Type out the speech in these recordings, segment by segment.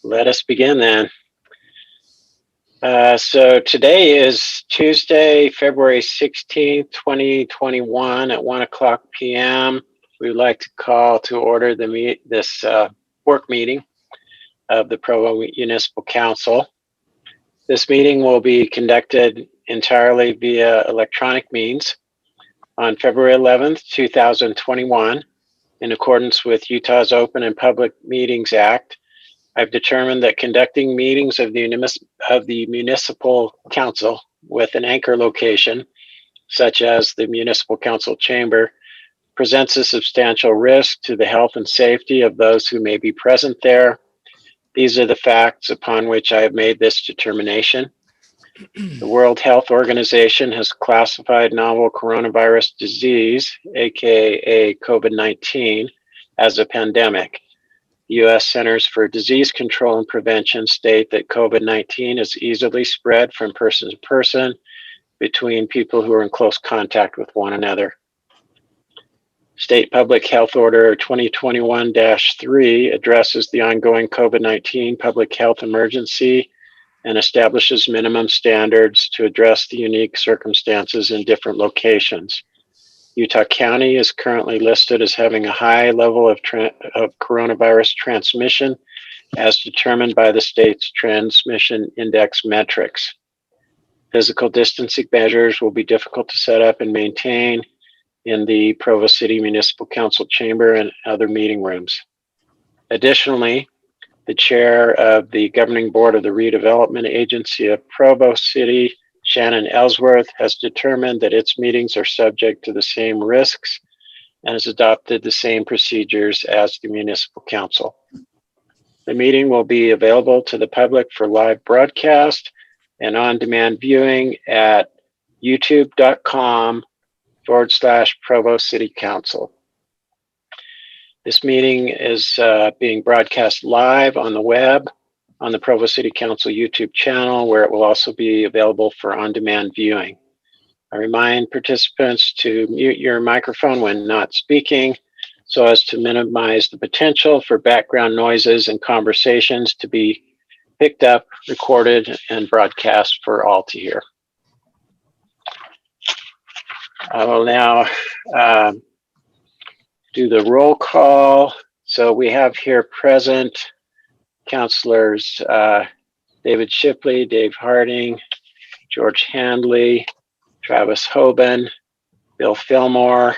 Let us begin then. So today is Tuesday, February 16th, 2021 at 1 o'clock p.m. We would like to call to order this work meeting of the Provo Municipal Council. This meeting will be conducted entirely via electronic means on February 11th, 2021. In accordance with Utah's Open and Public Meetings Act, I've determined that conducting meetings of the Municipal Council with an anchor location, such as the Municipal Council Chamber, presents a substantial risk to the health and safety of those who may be present there. These are the facts upon which I have made this determination. The World Health Organization has classified novel coronavirus disease, aka COVID-19, as a pandemic. The U.S. Centers for Disease Control and Prevention state that COVID-19 is easily spread from person to person between people who are in close contact with one another. State Public Health Order 2021-3 addresses the ongoing COVID-19 public health emergency and establishes minimum standards to address the unique circumstances in different locations. Utah County is currently listed as having a high level of coronavirus transmission as determined by the state's transmission index metrics. Physical distancing measures will be difficult to set up and maintain in the Provo City Municipal Council chamber and other meeting rooms. Additionally, the chair of the governing board of the redevelopment agency of Provo City, Shannon Ellsworth, has determined that its meetings are subject to the same risks and has adopted the same procedures as the municipal council. The meeting will be available to the public for live broadcast and on-demand viewing at youtube.com/Provo City Council. This meeting is being broadcast live on the web on the Provo City Council YouTube channel, where it will also be available for on-demand viewing. I remind participants to mute your microphone when not speaking so as to minimize the potential for background noises and conversations to be picked up, recorded, and broadcast for all to hear. I will now do the roll call. So we have here present Councilors David Shipley, Dave Harding, George Handley, Travis Hoban, Bill Fillmore.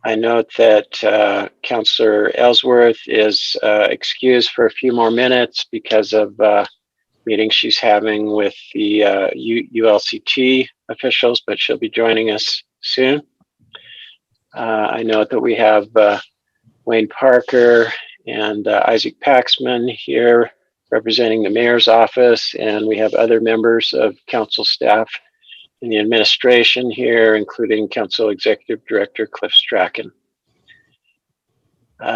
I note that Councilor Ellsworth is excused for a few more minutes because of meetings she's having with the ULCT officials, but she'll be joining us soon. I note that we have Wayne Parker and Isaac Paxman here representing the mayor's office, and we have other members of council staff in the administration here, including Council Executive Director Cliff Strachan.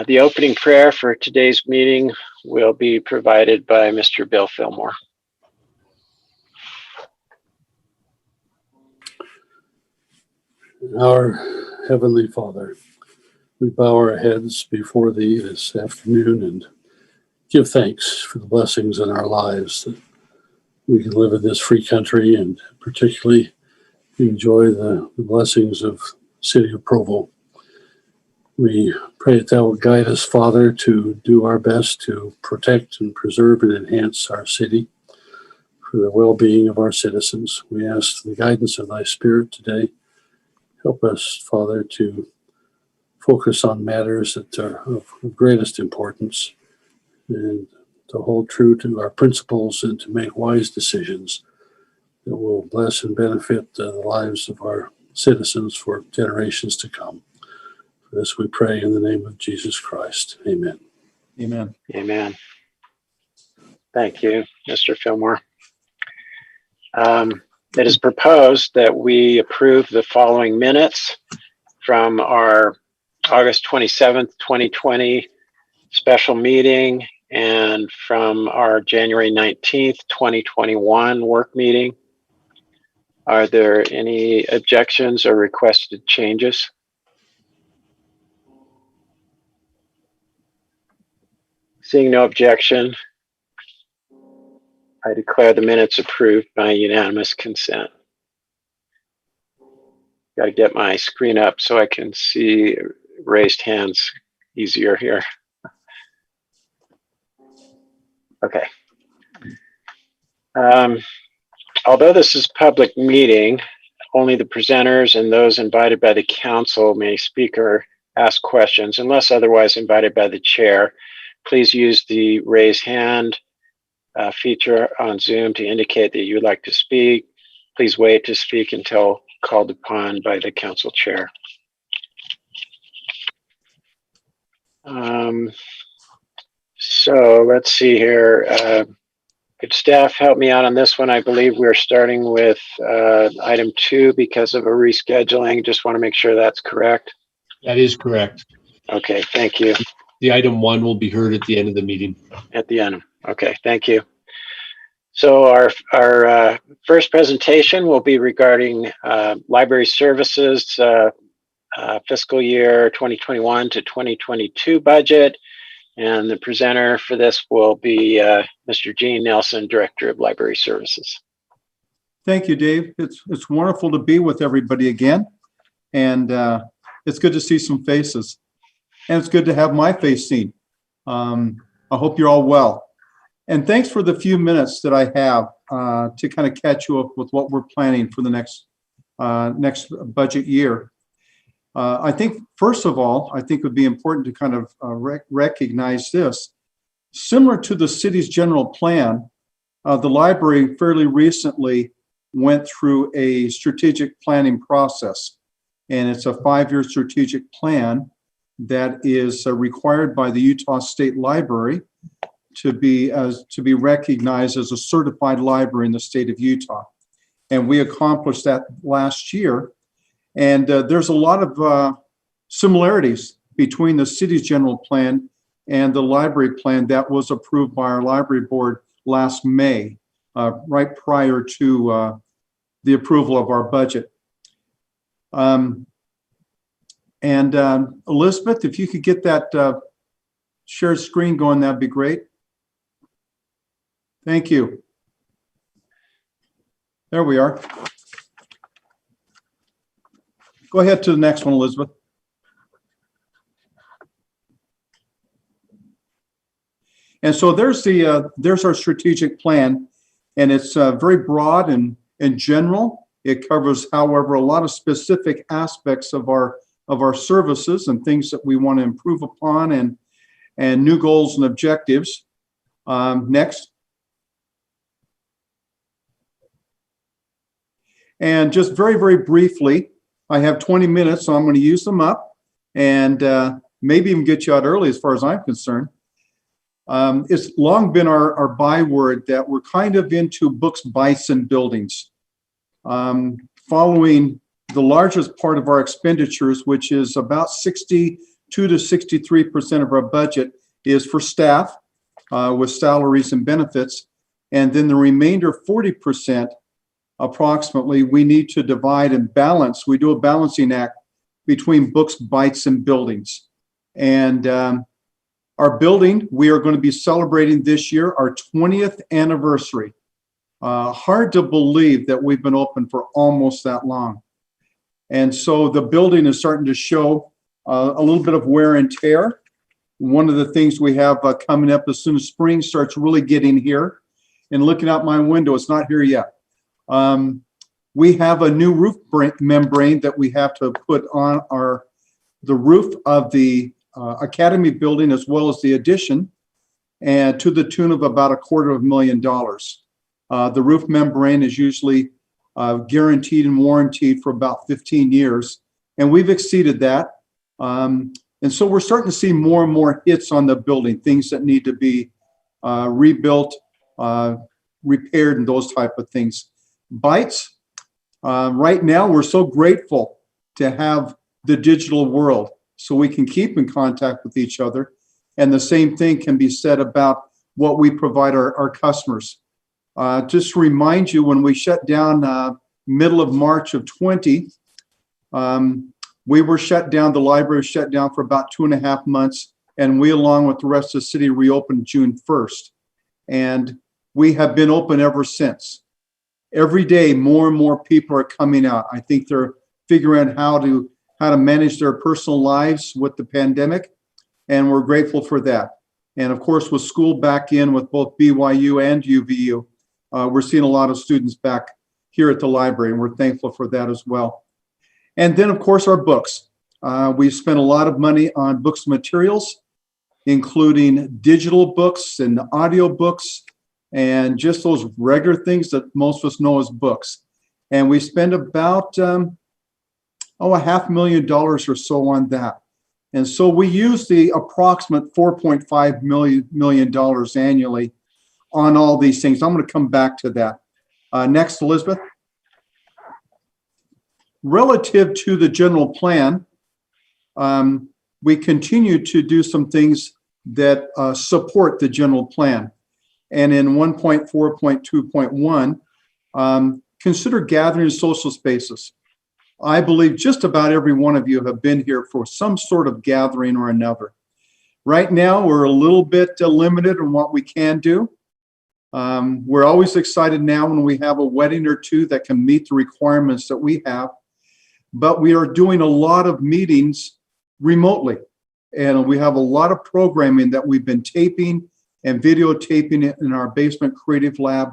The opening prayer for today's meeting will be provided by Mr. Bill Fillmore. Our Heavenly Father, we bow our heads before Thee this afternoon and give thanks for the blessings in our lives that we can live in this free country, and particularly enjoy the blessings of the city of Provo. We pray that Thou will guide us, Father, to do our best to protect and preserve and enhance our city for the well-being of our citizens. We ask the guidance of Thy Spirit today. Help us, Father, to focus on matters that are of greatest importance and to hold true to our principles and to make wise decisions that will bless and benefit the lives of our citizens for generations to come. For this we pray in the name of Jesus Christ. Amen. Amen. Amen. Thank you, Mr. Fillmore. It is proposed that we approve the following minutes from our August 27th, 2020 special meeting and from our January 19th, 2021 work meeting. Are there any objections or requested changes? Seeing no objection, I declare the minutes approved by unanimous consent. Got to get my screen up so I can see raised hands easier here. Okay. Although this is a public meeting, only the presenters and those invited by the council may speak or ask questions unless otherwise invited by the chair. Please use the raise hand feature on Zoom to indicate that you would like to speak. Please wait to speak until called upon by the council chair. So let's see here. Could staff help me out on this one? I believe we're starting with item 2 because of a rescheduling. Just want to make sure that's correct. That is correct. Okay, thank you. The item 1 will be heard at the end of the meeting. At the end. Okay, thank you. So our first presentation will be regarding library services fiscal year 2021 to 2022 budget. And the presenter for this will be Mr. Gene Nelson, Director of Library Services. Thank you, Dave. It's wonderful to be with everybody again. And it's good to see some faces. And it's good to have my face seen. I hope you're all well. And thanks for the few minutes that I have to kind of catch you up with what we're planning for the next budget year. I think, first of all, I think it would be important to kind of recognize this. Similar to the city's general plan, the library fairly recently went through a strategic planning process. And it's a 5-year strategic plan that is required by the Utah State Library to be recognized as a certified library in the state of Utah. And we accomplished that last year. And there's a lot of similarities between the city's general plan and the library plan that was approved by our library board last May, right prior to the approval of our budget. Elizabeth, if you could get that shared screen going, that'd be great. Thank you. There we are. Go ahead to the next one, Elizabeth. And so there's our strategic plan, and it's very broad and general. It covers, however, a lot of specific aspects of our services and things that we want to improve upon, and new goals and objectives. Next. And just very, very briefly, I have 20 minutes, so I'm going to use them up and maybe even get you out early as far as I'm concerned. It's long been our byword that we're kind of into books, bytes, and buildings. Following the largest part of our expenditures, which is about 62 to 63% of our budget, is for staff with salaries and benefits. And then the remainder 40%, approximately, we need to divide and balance. We do a balancing act between books, bytes, and buildings. And our building, we are going to be celebrating this year our 20th anniversary. Hard to believe that we've been open for almost that long. And so the building is starting to show a little bit of wear and tear. One of the things we have coming up as soon as spring starts really getting here, and looking out my window, it's not here yet. We have a new roof membrane that we have to put on the roof of the Academy building, as well as the addition, and to the tune of about $250,000. The roof membrane is usually guaranteed and warranted for about 15 years, and we've exceeded that. And so we're starting to see more and more hits on the building, things that need to be rebuilt, repaired, and those type of things. Bytes, right now we're so grateful to have the digital world so we can keep in contact with each other. And the same thing can be said about what we provide our customers. Just to remind you, when we shut down middle of March of 20, we were shut down, the library was shut down for about 2.5 months, and we, along with the rest of the city, reopened June 1st. And we have been open ever since. Every day, more and more people are coming out. I think they're figuring out how to manage their personal lives with the pandemic, and we're grateful for that. And of course, with school back in with both BYU and UVU, we're seeing a lot of students back here at the library, and we're thankful for that as well. And then, of course, our books. We've spent a lot of money on books and materials, including digital books and audio books, and just those regular things that most of us know as books. And we spend about $500,000 or so on that. And so we use the approximate $4.5 million annually on all these things. I'm going to come back to that. Next, Elizabeth. Relative to the general plan, we continue to do some things that support the general plan. And in 1.4.2.1, consider gathering social spaces. I believe just about every one of you have been here for some sort of gathering or another. Right now, we're a little bit limited on what we can do. We're always excited now when we have a wedding or two that can meet the requirements that we have. But we are doing a lot of meetings remotely. And we have a lot of programming that we've been taping and videotaping it in our basement creative lab.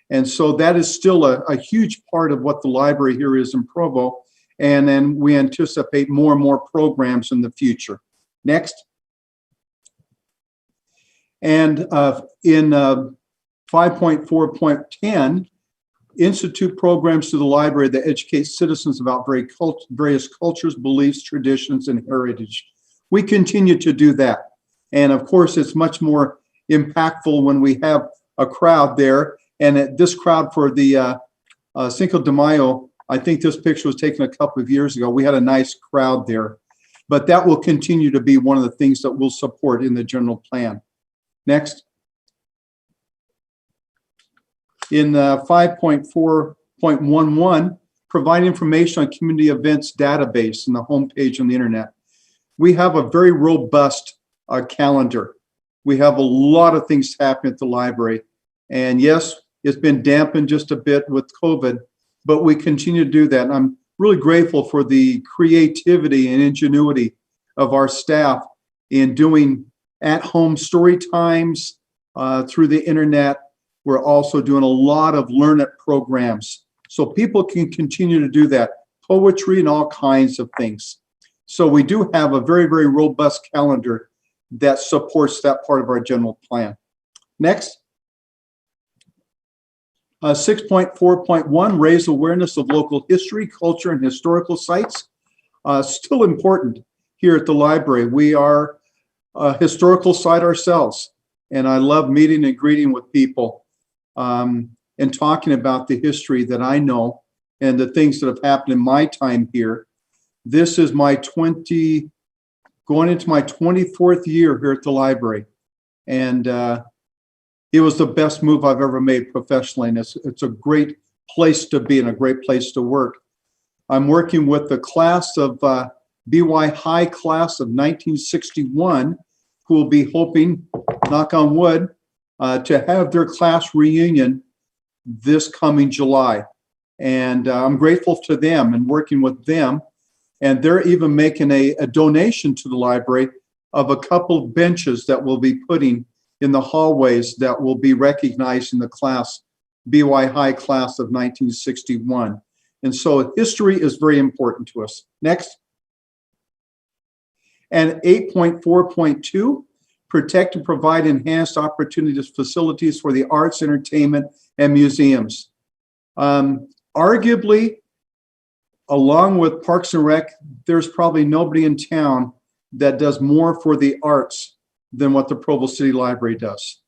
And so that is still a huge part of what the library here is in Provo. And then we anticipate more and more programs in the future. Next. And in 5.4.10, institute programs to the library that educate citizens about various cultures, beliefs, traditions, and heritage. We continue to do that. And of course, it's much more impactful when we have a crowd there. And this crowd for the Cinco de Mayo, I think this picture was taken a couple of years ago. We had a nice crowd there. But that will continue to be one of the things that we'll support in the general plan. Next. In 5.4.11, provide information on community events database in the homepage on the internet. We have a very robust calendar. We have a lot of things happening at the library. And yes, it's been dampened just a bit with COVID, but we continue to do that. And I'm really grateful for the creativity and ingenuity of our staff in doing at-home story times through the internet. We're also doing a lot of Learn It programs, so people can continue to do that, poetry and all kinds of things. So we do have a very, very robust calendar that supports that part of our general plan. Next. 6.4.1, raise awareness of local history, culture, and historical sites. Still important here at the library. We are a historical site ourselves, and I love meeting and greeting with people and talking about the history that I know and the things that have happened in my time here. This is my going into my 24th year here at the library. And it was the best move I've ever made professionally. And it's a great place to be and a great place to work. I'm working with the class of BY High class of 1961, who will be hoping, knock on wood, to have their class reunion this coming July. And I'm grateful to them and working with them. And they're even making a donation to the library of a couple of benches that we'll be putting in the hallways that will be recognized in the class, BY High class of 1961. And so history is very important to us. Next. And 8.4.2, protect and provide enhanced opportunities, facilities for the arts, entertainment, and museums. Arguably, along with Parks and Rec, there's probably nobody in town that does more for the arts than what the Provo City Library does.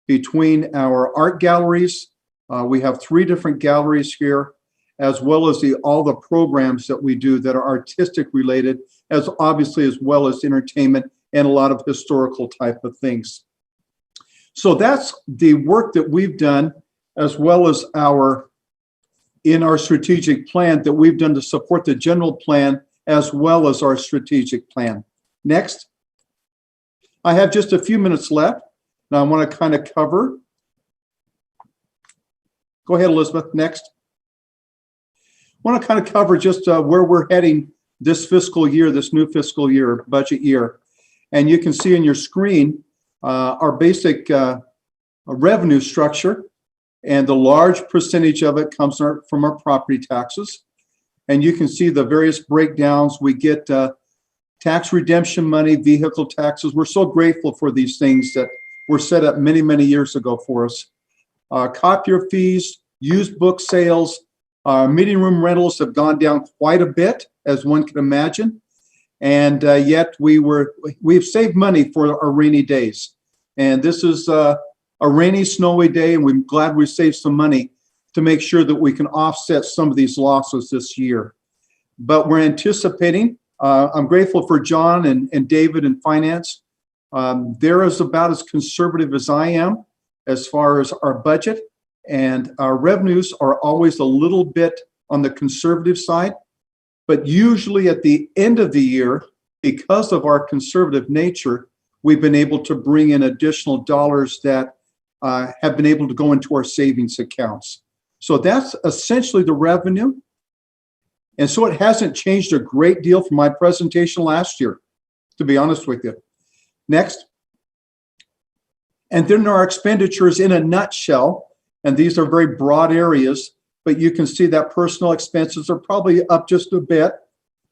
Between our art galleries, we have 3 different galleries here, as well as all the programs that we do that are artistic related, as obviously as well as entertainment and a lot of historical type of things. So that's the work that we've done, as well as in our strategic plan that we've done to support the general plan, as well as our strategic plan. Next. I have just a few minutes left. Now I want to kind of cover Go ahead, Elizabeth. Next. I want to kind of cover just where we're heading this fiscal year, this new fiscal year, budget year. And you can see on your screen our basic revenue structure, and the large percentage of it comes from our property taxes. And you can see the various breakdowns. We get tax redemption money, vehicle taxes. We're so grateful for these things that were set up many, many years ago for us. Copier fees, used book sales, meeting room rentals have gone down quite a bit, as one can imagine. And yet we've saved money for our rainy days. And this is a rainy, snowy day, and we're glad we saved some money to make sure that we can offset some of these losses this year. But we're anticipating, I'm grateful for John and David in finance. They're about as conservative as I am as far as our budget, and our revenues are always a little bit on the conservative side. But usually at the end of the year, because of our conservative nature, we've been able to bring in additional dollars that have been able to go into our savings accounts. So that's essentially the revenue. And so it hasn't changed a great deal from my presentation last year, to be honest with you. Next. And then our expenditures in a nutshell, and these are very broad areas, but you can see that personal expenses are probably up just a bit,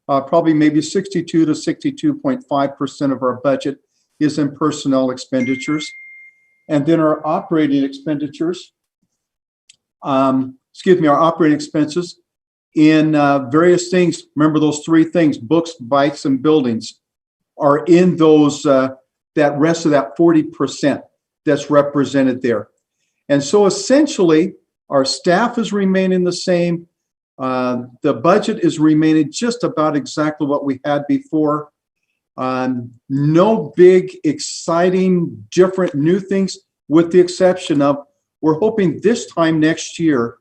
probably maybe 62 to 62.5% of our budget is in personnel expenditures. And then our operating expenditures, our operating expenses in various things. Remember those three things: books, bikes, and buildings are in those, that rest of that 40% that's represented there. And so essentially, our staff is remaining the same. The budget is remaining just about exactly what we had before. No big, exciting, different new things, with the exception of we're hoping this time next year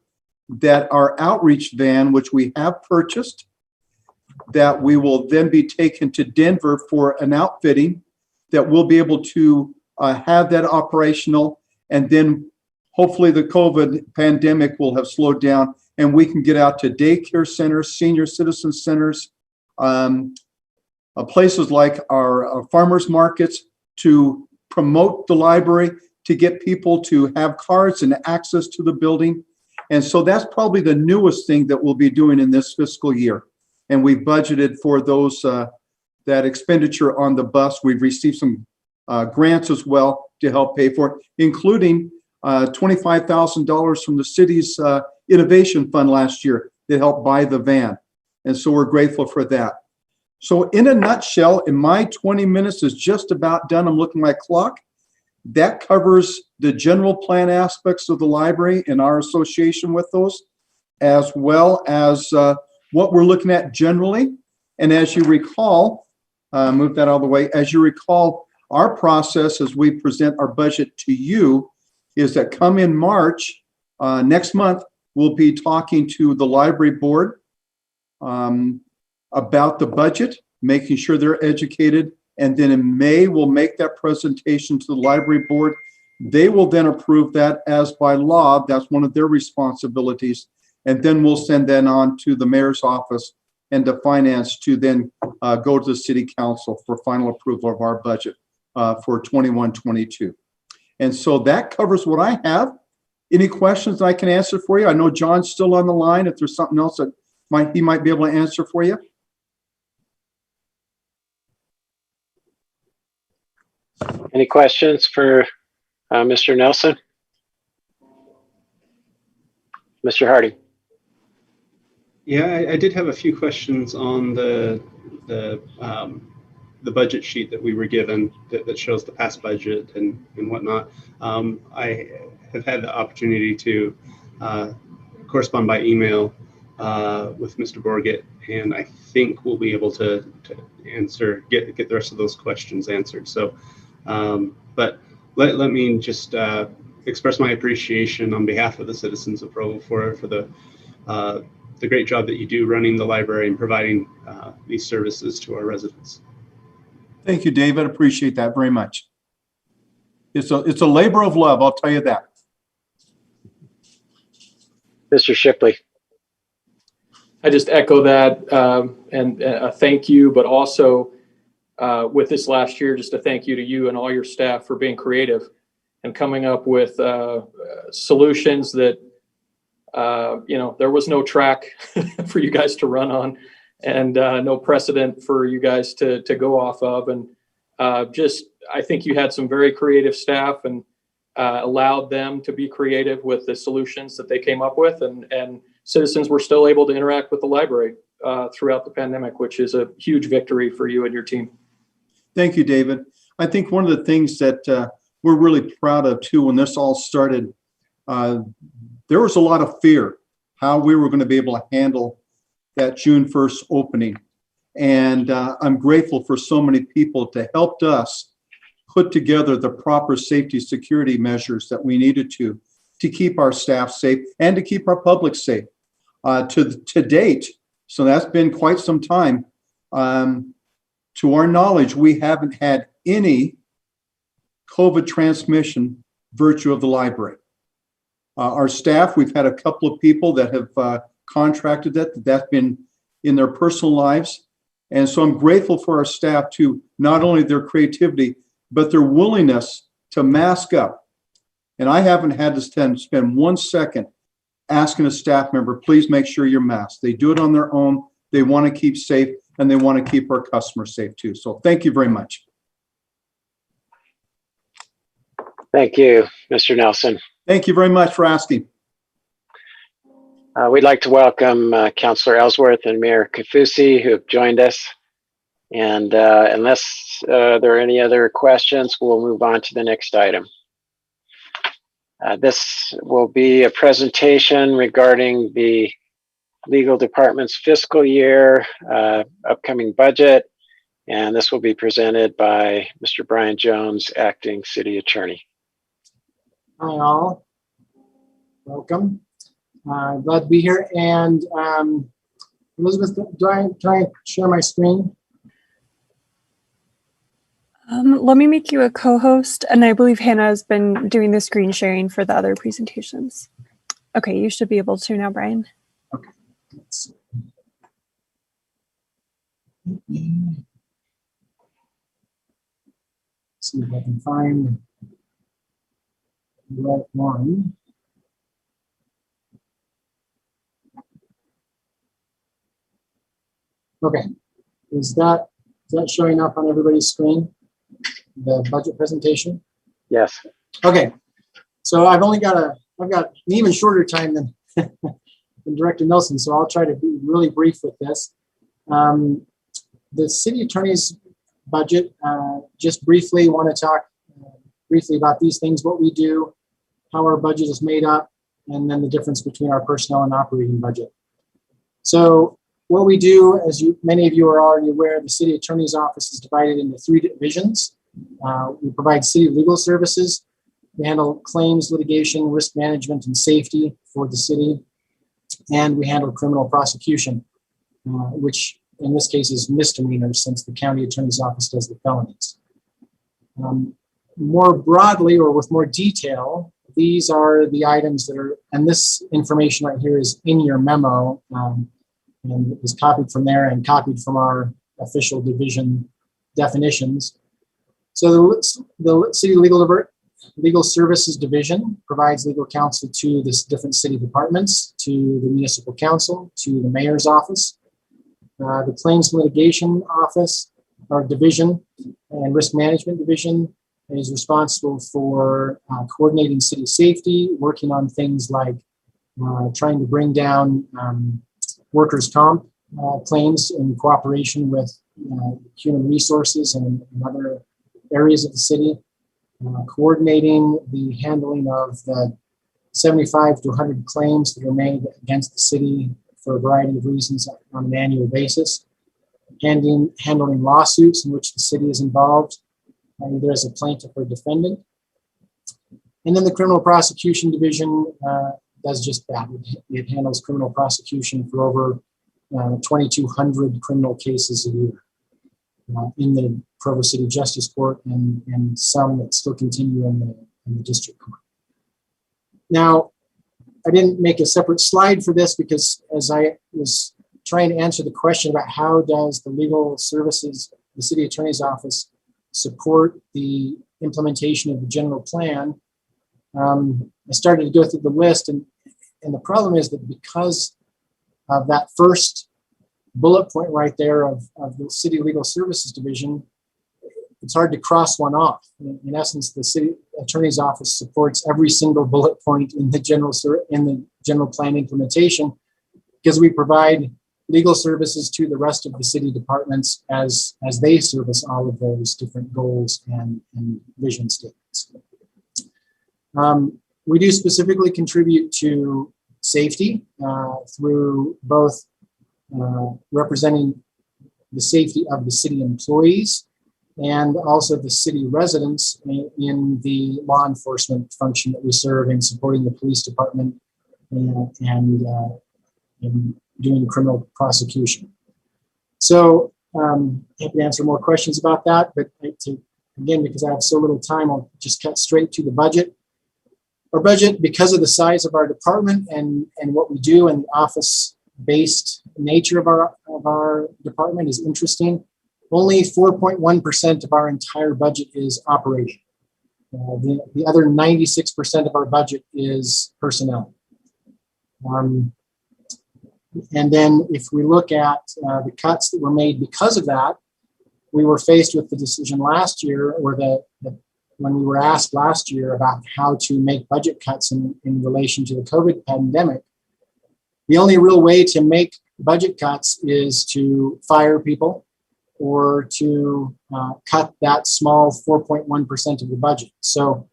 that our outreach van, which we have purchased, that we will then be taken to Denver for an outfitting, that we'll be able to have that operational, and then hopefully the COVID pandemic will have slowed down and we can get out to daycare centers, senior citizen centers, places like our farmers markets to promote the library, to get people to have cards and access to the building. And so that's probably the newest thing that we'll be doing in this fiscal year. And we've budgeted for those, that expenditure on the bus. We've received some grants as well to help pay for it, including $25,000 from the city's innovation fund last year that helped buy the van. And so we're grateful for that. So in a nutshell, in my 20 minutes is just about done. I'm looking at my clock. That covers the general plan aspects of the library and our association with those, as well as what we're looking at generally. And as you recall, move that out of the way. As you recall, our process as we present our budget to you is that come in March, next month, we'll be talking to the library board about the budget, making sure they're educated. And then in May, we'll make that presentation to the library board. They will then approve that as by law. That's one of their responsibilities. And then we'll send that on to the mayor's office and to finance to then go to the city council for final approval of our budget for 21-22. And so that covers what I have. Any questions I can answer for you? I know John's still on the line. If there's something else that he might be able to answer for you. Any questions for Mr. Nelson? Mr. Harding? Yeah, I did have a few questions on the budget sheet that we were given that shows the past budget and whatnot. I have had the opportunity to correspond by email with Mr. Borgett, and I think we'll be able to answer, get the rest of those questions answered. So, but let me just express my appreciation on behalf of the citizens of Provo for the great job that you do running the library and providing these services to our residents. Thank you, David. Appreciate that very much. It's a labor of love, I'll tell you that. Mr. Shipley. I just echo that and a thank you, but also with this last year, just a thank you to you and all your staff for being creative and coming up with solutions that, there was no track for you guys to run on and no precedent for you guys to go off of. And I think you had some very creative staff and allowed them to be creative with the solutions that they came up with, and citizens were still able to interact with the library throughout the pandemic, which is a huge victory for you and your team. Thank you, David. I think one of the things that we're really proud of too, when this all started, there was a lot of fear how we were going to be able to handle that June 1st opening. And I'm grateful for so many people to help us put together the proper safety security measures that we needed to keep our staff safe and to keep our public safe. To date, so that's been quite some time. To our knowledge, we haven't had any COVID transmission virtue of the library. Our staff, we've had a couple of people that have contracted that's been in their personal lives. And so I'm grateful for our staff to not only their creativity, but their willingness to mask up. And I haven't had to spend 1 second asking a staff member, please make sure you're masked. They do it on their own. They want to keep safe and they want to keep our customers safe too. So thank you very much. Thank you, Mr. Nelson. Thank you very much for asking. We'd like to welcome Councillor Ellsworth and Mayor Kafusi, who have joined us. And unless there are any other questions, we'll move on to the next item. This will be a presentation regarding the legal department's fiscal year, upcoming budget, and this will be presented by Mr. Brian Jones, acting city attorney. Hi all, welcome. Glad to be here. And Elizabeth, do I share my screen? Let me make you a co-host, and I believe Hannah has been doing the screen sharing for the other presentations. Okay, you should be able to now, Brian. Okay. Let's see if I can find the right one. Okay, is that showing up on everybody's screen? The budget presentation? Yes. Okay, so I've got an even shorter time than Director Nelson, so I'll try to be really brief with this. The city attorney's budget, just briefly want to talk briefly about these things, what we do, how our budget is made up, and then the difference between our personnel and operating budget. So what we do, as many of you are already aware, the city attorney's office is divided into 3 divisions. We provide city legal services. We handle claims, litigation, risk management, and safety for the city. And we handle criminal prosecution, which in this case is misdemeanors, since the county attorney's office does the felonies. More broadly, or with more detail, these are the items that are, and this information right here is in your memo, and it was copied from there and copied from our official division definitions. So the city legal services division provides legal counsel to the different city departments, to the municipal council, to the mayor's office. The claims litigation office or division and risk management division is responsible for coordinating city safety, working on things like trying to bring down workers' comp claims in cooperation with human resources and other areas of the city, coordinating the handling of the 75 to 100 claims that are made against the city for a variety of reasons on an annual basis, handling lawsuits in which the city is involved, either as a plaintiff or defendant. And then the criminal prosecution division does just that. It handles criminal prosecution for over 2,200 criminal cases a year in the Provo City Justice Court and some that still continue in the district court. Now, I didn't make a separate slide for this because as I was trying to answer the question about how does the legal services, the city attorney's office, support the implementation of the general plan, I started to go through the list, and the problem is that because of that first bullet point right there of the city legal services division, it's hard to cross one off. In essence, the city attorney's office supports every single bullet point in the general plan implementation because we provide legal services to the rest of the city departments as they service all of those different goals and vision statements. We do specifically contribute to safety through both representing the safety of the city employees and also the city residents in the law enforcement function that we serve in supporting the police department and in doing criminal prosecution. So happy to answer more questions about that, but again, because I have so little time, I'll just cut straight to the budget. Our budget, because of the size of our department and what we do and the office-based nature of our department is interesting. Only 4.1% of our entire budget is operating. The other 96% of our budget is personnel. And then if we look at the cuts that were made because of that, we were faced with the decision last year, or when we were asked last year about how to make budget cuts in relation to the COVID pandemic. The only real way to make budget cuts is to fire people or to cut that small 4.1% of the budget. So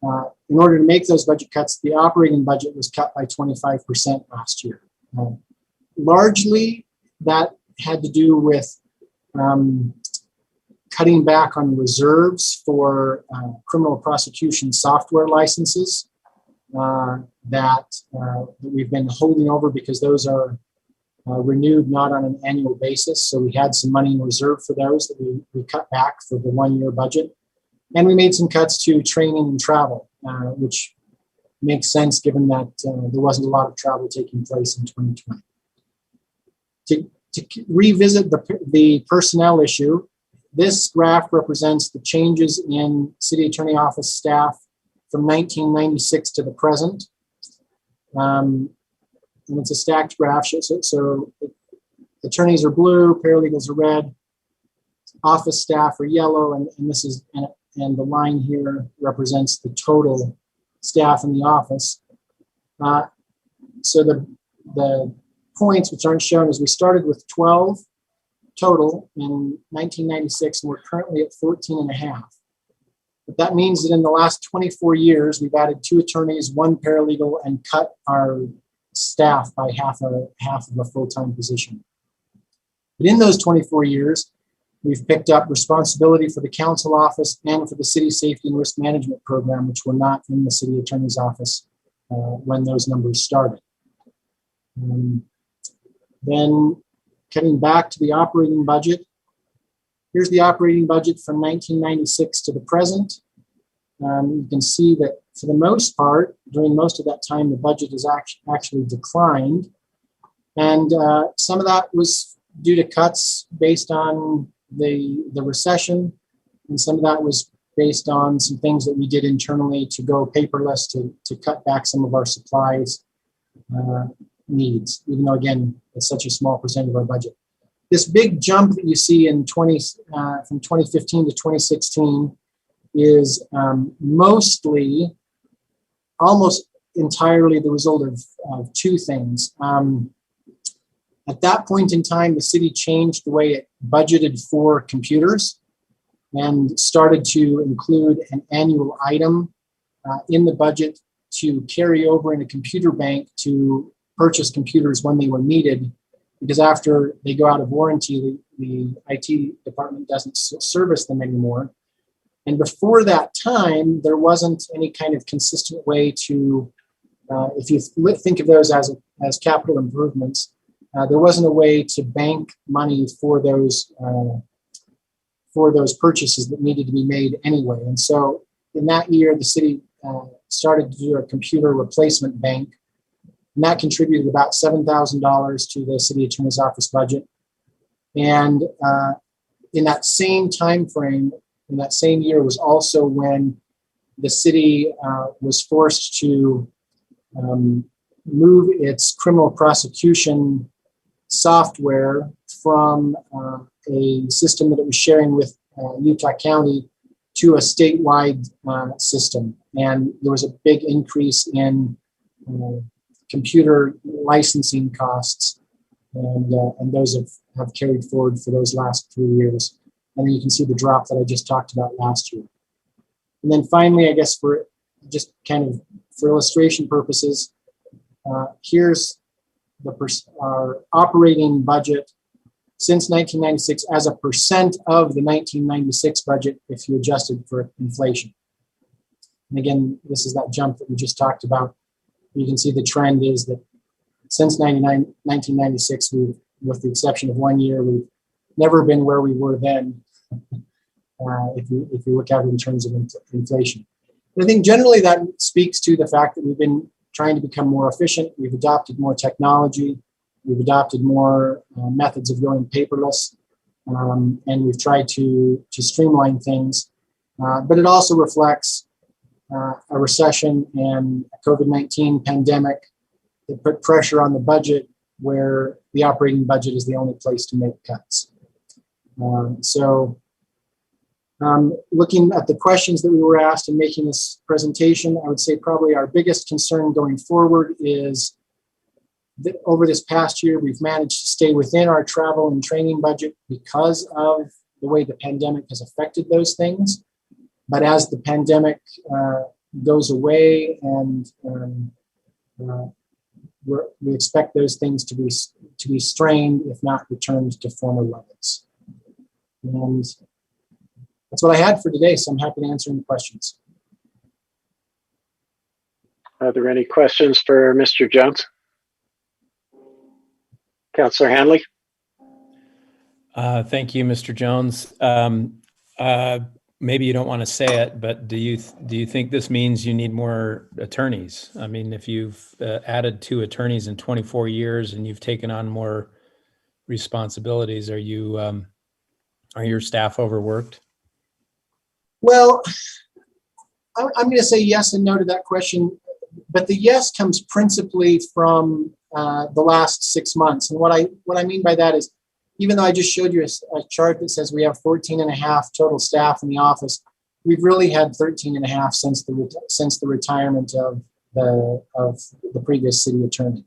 in order to make those budget cuts, the operating budget was cut by 25% last year. Largely, that had to do with cutting back on reserves for criminal prosecution software licenses that we've been holding over because those are renewed not on an annual basis. So we had some money in reserve for those that we cut back for the one-year budget. And we made some cuts to training and travel, which makes sense given that there wasn't a lot of travel taking place in 2020. To revisit the personnel issue, this graph represents the changes in city attorney office staff from 1996 to the present. And it's a stacked graph. So attorneys are blue, paralegals are red, office staff are yellow, and the line here represents the total staff in the office. So the points which aren't shown is we started with 12 total in 1996, and we're currently at 14 and a half. But that means that in the last 24 years, we've added 2 attorneys, 1 paralegal, and cut our staff by half of a full-time position. But in those 24 years, we've picked up responsibility for the council office and for the city safety and risk management program, which were not in the city attorney's office when those numbers started. Then cutting back to the operating budget, here's the operating budget from 1996 to the present. You can see that for the most part, during most of that time, the budget has actually declined. And some of that was due to cuts based on the recession. And some of that was based on some things that we did internally to go paperless to cut back some of our supplies needs, even though, again, it's such a small percent of our budget. This big jump that you see in from 2015 to 2016 is mostly, almost entirely the result of 2 things. At that point in time, the city changed the way it budgeted for computers and started to include an annual item in the budget to carry over in a computer bank to purchase computers when they were needed, because after they go out of warranty, the IT department doesn't service them anymore. And before that time, there wasn't any kind of consistent way to, if you think of those as capital improvements, there wasn't a way to bank money for those purchases that needed to be made anyway. And so in that year, the city started to do a computer replacement bank And that contributed about $7,000 to the city attorney's office budget. And in that same time frame, in that same year, was also when the city was forced to move its criminal prosecution software from a system that it was sharing with Utah County to a statewide system. And there was a big increase in computer licensing costs, and those have carried forward for those last 3 years. And then you can see the drop that I just talked about last year. And then finally, I guess for just kind of for illustration purposes, here's our operating budget since 1996 as a percent of the 1996 budget if you adjusted for inflation. And again, this is that jump that we just talked about. You can see the trend is that since 1996, we've, with the exception of 1 year, we've never been where we were then, if you look at it in terms of inflation. But I think generally that speaks to the fact that we've been trying to become more efficient. We've adopted more technology. We've adopted more methods of going paperless, and we've tried to streamline things. But it also reflects a recession and a COVID-19 pandemic that put pressure on the budget, where the operating budget is the only place to make cuts. Looking at the questions that we were asked in making this presentation, I would say probably our biggest concern going forward is that over this past year, we've managed to stay within our travel and training budget because of the way the pandemic has affected those things. But as the pandemic goes away, and we expect those things to be strained, if not returned to former levels. And that's what I had for today, so I'm happy to answer any questions. Are there any questions for Mr. Jones? Councillor Hanley? Thank you, Mr. Jones. Maybe you don't want to say it, but do you think this means you need more attorneys? I mean, if you've added 2 attorneys in 24 years and you've taken on more responsibilities, are your staff overworked? Well, I'm going to say yes and no to that question, but the yes comes principally from the last 6 months. And what I mean by that is, even though I just showed you a chart that says we have 14 and a half total staff in the office, we've really had 13 and a half since the retirement of the previous city attorney.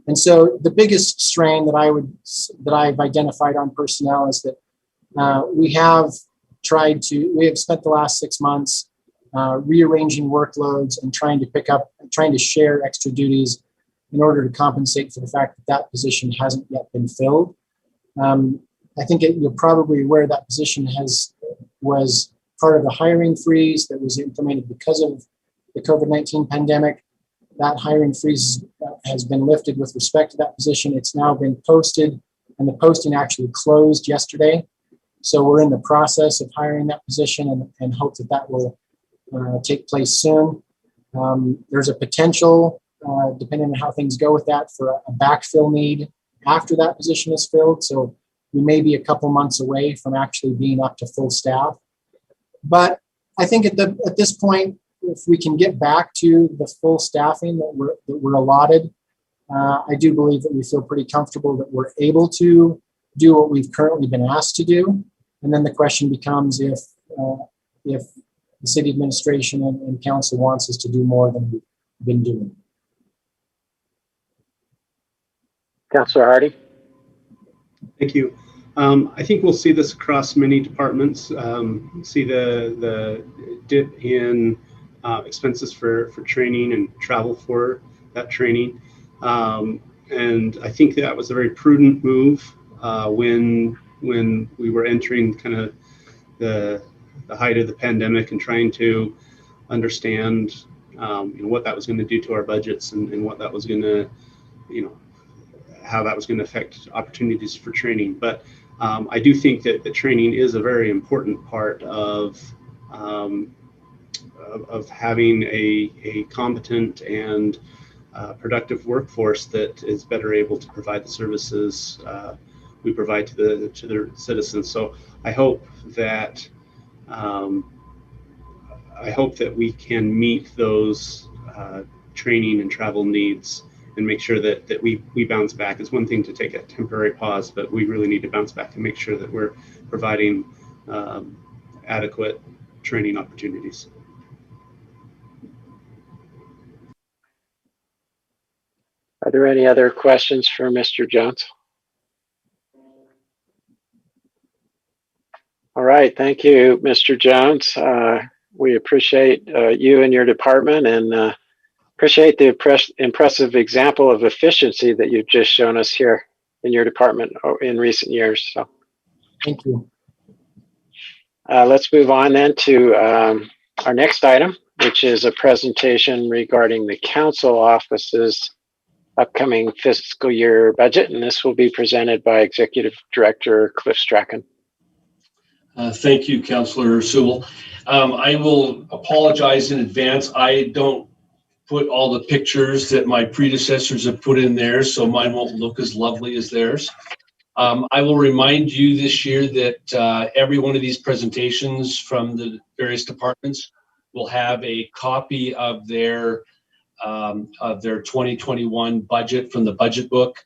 And so the biggest strain that I've identified on personnel is that we have spent the last 6 months rearranging workloads and trying to share extra duties in order to compensate for the fact that position hasn't yet been filled. I think you're probably aware that position was part of the hiring freeze that was implemented because of the COVID-19 pandemic. That hiring freeze has been lifted with respect to that position. It's now been posted, and the posting actually closed yesterday. So we're in the process of hiring that position and hope that will take place soon. There's a potential, depending on how things go with that, for a backfill need after that position is filled. So we may be a couple months away from actually being up to full staff. But I think at this point, if we can get back to the full staffing that we're allotted, I do believe that we feel pretty comfortable that we're able to do what we've currently been asked to do. And then the question becomes if the city administration and council wants us to do more than we've been doing. Councillor Hardy? Thank you. I think we'll see this across many departments. See the dip in expenses for training and travel for that training. And I think that was a very prudent move when we were entering kind of the height of the pandemic and trying to understand what that was going to do to our budgets and what that was going to, how that was going to affect opportunities for training. But I do think that the training is a very important part of having a competent and productive workforce that is better able to provide the services we provide to the citizens. So I hope that we can meet those training and travel needs and make sure that we bounce back. It's one thing to take a temporary pause, but we really need to bounce back and make sure that we're providing adequate training opportunities. Are there any other questions for Mr. Jones? All right, thank you, Mr. Jones. We appreciate you and your department, and appreciate the impressive example of efficiency that you've just shown us here in your department in recent years. So, Thank you. let's move on then to our next item, which is a presentation regarding the council office's upcoming fiscal year budget, and this will be presented by Executive Director Cliff Strachan. Thank you, Councillor Sewell. I will apologize in advance. I don't put all the pictures that my predecessors have put in there, so mine won't look as lovely as theirs. I will remind you this year that every one of these presentations from the various departments will have a copy of their 2021 budget from the budget book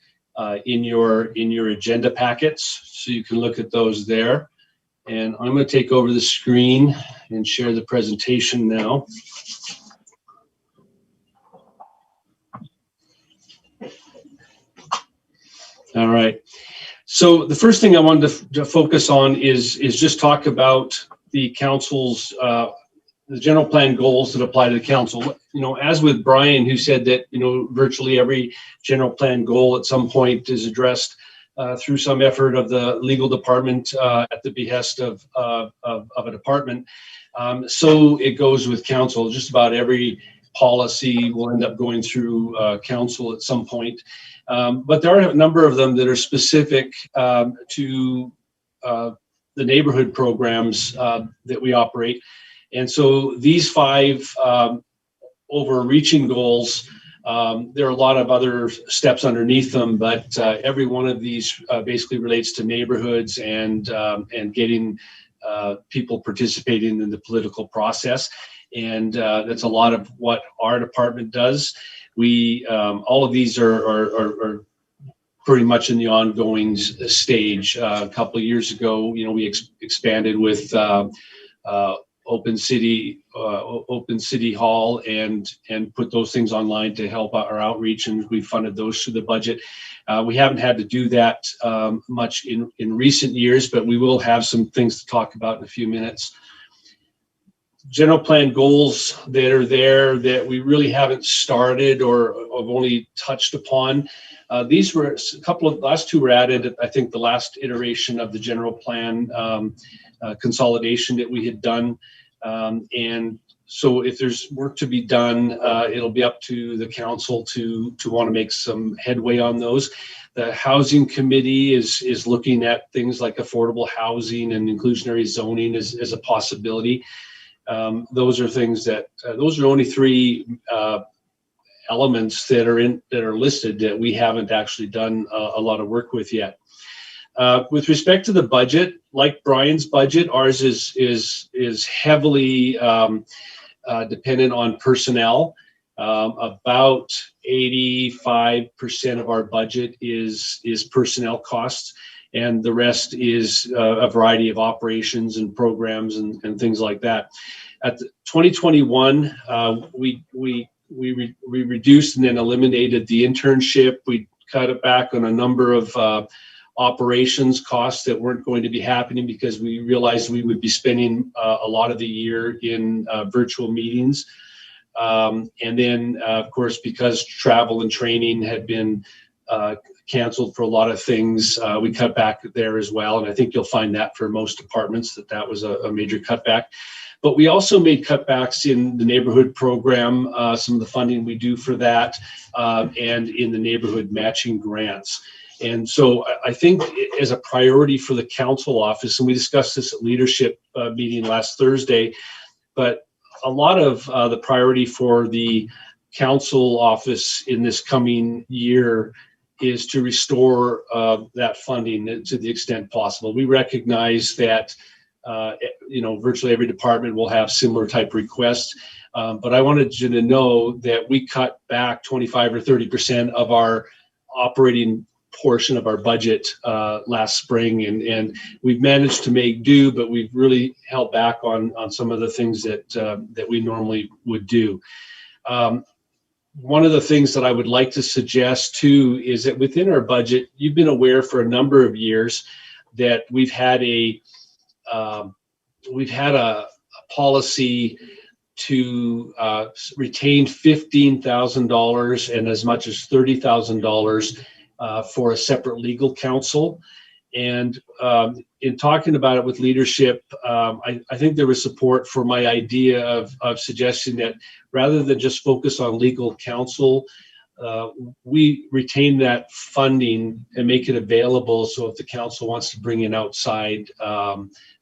in your agenda packets, so you can look at those there. And I'm going to take over the screen and share the presentation now. All right. So the first thing I wanted to focus on is just talk about the council's the general plan goals that apply to the council. You know, as with Brian, who said that, you know, virtually every general plan goal at some point is addressed through some effort of the legal department at the behest of a department. So it goes with council. Just about every policy will end up going through council at some point. But there are a number of them that are specific to the neighborhood programs that we operate. And so these 5 overreaching goals, there are a lot of other steps underneath them, but every one of these basically relates to neighborhoods and getting people participating in the political process. And that's a lot of what our department does. We all of these are pretty much in the ongoing stage. A couple of years ago, you know, we expanded with Open City Hall and put those things online to help our outreach, and we funded those through the budget. We haven't had to do that much in recent years, but we will have some things to talk about in a few minutes. General plan goals that are there that we really haven't started or have only touched upon. These were a couple of, last 2 were added, I think, the last iteration of the general plan consolidation that we had done. And so if there's work to be done, it'll be up to the council to want to make some headway on those. The housing committee is looking at things like affordable housing and inclusionary zoning as a possibility. Those are things that those are only 3 elements that are listed that we haven't actually done a lot of work with yet. With respect to the budget, like Brian's budget, ours is heavily dependent on personnel. About 85% of our budget is personnel costs, and the rest is a variety of operations and programs and things like that. At 2021, we reduced and then eliminated the internship. We cut it back on a number of operations costs that weren't going to be happening because we realized we would be spending a lot of the year in virtual meetings. And then, of course, because travel and training had been canceled for a lot of things, we cut back there as well. And I think you'll find that for most departments that was a major cutback. But we also made cutbacks in the neighborhood program, some of the funding we do for that, and in the neighborhood matching grants. And so I think as a priority for the council office, and we discussed this at leadership meeting last Thursday, but a lot of the priority for the council office in this coming year is to restore that funding to the extent possible. We recognize that virtually every department will have similar type requests, but I wanted you to know that we cut back 25 or 30% of our operating portion of our budget last spring, and we've managed to make do, but we've really held back on some of the things that we normally would do. One of the things that I would like to suggest too is that within our budget, you've been aware for a number of years that we've had a policy to retain $15,000 and as much as $30,000 for a separate legal counsel. And in talking about it with leadership, I think there was support for my idea of suggesting that rather than just focus on legal counsel, we retain that funding and make it available. So if the council wants to bring in outside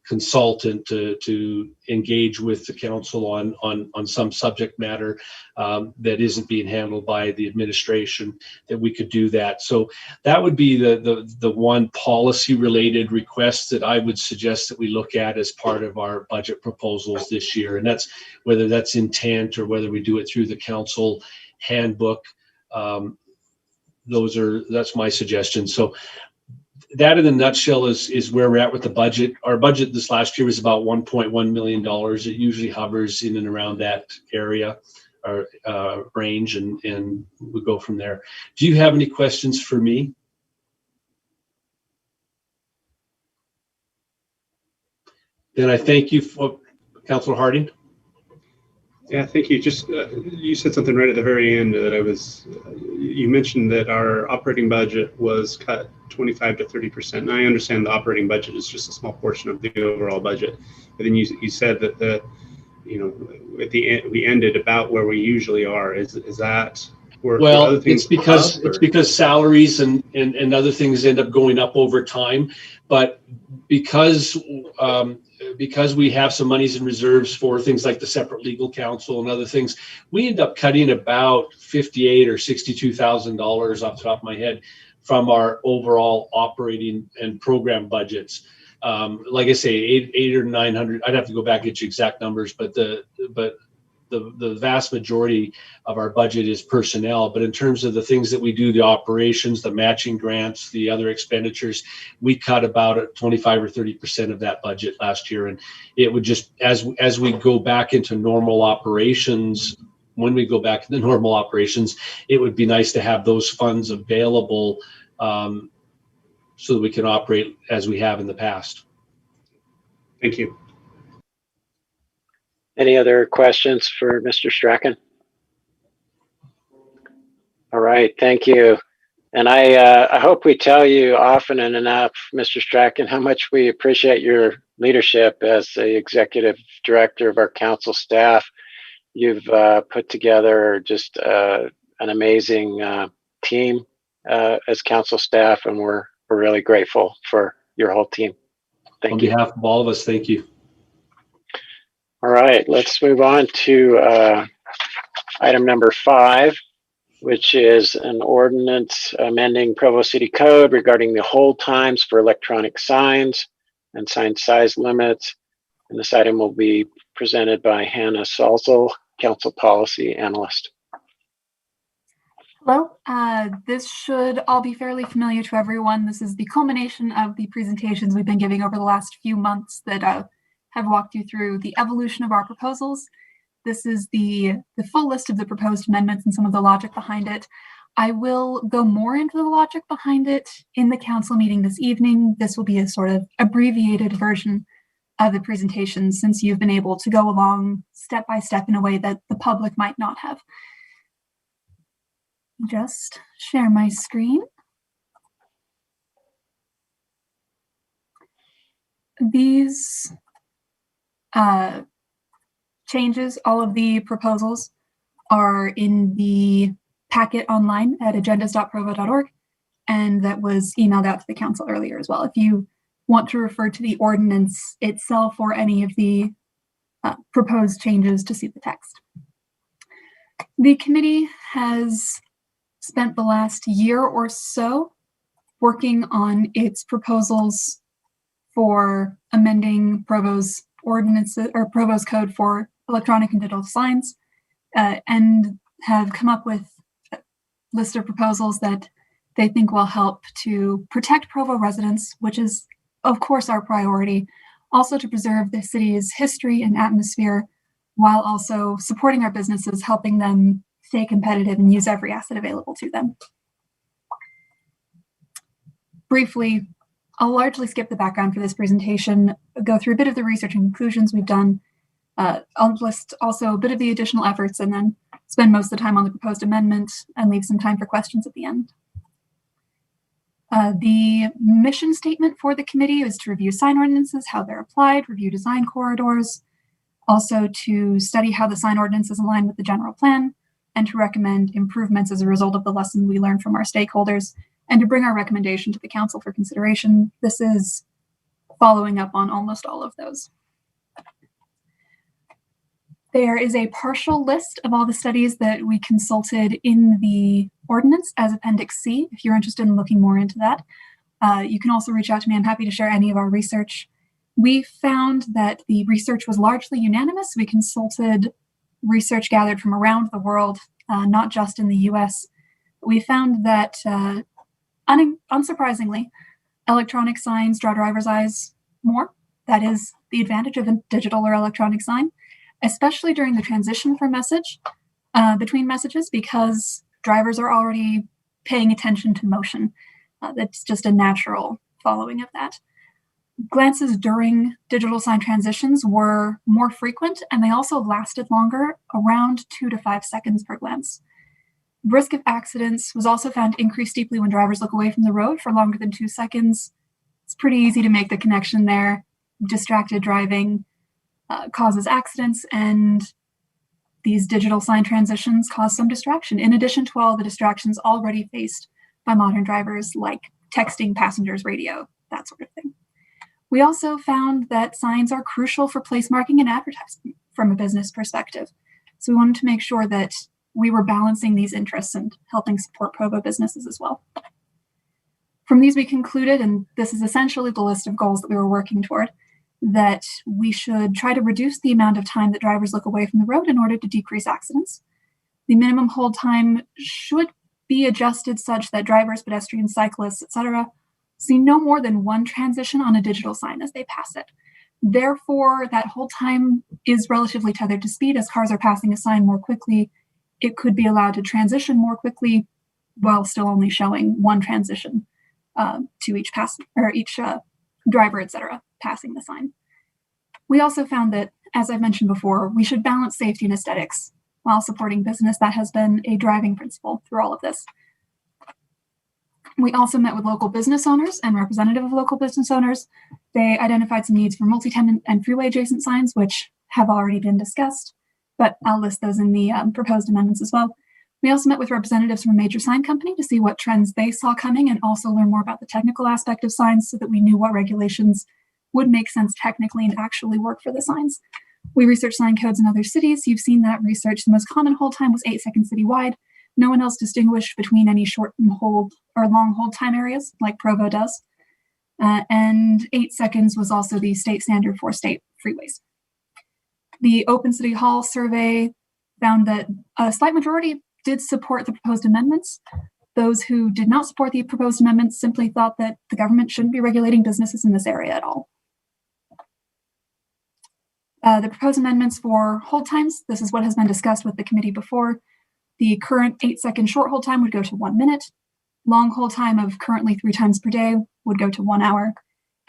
consultant to engage with the council on some subject matter that isn't being handled by the administration, that we could do that. So that would be the one policy related request that I would suggest that we look at as part of our budget proposals this year. And that's whether that's intent or whether we do it through the council handbook. That's my suggestion. So that in a nutshell is where we're at with the budget. Our budget this last year was about $1.1 million. It usually hovers in and around that area or range, and we go from there. Do you have any questions for me? Then I thank you for Councilor Harding. Yeah, thank you. Just you said something right at the very end that you mentioned that our operating budget was cut 25 to 30%. And I understand the operating budget is just a small portion of the overall budget. But then you said that at the end we ended about where we usually are. Is that where other things? It's because salaries and other things end up going up over time, but because we have some monies in reserves for things like the separate legal counsel and other things, we end up cutting about $58,000 or $62,000 off the top of my head from our overall operating and program budgets. Like I say, 800 or 900. I'd have to go back and get you exact numbers, but the vast majority of our budget is personnel. But in terms of the things that we do, the operations, the matching grants, the other expenditures, we cut about 25 or 30% of that budget last year. And it would just, as we go back into normal operations, when we go back to the normal operations, it would be nice to have those funds available so that we can operate as we have in the past. Thank you. Any other questions for Mr. Strachan? All right, thank you. And I hope we tell you often and enough, Mr. Strachan, how much we appreciate your leadership as the executive director of our council staff. You've put together just an amazing team as council staff, and we're really grateful for your whole team. Thank you. On behalf of all of us, thank you. All right, let's move on to item number 5, which is an ordinance amending Provo City Code regarding the hold times for electronic signs and sign size limits. And this item will be presented by Hannah Salzel, Council Policy Analyst. Hello, this should all be fairly familiar to everyone. This is the culmination of the presentations we've been giving over the last few months that have walked you through the evolution of our proposals. This is the full list of the proposed amendments and some of the logic behind it. I will go more into the logic behind it in the council meeting this evening. This will be a sort of abbreviated version of the presentation since you've been able to go along step by step in a way that the public might not have. Just share my screen. These changes, all of the proposals are in the packet online at agendas.provo.org, and that was emailed out to the council earlier as well. If you want to refer to the ordinance itself or any of the proposed changes to see the text. The committee has spent the last year or so working on its proposals for amending Provo's ordinances or Provo's code for electronic and digital signs, and have come up with a list of proposals that they think will help to protect Provo residents, which is, of course, our priority, also to preserve the city's history and atmosphere, while also supporting our businesses, helping them stay competitive and use every asset available to them. Briefly, I'll largely skip the background for this presentation, go through a bit of the research and conclusions we've done. I'll list also a bit of the additional efforts and then spend most of the time on the proposed amendment and leave some time for questions at the end. The mission statement for the committee is to review sign ordinances, how they're applied, review design corridors, also to study how the sign ordinances align with the general plan, and to recommend improvements as a result of the lesson we learned from our stakeholders, and to bring our recommendation to the council for consideration. This is following up on almost all of those. There is a partial list of all the studies that we consulted in the ordinance as Appendix C, if you're interested in looking more into that. You can also reach out to me. I'm happy to share any of our research. We found that the research was largely unanimous. We consulted research gathered from around the world, not just in the US. We found that, unsurprisingly, electronic signs draw driver's eyes more. That is the advantage of a digital or electronic sign, especially during the transition from between messages, because drivers are already paying attention to motion. That's just a natural following of that. Glances during digital sign transitions were more frequent, and they also lasted longer, around 2 to 5 seconds per glance. Risk of accidents was also found to increase steeply when drivers look away from the road for longer than 2 seconds. It's pretty easy to make the connection there. Distracted driving causes accidents, and these digital sign transitions cause some distraction, in addition to all the distractions already faced by modern drivers, like texting passengers, radio, that sort of thing. We also found that signs are crucial for place marking and advertising from a business perspective. So we wanted to make sure that we were balancing these interests and helping support Provo businesses as well. From these, we concluded, and this is essentially the list of goals that we were working toward, that we should try to reduce the amount of time that drivers look away from the road in order to decrease accidents. The minimum hold time should be adjusted such that drivers, pedestrians, cyclists, etc., see no more than one transition on a digital sign as they pass it. Therefore, that hold time is relatively tethered to speed. As cars are passing a sign more quickly, it could be allowed to transition more quickly while still only showing one transition to each driver, etc., passing the sign. We also found that, as I've mentioned before, we should balance safety and aesthetics while supporting business. That has been a driving principle through all of this. We also met with local business owners and representative of local business owners. They identified some needs for multi-tenant and freeway adjacent signs, which have already been discussed, but I'll list those in the proposed amendments as well. We also met with representatives from a major sign company to see what trends they saw coming and also learn more about the technical aspect of signs so that we knew what regulations would make sense technically and actually work for the signs. We researched sign codes in other cities. You've seen that research. The most common hold time was 8 seconds citywide. No one else distinguished between any short and hold or long hold time areas like Provo does. And 8 seconds was also the state standard for state freeways. The Open City Hall survey found that a slight majority did support the proposed amendments. Those who did not support the proposed amendments simply thought that the government shouldn't be regulating businesses in this area at all. The proposed amendments for hold times, this is what has been discussed with the committee before. The current 8-second short hold time would go to 1 minute. Long hold time of currently 3 times per day would go to 1 hour.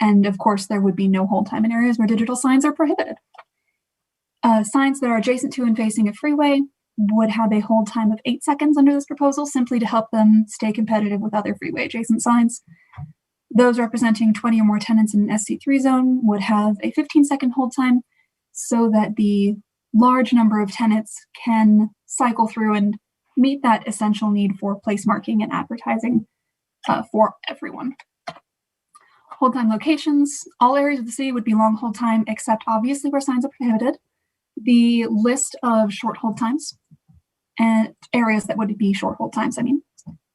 And of course, there would be no hold time in areas where digital signs are prohibited. Signs that are adjacent to and facing a freeway would have a hold time of 8 seconds under this proposal, simply to help them stay competitive with other freeway adjacent signs. Those representing 20 or more tenants in an SC3 zone would have a 15-second hold time so that the large number of tenants can cycle through and meet that essential need for place marking and advertising for everyone. Hold time locations, all areas of the city would be long hold time, except obviously where signs are prohibited. The list of short hold times and areas that would be short hold times, I mean.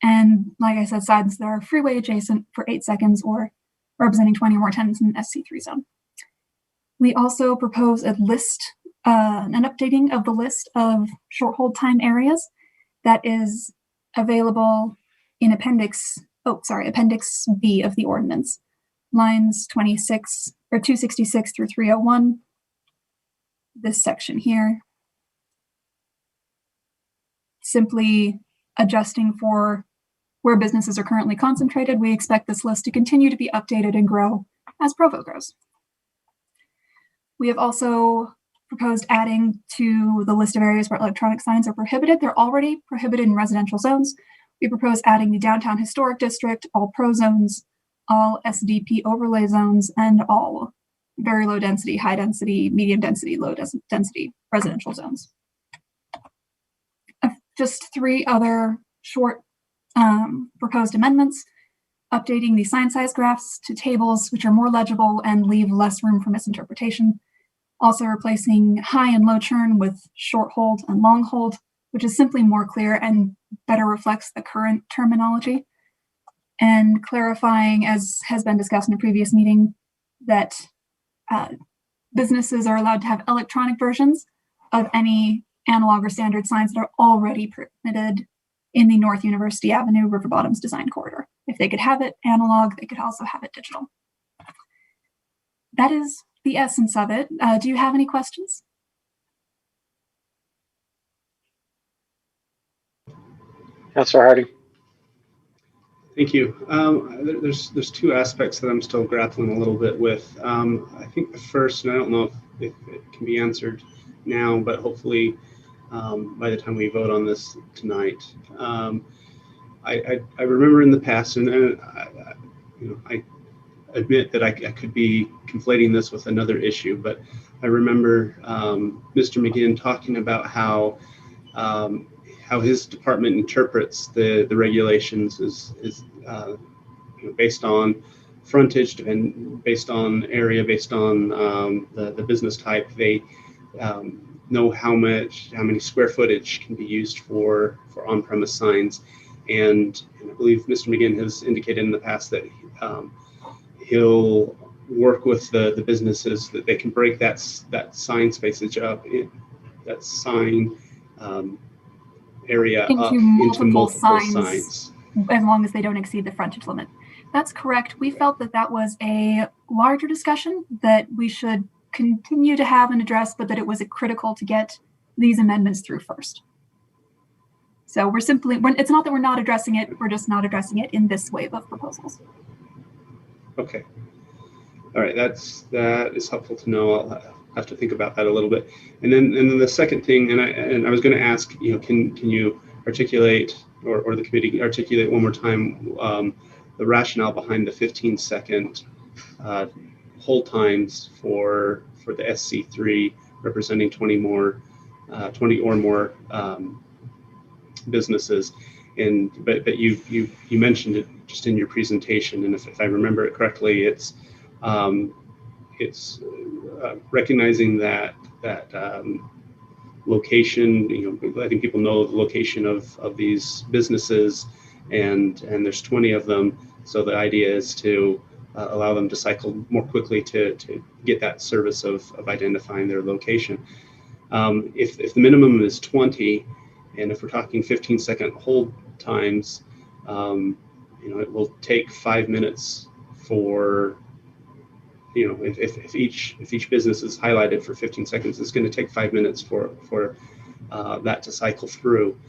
And like I said, signs that are freeway adjacent for 8 seconds or representing 20 or more attendants in the SC3 zone. We also propose a list, an updating of the list of short hold time areas that is available in Appendix B of the ordinance, lines 26 or 266 through 301. This section here, simply adjusting for where businesses are currently concentrated. We expect this list to continue to be updated and grow as Provo grows. We have also proposed adding to the list of areas where electronic signs are prohibited. They're already prohibited in residential zones. We propose adding the downtown historic district, all pro zones, all SDP overlay zones, and all very low density, high density, medium density, low density residential zones. Just 3 other short proposed amendments: updating the sign size graphs to tables which are more legible and leave less room for misinterpretation. Also replacing high and low churn with short hold and long hold, which is simply more clear and better reflects the current terminology. And clarifying, as has been discussed in a previous meeting, that businesses are allowed to have electronic versions of any analog or standard signs that are already permitted in the North University Avenue River Bottoms design corridor. If they could have it analog, they could also have it digital. That is the essence of it. Do you have any questions? Councilor Harding. Thank you. There's 2 aspects that I'm still grappling a little bit with. I think the first, and I don't know if it can be answered now, but hopefully by the time we vote on this tonight. I remember in the past, and I admit that I could be conflating this with another issue, but I remember Mr. McGinn talking about how his department interprets the regulations is based on frontage and based on area, based on the business type. They know how many square footage can be used for on-premise signs, and I believe Mr. McGinn has indicated in the past that he'll work with the businesses that they can break that sign spacage up, that sign area up into multiple signs, as long as they don't exceed the frontage limit. That's correct. We felt that that was a larger discussion that we should continue to have and address, but that it was critical to get these amendments through first. So it's not that we're not addressing it, we're just not addressing it in this wave of proposals. Okay. All right, that is helpful to know. I'll have to think about that a little bit. And then the second thing, and I was going to ask, can you articulate or the committee articulate one more time the rationale behind the 15-second hold times for the SC3 representing 20 or more businesses, but you mentioned it just in your presentation, and if I remember it correctly, it's recognizing that location, letting people know the location of these businesses, and there's 20 of them, so the idea is to allow them to cycle more quickly to get that service of identifying their location. If the minimum is 20, and if we're talking 15-second hold times, it will take 5 minutes for, if each business is highlighted for 15 seconds, it's going to take 5 minutes for that to cycle through.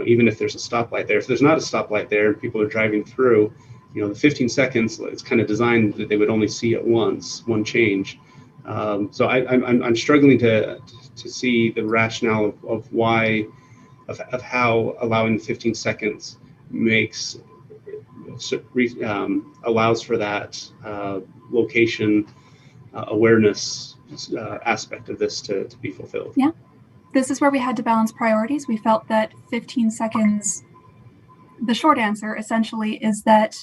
Even if there's a stoplight there. If there's not a stoplight there and people are driving through, the 15 seconds, it's kind of designed that they would only see it once, one change. So I'm struggling to see the rationale of why, of how allowing 15 seconds allows for that location awareness aspect of this to be fulfilled. Yeah, this is where we had to balance priorities. We felt that 15 seconds, the short answer essentially is that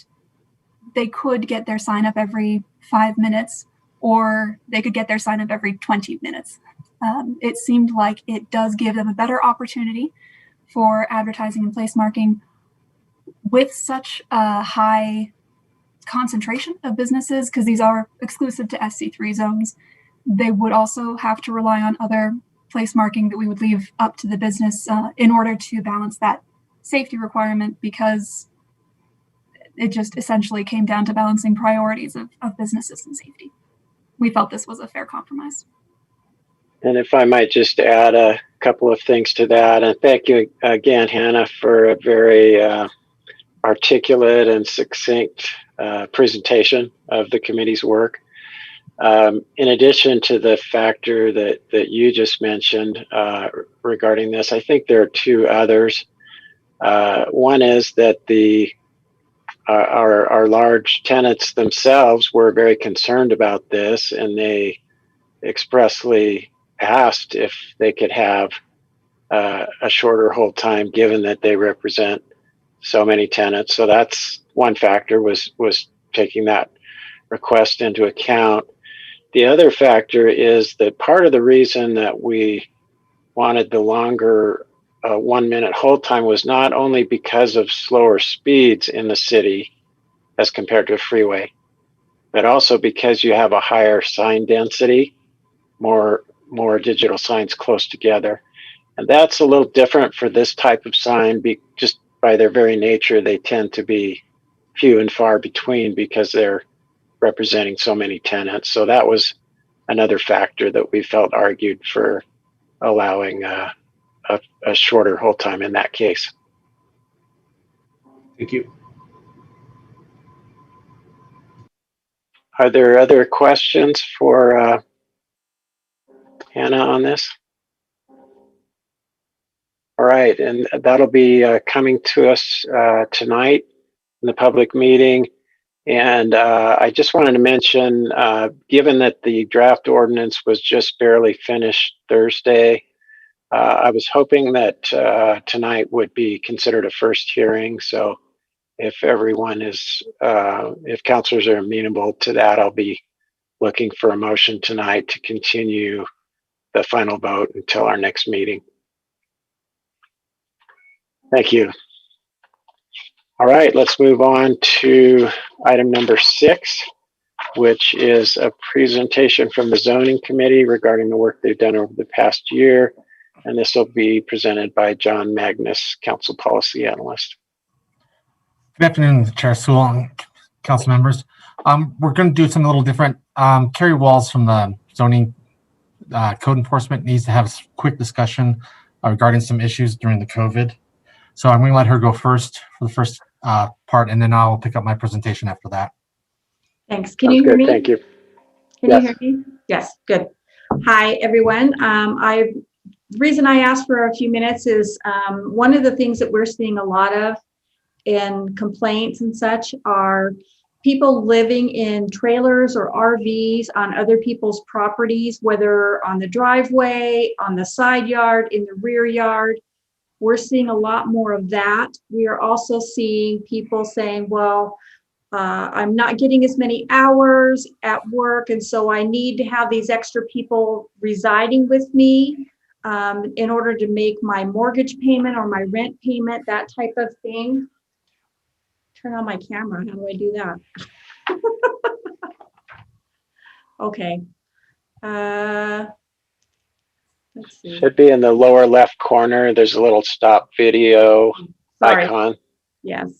they could get their sign up every 5 minutes, or they could get their sign up every 20 minutes. It seemed like it does give them a better opportunity for advertising and place marking with such a high concentration of businesses, because these are exclusive to SC3 zones. They would also have to rely on other place marking that we would leave up to the business in order to balance that safety requirement, because it just essentially came down to balancing priorities of businesses and safety. We felt this was a fair compromise. And if I might just add a couple of things to that, and thank you again, Hannah, for a very articulate and succinct presentation of the committee's work. In addition to the factor that you just mentioned regarding this, I think there are two others. One is that our large tenants themselves were very concerned about this, and they expressly asked if they could have a shorter hold time, given that they represent so many tenants. So that's one factor, was taking that request into account. The other factor is that part of the reason that we wanted the longer 1 minute hold time was not only because of slower speeds in the city as compared to a freeway, but also because you have a higher sign density, more digital signs close together. And that's a little different for this type of sign. Just by their very nature, they tend to be few and far between because they're representing so many tenants. So that was another factor that we felt argued for allowing a shorter hold time in that case. Thank you. Are there other questions for Hannah on this? All right, and that'll be coming to us tonight in the public meeting. And I just wanted to mention, given that the draft ordinance was just barely finished Thursday, I was hoping that tonight would be considered a first hearing. So if everyone is, if councilors are amenable to that, I'll be looking for a motion tonight to continue the final vote until our next meeting. Thank you. All right, let's move on to item number 6, which is a presentation from the zoning committee regarding the work they've done over the past year. And this will be presented by John Magnus, council policy analyst. Good afternoon, Chair Sewell and council members. We're going to do something a little different. Carrie Walls from the zoning code enforcement needs to have a quick discussion regarding some issues during the COVID. So I'm going to let her go first for the first part, and then I'll pick up my presentation after that. Thanks. Can you hear me? Thank you. Can you hear me? Yes, good. Hi, everyone. The reason I asked for a few minutes is one of the things that we're seeing a lot of in complaints and such are people living in trailers or RVs on other people's properties, whether on the driveway, on the side yard, in the rear yard. We're seeing a lot more of that. We are also seeing people saying, well, I'm not getting as many hours at work, and so I need to have these extra people residing with me in order to make my mortgage payment or my rent payment, that type of thing. Turn on my camera. How do I do that? Okay. Let's see. Should be in the lower left corner. There's a little stop video icon. Yes.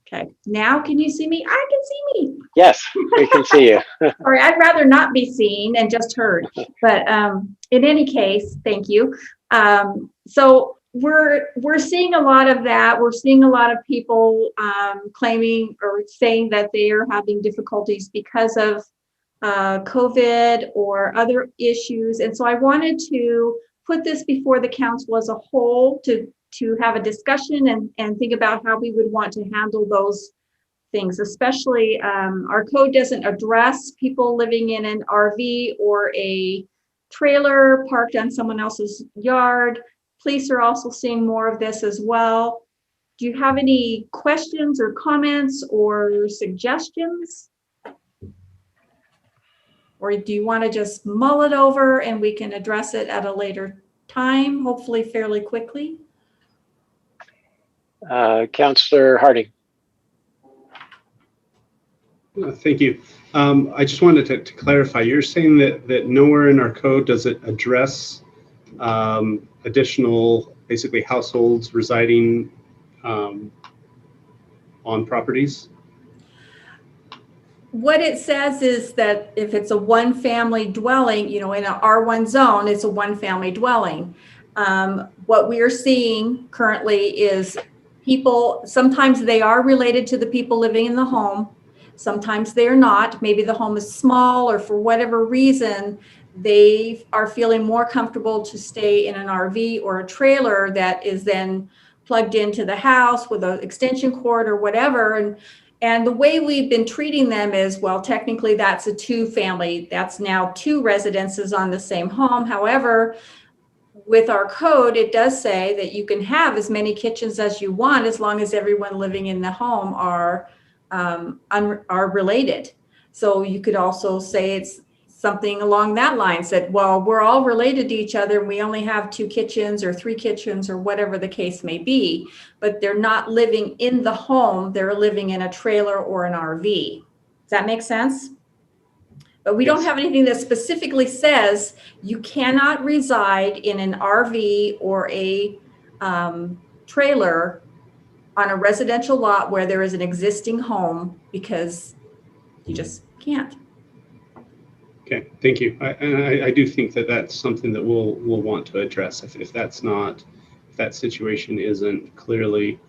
Okay. Now can you see me? I can see me. Yes, we can see you. Sorry, I'd rather not be seen and just heard. But in any case, thank you. So we're seeing a lot of that. We're seeing a lot of people claiming or saying that they are having difficulties because of COVID or other issues. And so I wanted to put this before the council as a whole to have a discussion and think about how we would want to handle those things, especially our code doesn't address people living in an RV or a trailer parked on someone else's yard. Police are also seeing more of this as well. Do you have any questions or comments or suggestions? Or do you want to just mull it over and we can address it at a later time, hopefully fairly quickly? Councillor Harding. Thank you. I just wanted to clarify, you're saying that nowhere in our code does it address additional, basically households residing on properties? What it says is that if it's a one-family dwelling, in an R1 zone, it's a one-family dwelling. What we are seeing currently is people, sometimes they are related to the people living in the home. Sometimes they are not. Maybe the home is small, or for whatever reason, they are feeling more comfortable to stay in an RV or a trailer that is then plugged into the house with an extension cord or whatever. And the way we've been treating them is, well, technically that's a two-family. That's now two residences on the same home. However, with our code, it does say that you can have as many kitchens as you want as long as everyone living in the home are related. So you could also say it's something along that line, that, well, we're all related to each other and we only have two kitchens or three kitchens or whatever the case may be, but they're not living in the home, they're living in a trailer or an RV. Does that make sense? But we don't have anything that specifically says you cannot reside in an RV or a trailer on a residential lot where there is an existing home, because you just can't. Okay, thank you. I do think that that's something that we'll want to address. If that's not, if that situation isn't clearly,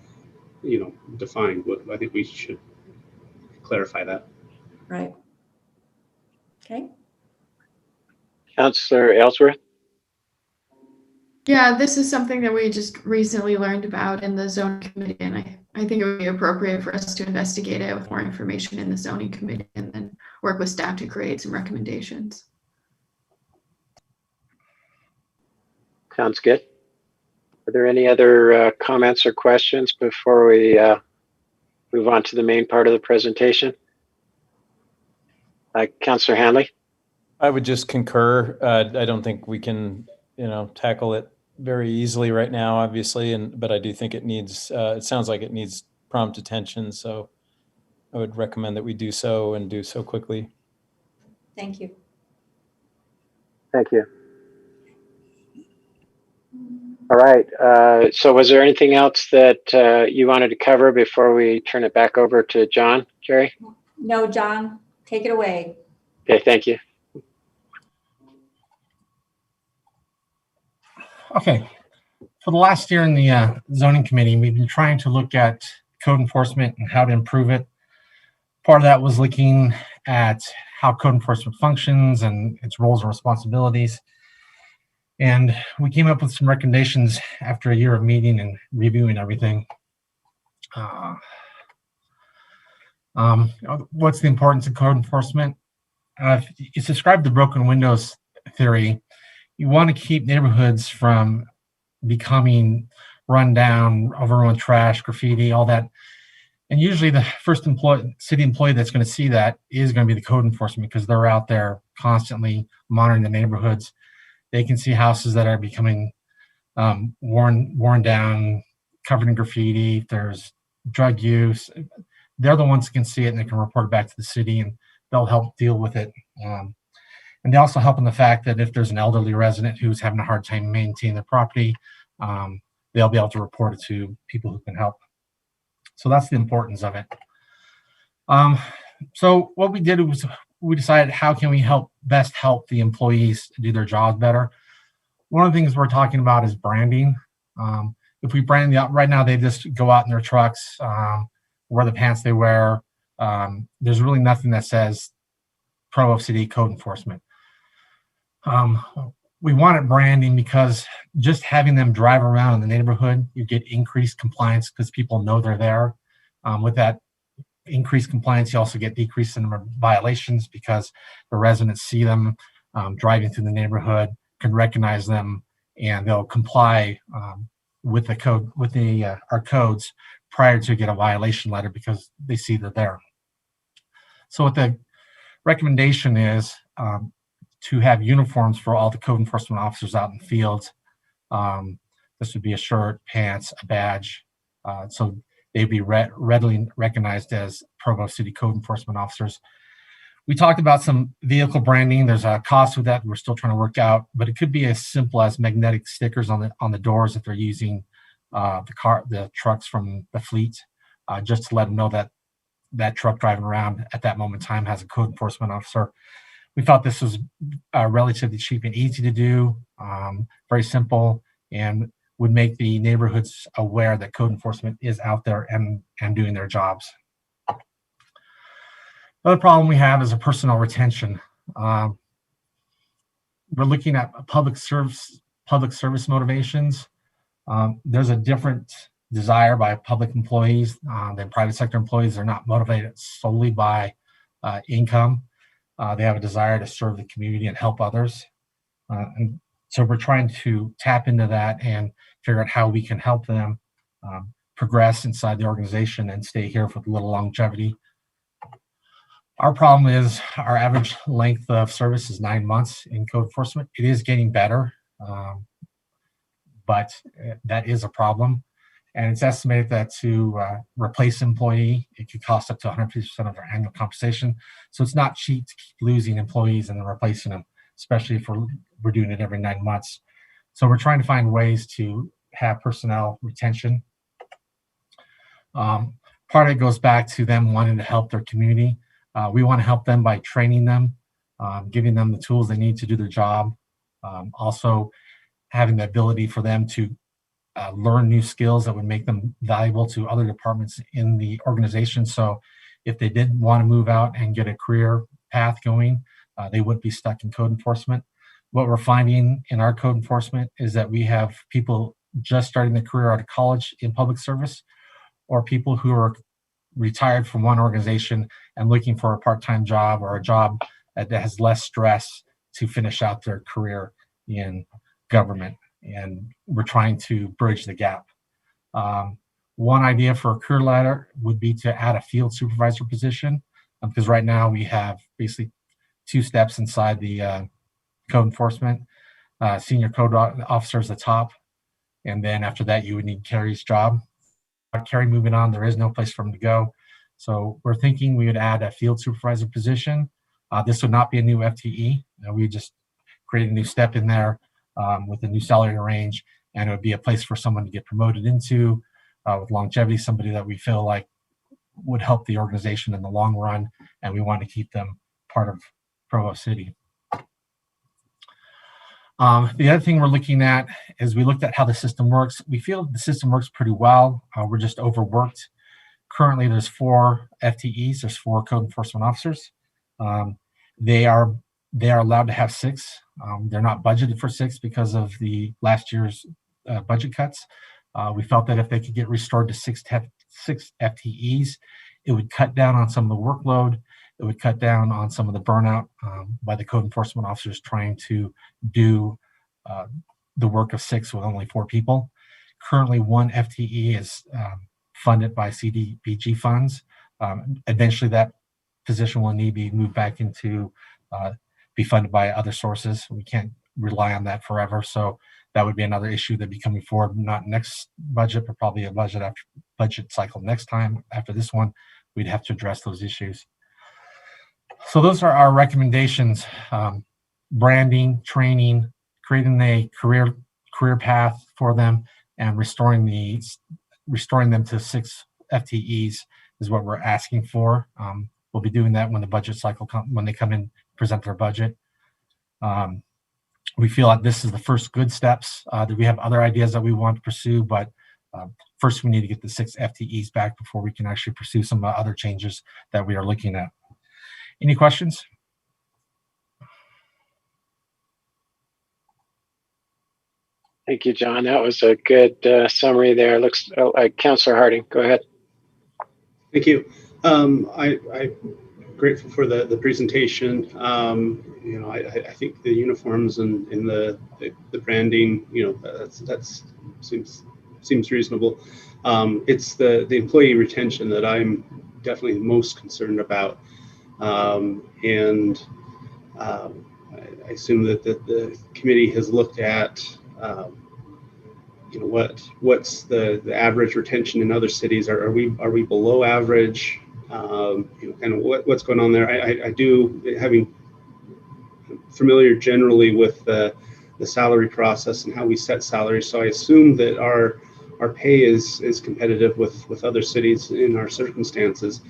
defined, I think we should clarify that. Right. Okay. Councillor Ellsworth. Yeah, this is something that we just recently learned about in the zoning committee, and I think it would be appropriate for us to investigate it with more information in the zoning committee and then work with staff to create some recommendations. Sounds good. Are there any other comments or questions before we move on to the main part of the presentation? Councillor Hanley. I would just concur. I don't think we can, tackle it very easily right now, obviously, but I do think it needs. It sounds like it needs prompt attention. So I would recommend that we do so and do so quickly. Thank you. Thank you. All right. So was there anything else that you wanted to cover before we turn it back over to John, Jerry? No, John, take it away. Okay, thank you. Okay, for the last year in the zoning committee, we've been trying to look at code enforcement and how to improve it. Part of that was looking at how code enforcement functions and its roles and responsibilities. And we came up with some recommendations after a year of meeting and reviewing everything. What's the importance of code enforcement? It's described the broken windows theory. You want to keep neighborhoods from becoming run down, overrun with trash, graffiti, all that. And usually the first city employee that's going to see that is going to be the code enforcement, because they're out there constantly monitoring the neighborhoods. They can see houses that are becoming worn down, covered in graffiti. If there's drug use, they're the ones who can see it and they can report it back to the city, and they'll help deal with it. And they also help in the fact that if there's an elderly resident who's having a hard time maintaining their property, they'll be able to report it to people who can help. So that's the importance of it. So what we did was we decided, how can we best help the employees do their jobs better? One of the things we're talking about is branding. If we brand right now, they just go out in their trucks, wear the pants they wear. There's really nothing that says Provo City Code Enforcement. We wanted branding because just having them drive around in the neighborhood, you get increased compliance because people know they're there. With that increased compliance, you also get decreased in violations because the residents see them driving through the neighborhood, can recognize them, and they'll comply with the code, with our codes prior to get a violation letter because they see they're there. So what the recommendation is, to have uniforms for all the code enforcement officers out in the field. This would be a shirt, pants, a badge. So they'd be readily recognized as Provo City Code enforcement officers. We talked about some vehicle branding. There's a cost with that we're still trying to work out, but it could be as simple as magnetic stickers on the doors if they're using the trucks from the fleet, just to let them know that that truck driving around at that moment in time has a code enforcement officer. We thought this was relatively cheap and easy to do, very simple, and would make the neighborhoods aware that code enforcement is out there and doing their jobs. Another problem we have is a personnel retention. We're looking at public service motivations. There's a different desire by public employees than private sector employees. They're not motivated solely by income. They have a desire to serve the community and help others. And so we're trying to tap into that and figure out how we can help them progress inside the organization and stay here for a little longevity. Our problem is our average length of service is 9 months in code enforcement. It is getting better, but that is a problem. And it's estimated that to replace an employee, it could cost up to 150% of their annual compensation. So it's not cheap to keep losing employees and then replacing them, especially if we're doing it every 9 months. So we're trying to find ways to have personnel retention. Part of it goes back to them wanting to help their community. We want to help them by training them, giving them the tools they need to do their job. Also having the ability for them to learn new skills that would make them valuable to other departments in the organization. So if they did want to move out and get a career path going, they wouldn't be stuck in code enforcement. What we're finding in our code enforcement is that we have people just starting their career out of college in public service, or people who are retired from one organization and looking for a part-time job or a job that has less stress to finish out their career in government. And we're trying to bridge the gap. One idea for a career ladder would be to add a field supervisor position, because right now we have basically 2 steps inside the code enforcement. Senior code officer is the top, and then after that you would need Carrie's job. Carrie moving on, there is no place for him to go. So we're thinking we would add a field supervisor position. This would not be a new FTE. We just create a new step in there with a new salary range, and it would be a place for someone to get promoted into with longevity, somebody that we feel like would help the organization in the long run, and we want to keep them part of Provo City. The other thing we're looking at is we looked at how the system works. We feel the system works pretty well. We're just overworked. Currently, there's 4 FTEs. There's 4 code enforcement officers. They are allowed to have 6. They're not budgeted for 6 because of the last year's budget cuts. We felt that if they could get restored to 6 FTEs, it would cut down on some of the workload. It would cut down on some of the burnout by the code enforcement officers trying to do the work of 6 with only 4 people. Currently, 1 FTE is funded by CDBG funds. Eventually, that position will need to be moved back into be funded by other sources. We can't rely on that forever. So that would be another issue that'd be coming forward, not next budget, but probably a budget cycle next time. After this one, we'd have to address those issues. So those are our recommendations: branding, training, creating a career path for them, and restoring them to 6 FTEs is what we're asking for. We'll be doing that when the budget cycle when they come in, present their budget. We feel like this is the first good steps. That we have other ideas that we want to pursue, but first we need to get the 6 FTEs back before we can actually pursue some other changes that we are looking at. Any questions? Thank you, John. That was a good summary there. Looks like Councilor Harding. Go ahead. Thank you. I'm grateful for the presentation. I think the uniforms and the branding, that's seems reasonable. It's the employee retention that I'm definitely most concerned about. And I assume that the committee has looked at what's the average retention in other cities. Are we below average? Kind of what's going on there. I do, having familiar generally with the salary process and how we set salaries. So I assume that our pay is competitive with other cities in our circumstances.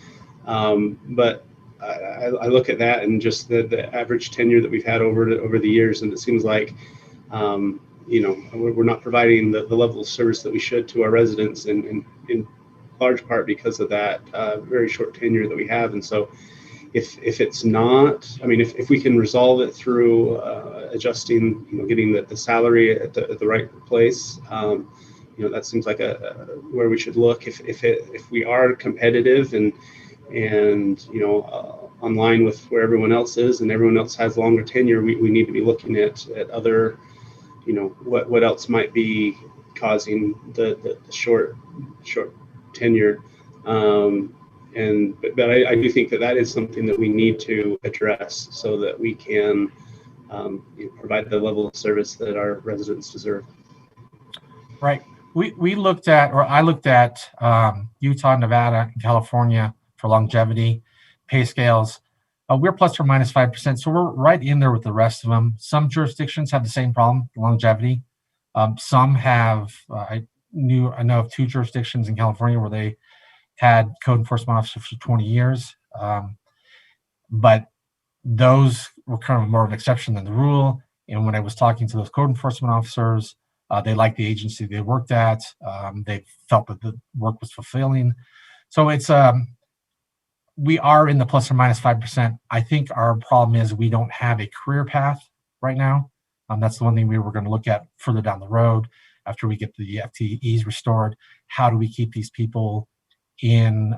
But I look at that and just the average tenure that we've had over the years, and it seems like we're not providing the level of service that we should to our residents, and in large part because of that very short tenure that we have. And so if it's not, if we can resolve it through adjusting, getting the salary at the right place, that seems like where we should look. If we are competitive and on line with where everyone else is, and everyone else has longer tenure, we need to be looking at other, what else might be causing the short tenure. But I do think that is something that we need to address so that we can provide the level of service that our residents deserve. Right. I looked at Utah, Nevada, and California for longevity pay scales. We're plus or minus 5%, so we're right in there with the rest of them. Some jurisdictions have the same problem, longevity. Some have. I know of 2 jurisdictions in California where they had code enforcement officers for 20 years, but those were kind of more of an exception than the rule. And when I was talking to those code enforcement officers, they liked the agency they worked at. They felt that the work was fulfilling. So it's we are in the plus or minus 5%. I think our problem is we don't have a career path right now. That's the one thing we were going to look at further down the road after we get the FTEs restored. How do we keep these people in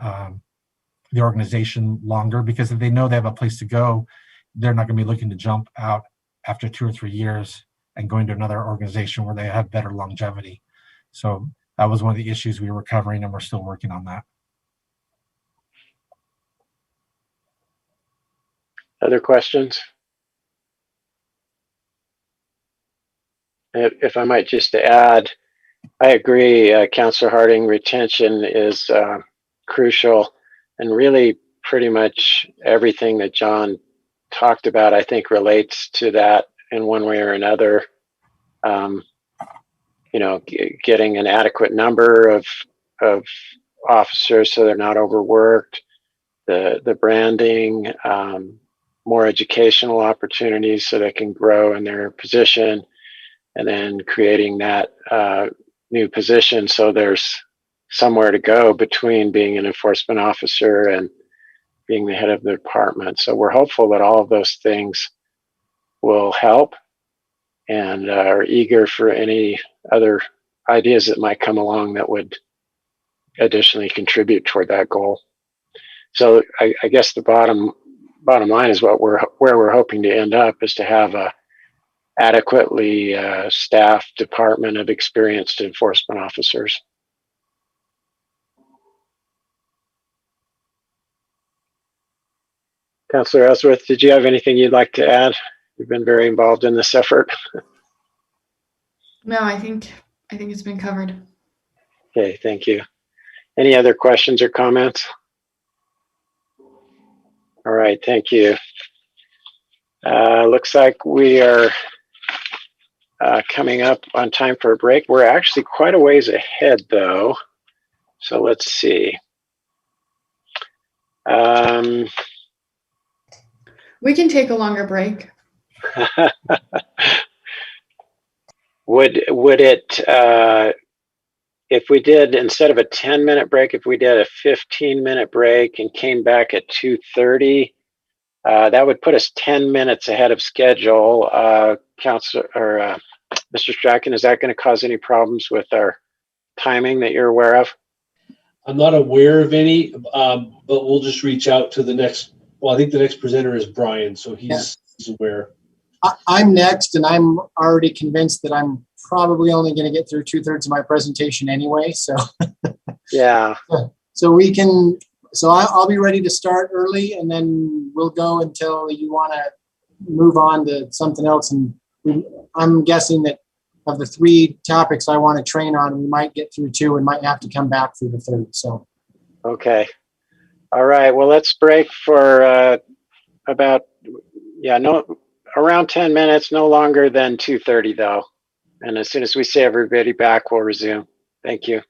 the organization longer? Because if they know they have a place to go, they're not going to be looking to jump out after 2 or 3 years and going to another organization where they have better longevity. So that was one of the issues we were covering, and we're still working on that. Other questions? If I might just add, I agree, Councilor Harding, retention is crucial, and really pretty much everything that John talked about, I think, relates to that in one way or another. Getting an adequate number of officers so they're not overworked, the branding, more educational opportunities so they can grow in their position, and then creating that new position so there's somewhere to go between being an enforcement officer and being the head of the department. So we're hopeful that all of those things will help, and are eager for any other ideas that might come along that would additionally contribute toward that goal. So I guess the bottom line is where we're hoping to end up is to have a adequately staffed department of experienced enforcement officers. Councilor Ellsworth, did you have anything you'd like to add? You've been very involved in this effort. No, I think it's been covered. Okay, thank you. Any other questions or comments? All right, thank you. Looks like we are coming up on time for a break. We're actually quite a ways ahead though. So let's see. We can take a longer break. Would it, if we did, instead of a 10-minute break, if we did a 15-minute break and came back at 2:30, that would put us 10 minutes ahead of schedule. Councilor or Mr. Strachan, is that going to cause any problems with our timing that you're aware of? I'm not aware of any, but we'll just reach out to the next. Well, I think the next presenter is Brian, so he's aware. I'm next, and I'm already convinced that I'm probably only going to get through 2/3 of my presentation anyway. So yeah. So we can. So I'll be ready to start early, and then we'll go until you want to move on to something else. And I'm guessing that of the 3 topics I want to train on, we might get through 2 and might have to come back for the 3rd. So, Okay. All right. Well, let's break for about, around 10 minutes, no longer than 2:30 though. And as soon as we see everybody back, we'll resume. Thank you.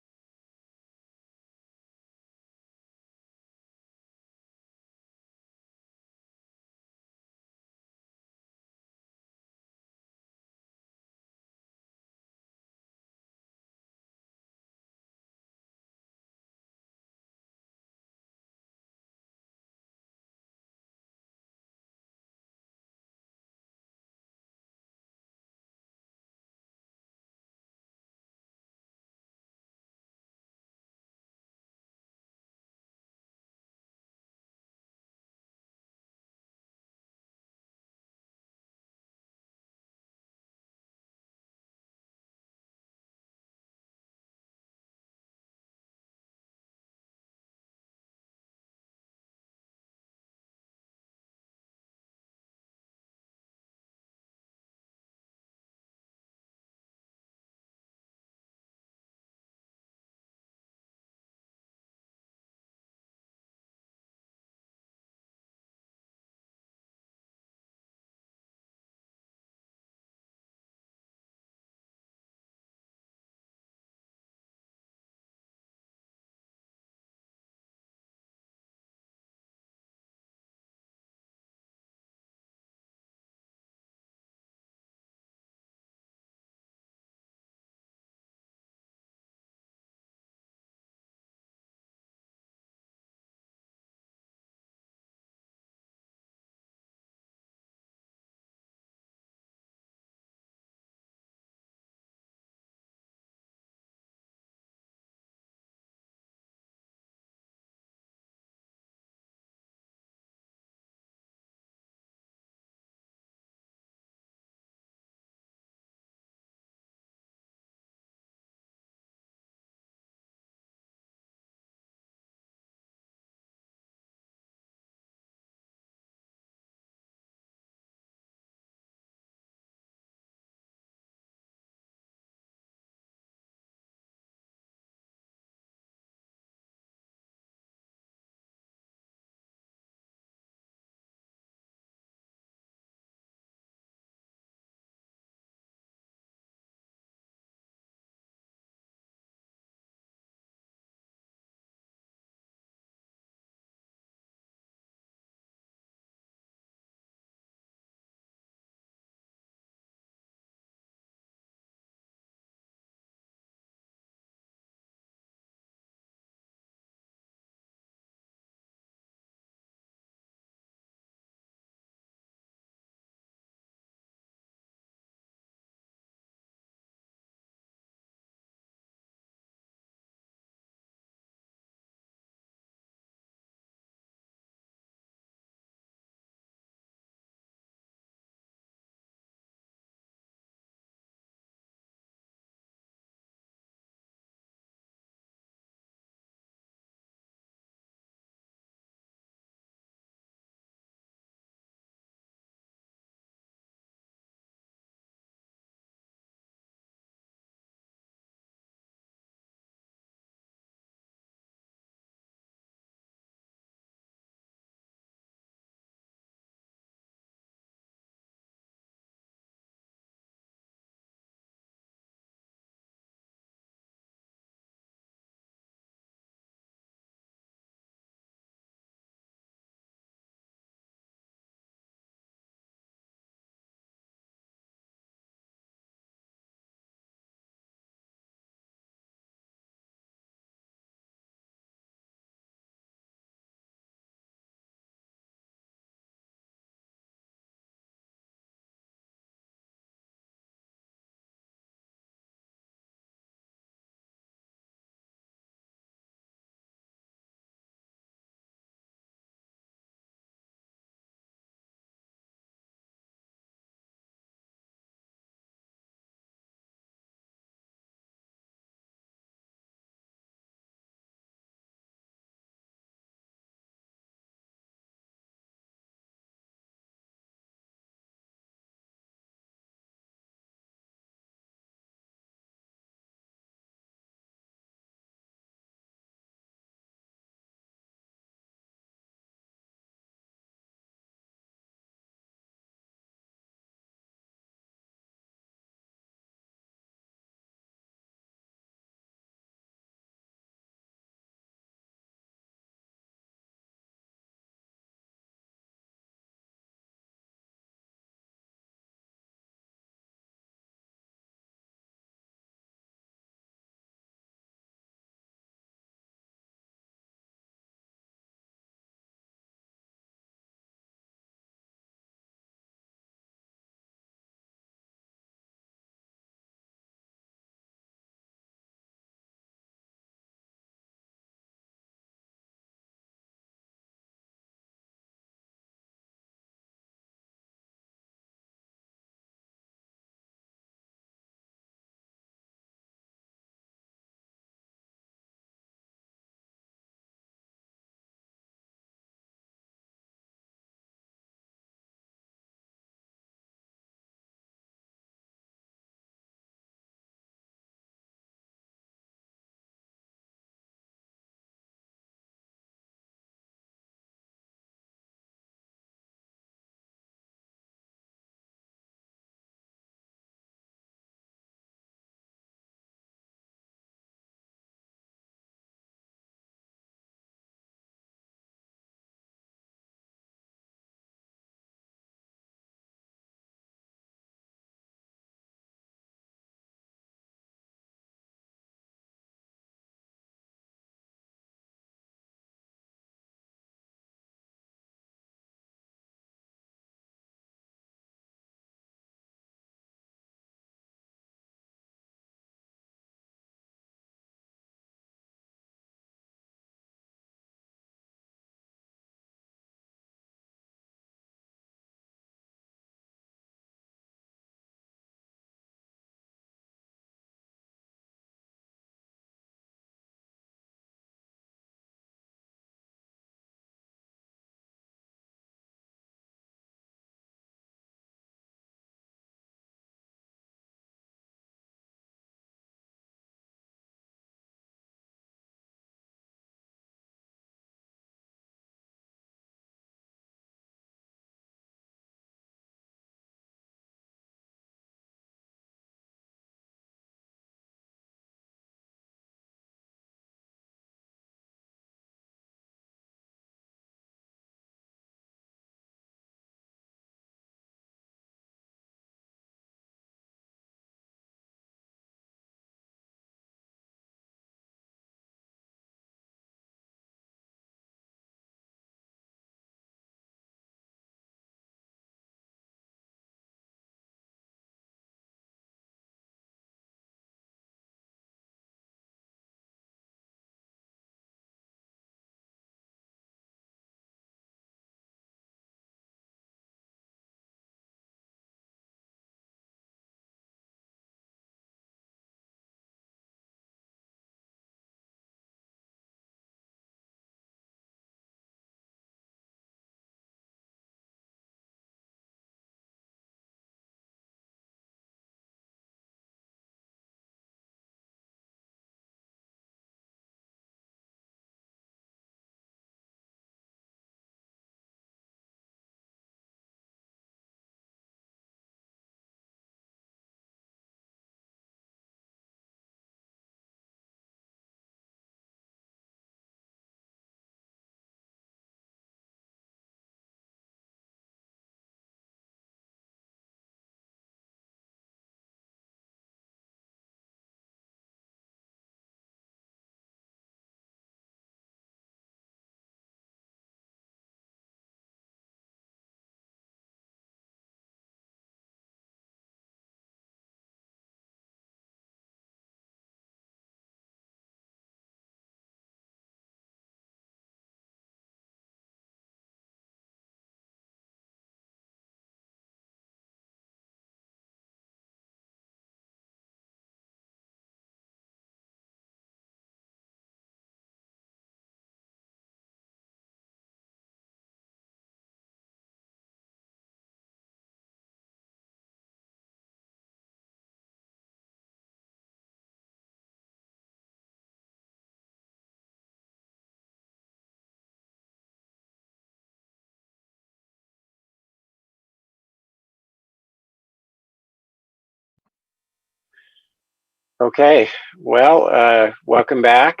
Okay, well, welcome back.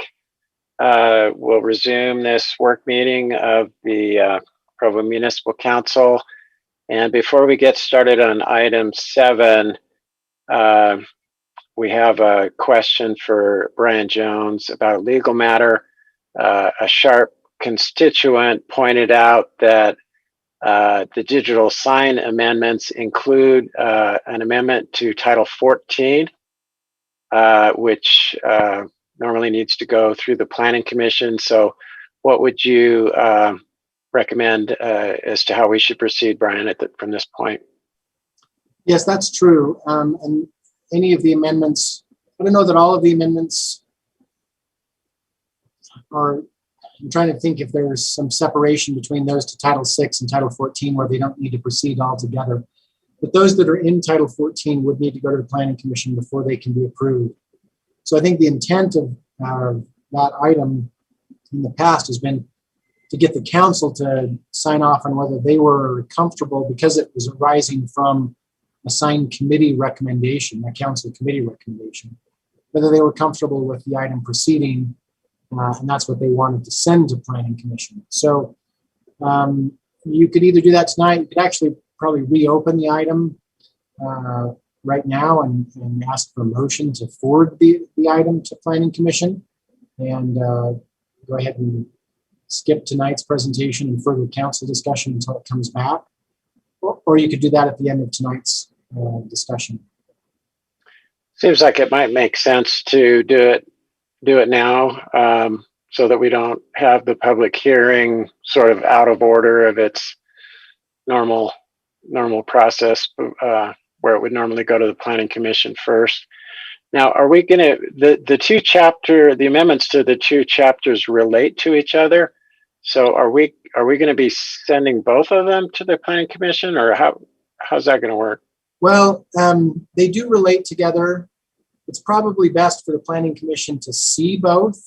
We'll resume this work meeting of the Provo Municipal Council. And before we get started on item 7, we have a question for Brian Jones about a legal matter. A sharp constituent pointed out that the digital sign amendments include an amendment to Title 14, which normally needs to go through the Planning Commission. So what would you recommend as to how we should proceed, Brian, from this point? Yes, that's true. And any of the amendments, I don't know that all of the amendments are, I'm trying to think if there's some separation between those to Title 6 and Title 14 where they don't need to proceed all together. But those that are in Title 14 would need to go to the Planning Commission before they can be approved. So I think the intent of that item in the past has been to get the council to sign off on whether they were comfortable, because it was arising from a signed committee recommendation, a council committee recommendation, whether they were comfortable with the item proceeding, and that's what they wanted to send to Planning Commission. So you could either do that tonight, you could actually probably reopen the item right now and ask for a motion to forward the item to Planning Commission, and go ahead and skip tonight's presentation and further council discussion until it comes back. Or you could do that at the end of tonight's discussion. Seems like it might make sense to do it now, so that we don't have the public hearing sort of out of order of its normal process, where it would normally go to the Planning Commission first. Now, are we going to, the amendments to the 2 chapters relate to each other? So are we going to be sending both of them to the Planning Commission, or how's that going to work? Well, they do relate together. It's probably best for the Planning Commission to see both,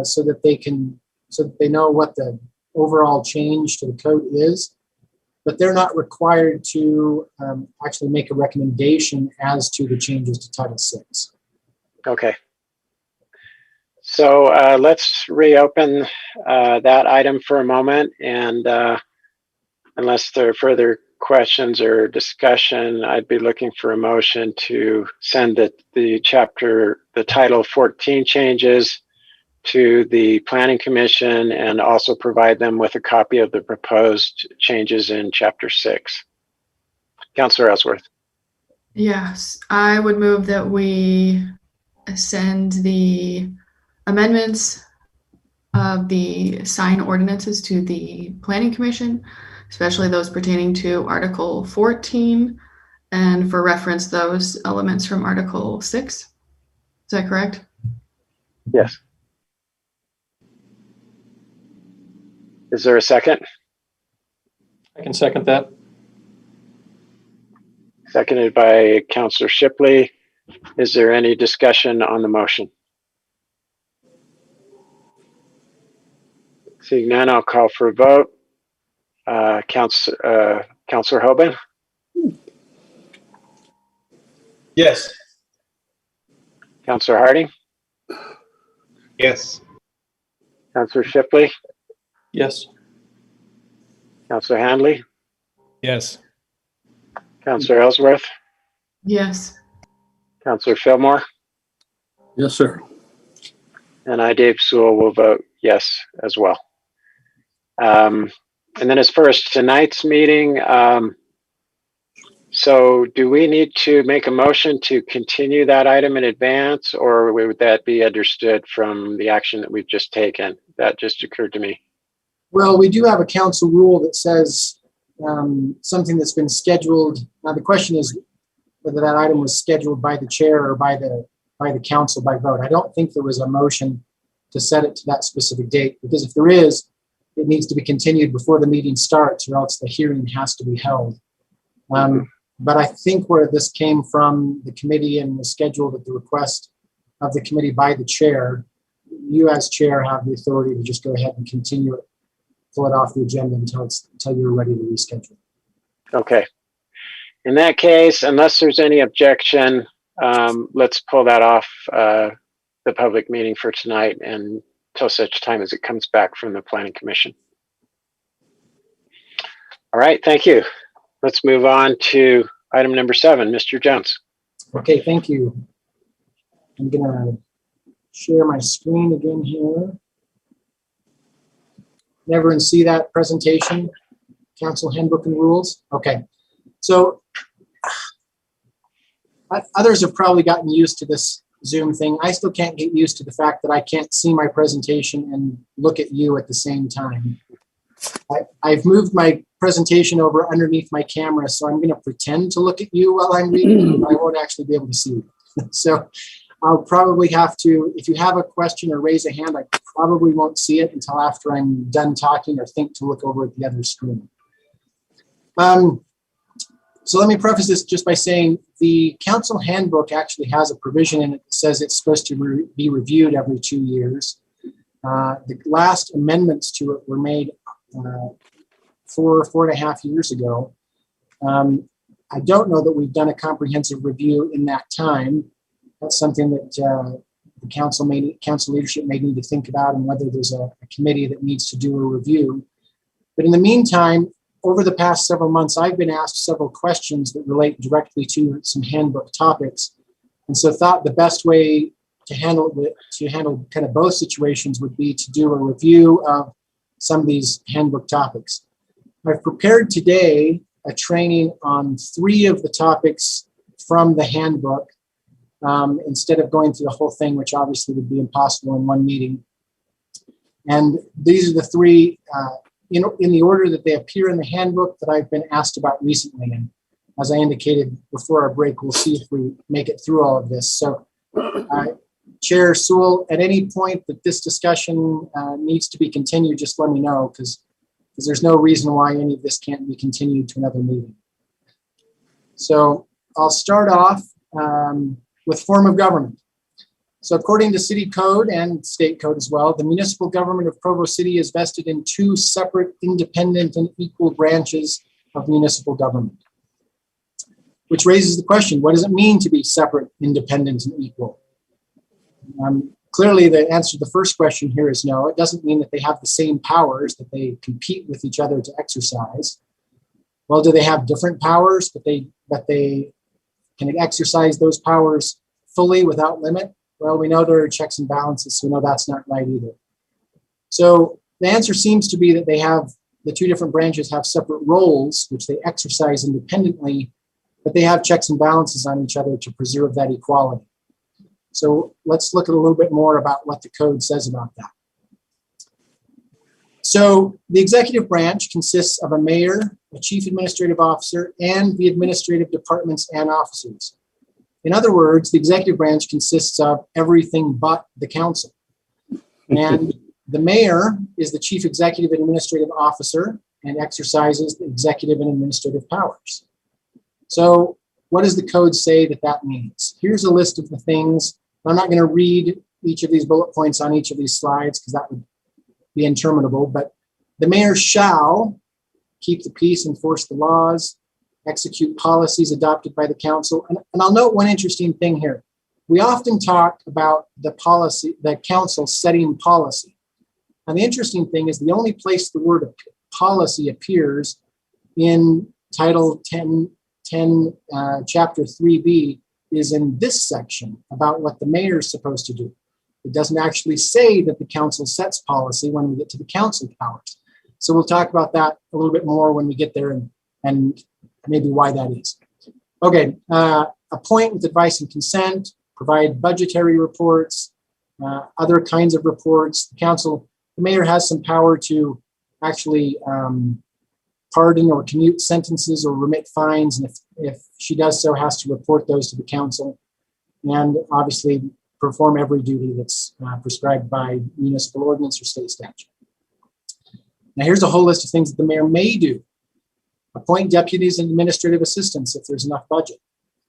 so that they know what the overall change to the code is. But they're not required to actually make a recommendation as to the changes to Title 6. Okay. So let's reopen that item for a moment, and unless there are further questions or discussion, I'd be looking for a motion to send the Title 14 changes to the Planning Commission, and also provide them with a copy of the proposed changes in Chapter 6. Councilor Ellsworth. Yes, I would move that we send the amendments of the sign ordinances to the Planning Commission, especially those pertaining to Article 14, and for reference, those elements from Article 6. Is that correct? Yes. Is there a second? I can second that. Seconded by Councilor Shipley. Is there any discussion on the motion? Seeing none, I'll call for a vote. Councilor Hoban? Yes. Councilor Harding? Yes. Councilor Shipley? Yes. Councilor Handley? Yes. Councilor Ellsworth? Yes. Councilor Fillmore? Yes, sir. And I, Dave Sewell, will vote yes as well. And then as far as tonight's meeting, so do we need to make a motion to continue that item in advance, or would that be understood from the action that we've just taken? That just occurred to me. Well, we do have a council rule that says something that's been scheduled. Now, the question is whether that item was scheduled by the chair or by the council by vote. I don't think there was a motion to set it to that specific date, because if there is, it needs to be continued before the meeting starts, or else the hearing has to be held. But I think where this came from, the committee, and was scheduled at the request of the committee by the chair, you as chair have the authority to just go ahead and continue it, pull it off the agenda until you're ready to reschedule. Okay. In that case, unless there's any objection, let's pull that off the public meeting for tonight and till such time as it comes back from the Planning Commission. All right, thank you. Let's move on to item number 7, Mr. Jones. Okay, thank you. I'm gonna share my screen again here. Everyone see that presentation? Council Handbook and Rules? Okay, so others have probably gotten used to this Zoom thing. I still can't get used to the fact that I can't see my presentation and look at you at the same time. I've moved my presentation over underneath my camera, so I'm going to pretend to look at you while I'm reading. I won't actually be able to see you. So I'll probably have to, if you have a question or raise a hand, I probably won't see it until after I'm done talking or think to look over at the other screen. So let me preface this just by saying the council handbook actually has a provision in it that says it's supposed to be reviewed every 2 years. The last amendments to it were made 4.5 years ago. I don't know that we've done a comprehensive review in that time. That's something that the council leadership may need to think about, and whether there's a committee that needs to do a review. But in the meantime, over the past several months, I've been asked several questions that relate directly to some handbook topics, and so thought the best way to handle kind of both situations would be to do a review of some of these handbook topics. I've prepared today a training on 3 of the topics from the handbook, instead of going through the whole thing, which obviously would be impossible in one meeting. And these are the 3 in the order that they appear in the handbook that I've been asked about recently. And as I indicated before our break, we'll see if we make it through all of this. So Chair Sewell, at any point that this discussion needs to be continued, just let me know, because there's no reason why any of this can't be continued to another meeting. So I'll start off with form of government. So according to City Code and State Code as well, the municipal government of Provo City is vested in 2 separate, independent, and equal branches of municipal government. Which raises the question, what does it mean to be separate, independent, and equal? Clearly, the answer to the first question here is no. It doesn't mean that they have the same powers, that they compete with each other to exercise. Well, do they have different powers, but they can exercise those powers fully without limit? Well, we know there are checks and balances, so we know that's not right either. So the answer seems to be that the 2 different branches have separate roles, which they exercise independently, but they have checks and balances on each other to preserve that equality. So let's look at a little bit more about what the code says about that. So the executive branch consists of a mayor, a chief administrative officer, and the administrative departments and officers. In other words, the executive branch consists of everything but the council. And the mayor is the chief executive and administrative officer and exercises the executive and administrative powers. So what does the code say that means? Here's a list of the things. I'm not going to read each of these bullet points on each of these slides because that would be interminable, but the mayor shall keep the peace, enforce the laws, execute policies adopted by the council. And I'll note one interesting thing here. We often talk about the council setting policy. And the interesting thing is the only place the word policy appears in Title 10, Chapter 3B is in this section about what the mayor is supposed to do. It doesn't actually say that the council sets policy when we get to the council powers. So we'll talk about that a little bit more when we get there and maybe why that is. Okay, appoint with advice and consent, provide budgetary reports, other kinds of reports. The mayor has some power to actually pardon or commute sentences or remit fines, and if she does so, has to report those to the council, and obviously perform every duty that's prescribed by municipal ordinance or state statute. Now here's a whole list of things that the mayor may do. Appoint deputies and administrative assistants if there's enough budget.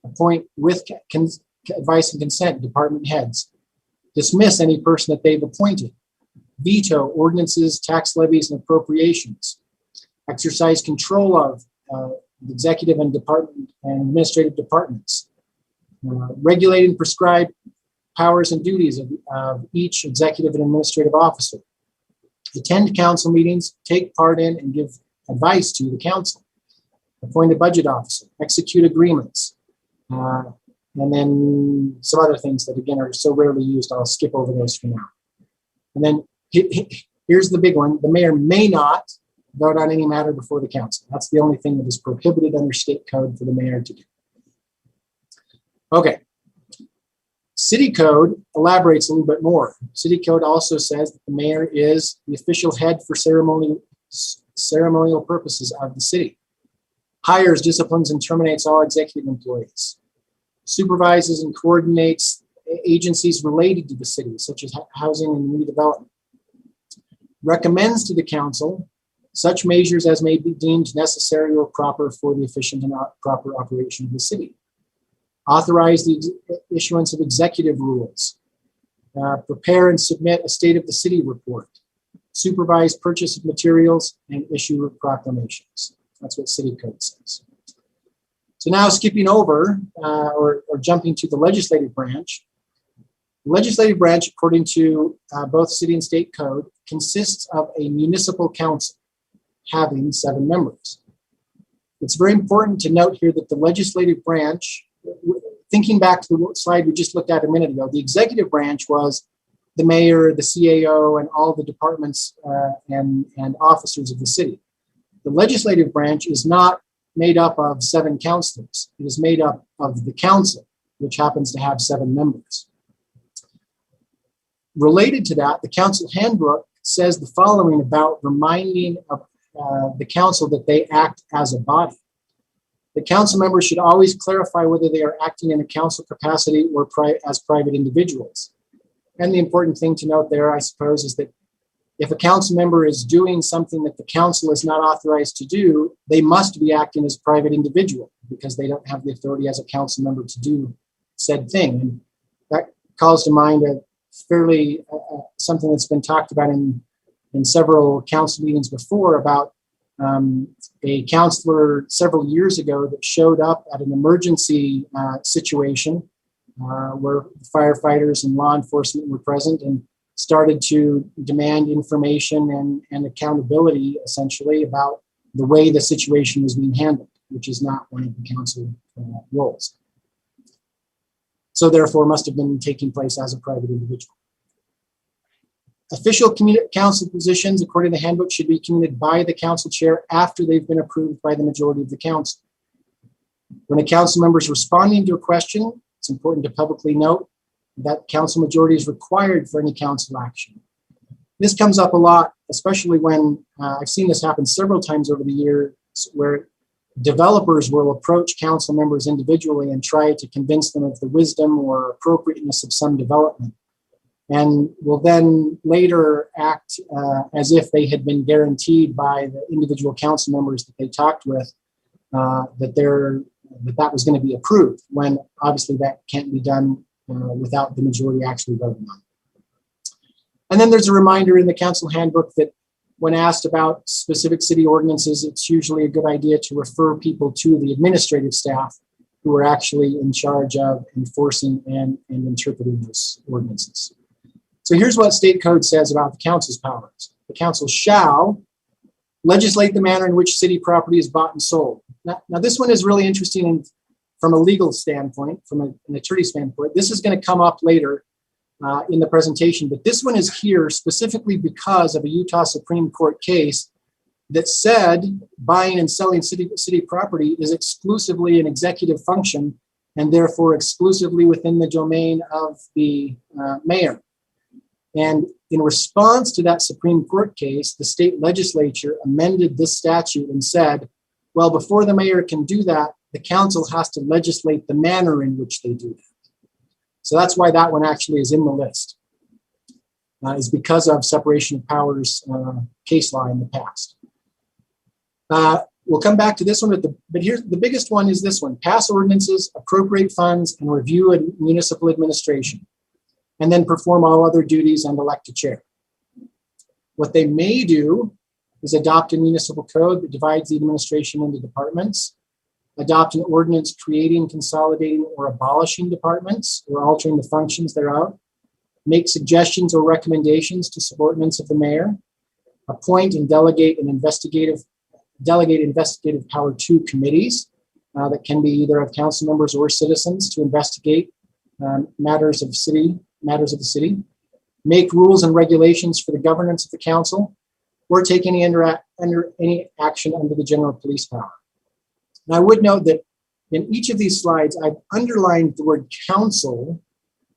Appoint with advice and consent department heads. Dismiss any person that they've appointed. Veto ordinances, tax levies, and appropriations. Exercise control of the executive and department and administrative departments. Regulate and prescribe powers and duties of each executive and administrative officer. Attend council meetings, take part in and give advice to the council. Appoint a budget officer, execute agreements, and then some other things that again are so rarely used, I'll skip over those for now. And then here's the big one. The mayor may not vote on any matter before the council. That's the only thing that is prohibited under state code for the mayor to do. Okay. City code elaborates a little bit more. City code also says that the mayor is the official head for ceremonial purposes of the city. Hires, disciplines, and terminates all executive employees. Supervises and coordinates agencies related to the city, such as housing and redevelopment. Recommends to the council such measures as may be deemed necessary or proper for the efficient and proper operation of the city. Authorize the issuance of executive rules. Prepare and submit a state of the city report. Supervise purchase of materials and issue proclamations. That's what city code says. So now skipping over or jumping to the legislative branch. The legislative branch, according to both city and state code, consists of a municipal council having 7 members. It's very important to note here that the legislative branch, thinking back to the slide we just looked at a minute ago, the executive branch was the mayor, the CAO, and all the departments and officers of the city. The legislative branch is not made up of 7 councilors. It is made up of the council, which happens to have 7 members. Related to that, the council handbook says the following about reminding of the council that they act as a body. The council members should always clarify whether they are acting in a council capacity or as private individuals. And the important thing to note there, I suppose, is that if a council member is doing something that the council is not authorized to do, they must be acting as a private individual because they don't have the authority as a council member to do said thing. And that calls to mind a fairly something that's been talked about in several council meetings before about a councilor several years ago that showed up at an emergency situation where firefighters and law enforcement were present and started to demand information and accountability essentially about the way the situation was being handled, which is not one of the council roles. So therefore must have been taking place as a private individual. Official council positions, according to the handbook, should be communicated by the council chair after they've been approved by the majority of the council. When a council member is responding to a question, it's important to publicly note that council majority is required for any council action. This comes up a lot, especially when I've seen this happen several times over the years where developers will approach council members individually and try to convince them of the wisdom or appropriateness of some development, and will then later act as if they had been guaranteed by the individual council members that they talked with that was going to be approved, when obviously that can't be done without the majority actually voting on it. And then there's a reminder in the council handbook that when asked about specific city ordinances, it's usually a good idea to refer people to the administrative staff who are actually in charge of enforcing and interpreting those ordinances. So here's what state code says about the council's powers. The council shall legislate the manner in which city property is bought and sold. Now this one is really interesting from a legal standpoint, from an attorney standpoint. This is going to come up later in the presentation, but this one is here specifically because of a Utah Supreme Court case that said buying and selling city property is exclusively an executive function and therefore exclusively within the domain of the mayor. And in response to that Supreme Court case, the state legislature amended this statute and said, well, before the mayor can do that, the council has to legislate the manner in which they do that. So that's why that one actually is in the list, is because of separation of powers case law in the past. We'll come back to this one, but here's the biggest one is this one: pass ordinances, appropriate funds, and review municipal administration, and then perform all other duties and elect a chair. What they may do is adopt a municipal code that divides the administration into departments, adopt an ordinance creating, consolidating, or abolishing departments or altering the functions thereof, make suggestions or recommendations to subordinates of the mayor, appoint and delegate investigative power to committees that can be either of council members or citizens to investigate matters of the city, make rules and regulations for the governance of the council, or take any any action under the general police power. And I would note that in each of these slides, I've underlined the word council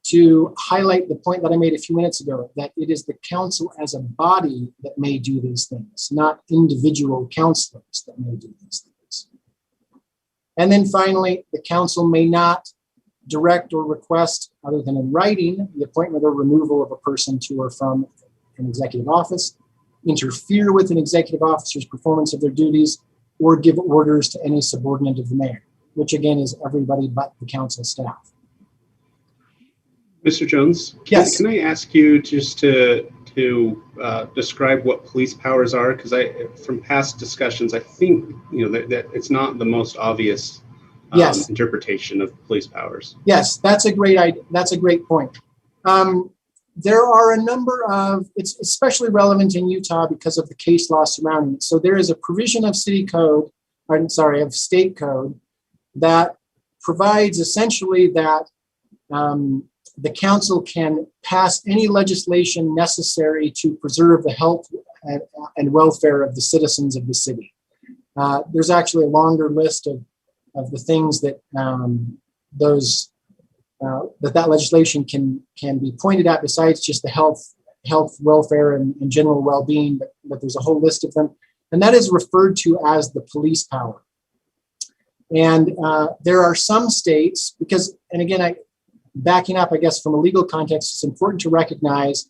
to highlight the point that I made a few minutes ago, that it is the council as a body that may do these things, not individual councilors that may do these things. And then finally, the council may not direct or request, other than in writing, the appointment or removal of a person to or from an executive office, interfere with an executive officer's performance of their duties, or give orders to any subordinate of the mayor, which again is everybody but the council staff. Mr. Jones, yes. Can I ask you just to describe what police powers are? Because from past discussions, I think that it's not the most obvious interpretation of police powers. Yes, that's a great point. There are a number of, it's especially relevant in Utah because of the case law surrounding it. So there is a provision of state code that provides essentially that the council can pass any legislation necessary to preserve the health and welfare of the citizens of the city. There's actually a longer list of the things that that legislation can be pointed at, besides just the health, welfare, and general well-being, but there's a whole list of them. And that is referred to as the police power. And there are some states, because, and again, backing up, I guess, from a legal context, it's important to recognize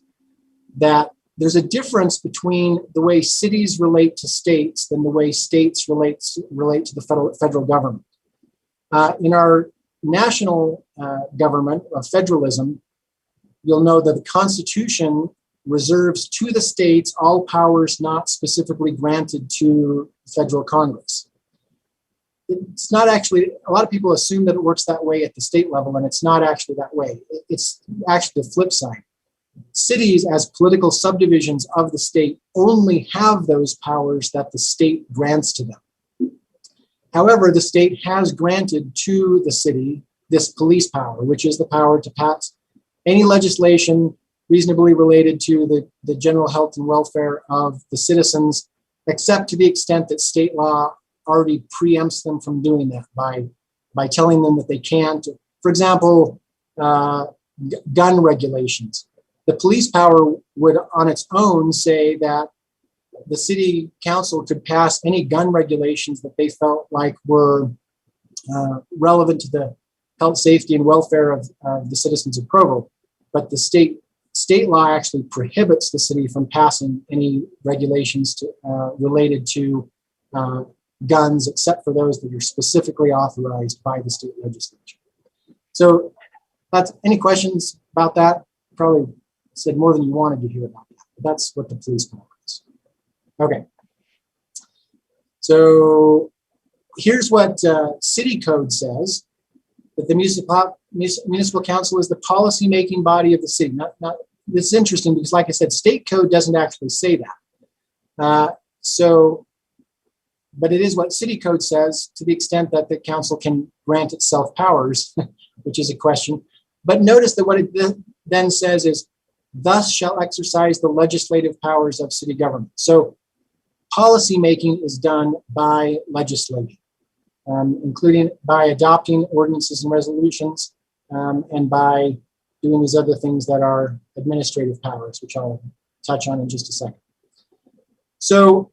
that there's a difference between the way cities relate to states than the way states relate to the federal government. In our national government of federalism, you'll know that the Constitution reserves to the states all powers not specifically granted to the federal Congress. It's not actually, a lot of people assume that it works that way at the state level, and it's not actually that way. It's actually the flip side. Cities, as political subdivisions of the state, only have those powers that the state grants to them. However, the state has granted to the city this police power, which is the power to pass any legislation reasonably related to the general health and welfare of the citizens, except to the extent that state law already preempts them from doing that by telling them that they can't. For example, gun regulations. The police power would on its own say that the city council could pass any gun regulations that they felt like were relevant to the health, safety, and welfare of the citizens of Provo. But the state law actually prohibits the city from passing any regulations related to guns, except for those that are specifically authorized by the state legislature. So that's, any questions about that? Probably said more than you wanted to hear about that, but that's what the police power is. Okay. So here's what City Code says, that the municipal council is the policy-making body of the city. This is interesting because, like I said, state code doesn't actually say that. But it is what city code says, to the extent that the council can grant itself powers, which is a question. But notice that what it then says is, thus shall exercise the legislative powers of city government. So policy making is done by legislating, including by adopting ordinances and resolutions, and by doing these other things that are administrative powers, which I'll touch on in just a second. So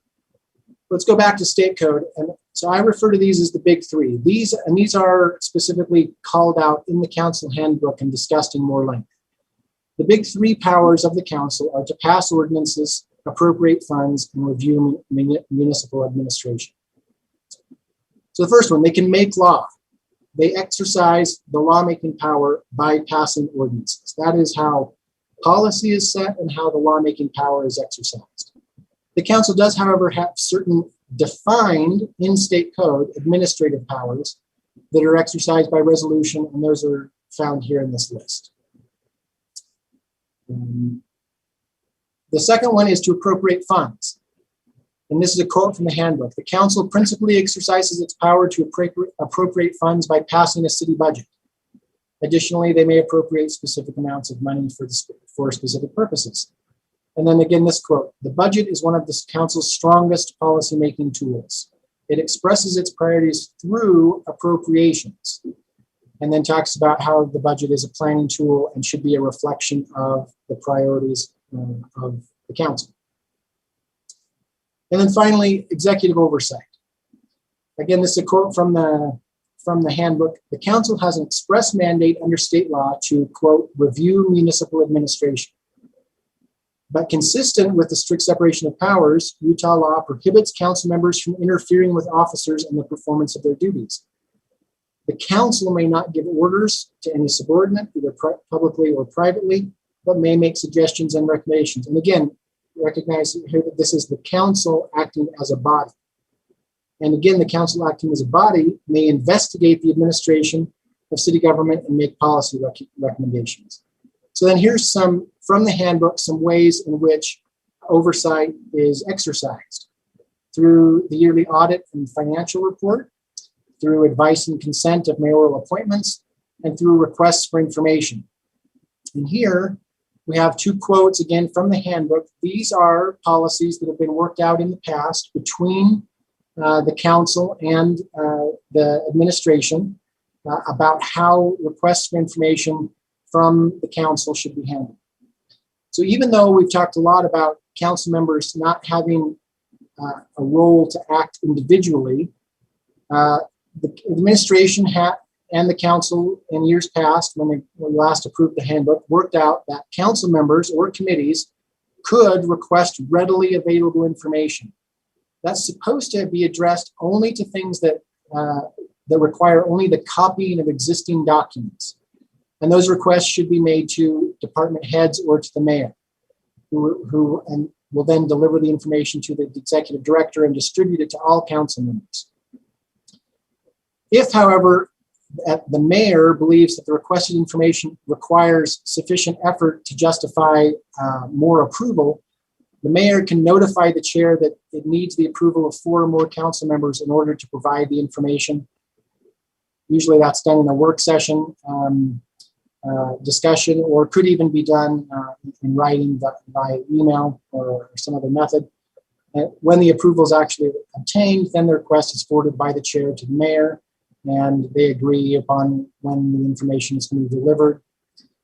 let's go back to state code. And so I refer to these as the big three. These are specifically called out in the council handbook and discussed in more length. The big three powers of the council are to pass ordinances, appropriate funds, and review municipal administration. So the first one, they can make law. They exercise the lawmaking power by passing ordinances. That is how policy is set and how the lawmaking power is exercised. The council does, however, have certain defined in state code administrative powers that are exercised by resolution, and those are found here in this list. The second one is to appropriate funds. And this is a quote from the handbook. The council principally exercises its power to appropriate funds by passing a city budget. Additionally, they may appropriate specific amounts of money for specific purposes. And then again, this quote, the budget is one of the council's strongest policy-making tools. It expresses its priorities through appropriations, and then talks about how the budget is a planning tool and should be a reflection of the priorities of the council. And then finally, executive oversight. Again, this is a quote from the handbook. The council has an express mandate under state law to, quote, review municipal administration. But consistent with the strict separation of powers, Utah law prohibits council members from interfering with officers in the performance of their duties. The council may not give orders to any subordinate, either publicly or privately, but may make suggestions and recommendations. And again, recognize here that this is the council acting as a body. And again, the council acting as a body may investigate the administration of city government and make policy recommendations. So then here's some, from the handbook, some ways in which oversight is exercised. Through the yearly audit and financial report, through advice and consent of mayoral appointments, and through requests for information. And here we have two quotes again from the handbook. These are policies that have been worked out in the past between the council and the administration about how requests for information from the council should be handled. So even though we've talked a lot about council members not having a role to act individually, the administration and the council in years past, when we last approved the handbook, worked out that council members or committees could request readily available information. That's supposed to be addressed only to things that require only the copying of existing documents. And those requests should be made to department heads or to the mayor, who will then deliver the information to the executive director and distribute it to all council members. If, however, the mayor believes that the requested information requires sufficient effort to justify more approval, the mayor can notify the chair that it needs the approval of 4 or more council members in order to provide the information. Usually that's done in a work session discussion, or could even be done in writing by email or some other method. And when the approval is actually obtained, then the request is forwarded by the chair to the mayor, and they agree upon when the information is going to be delivered.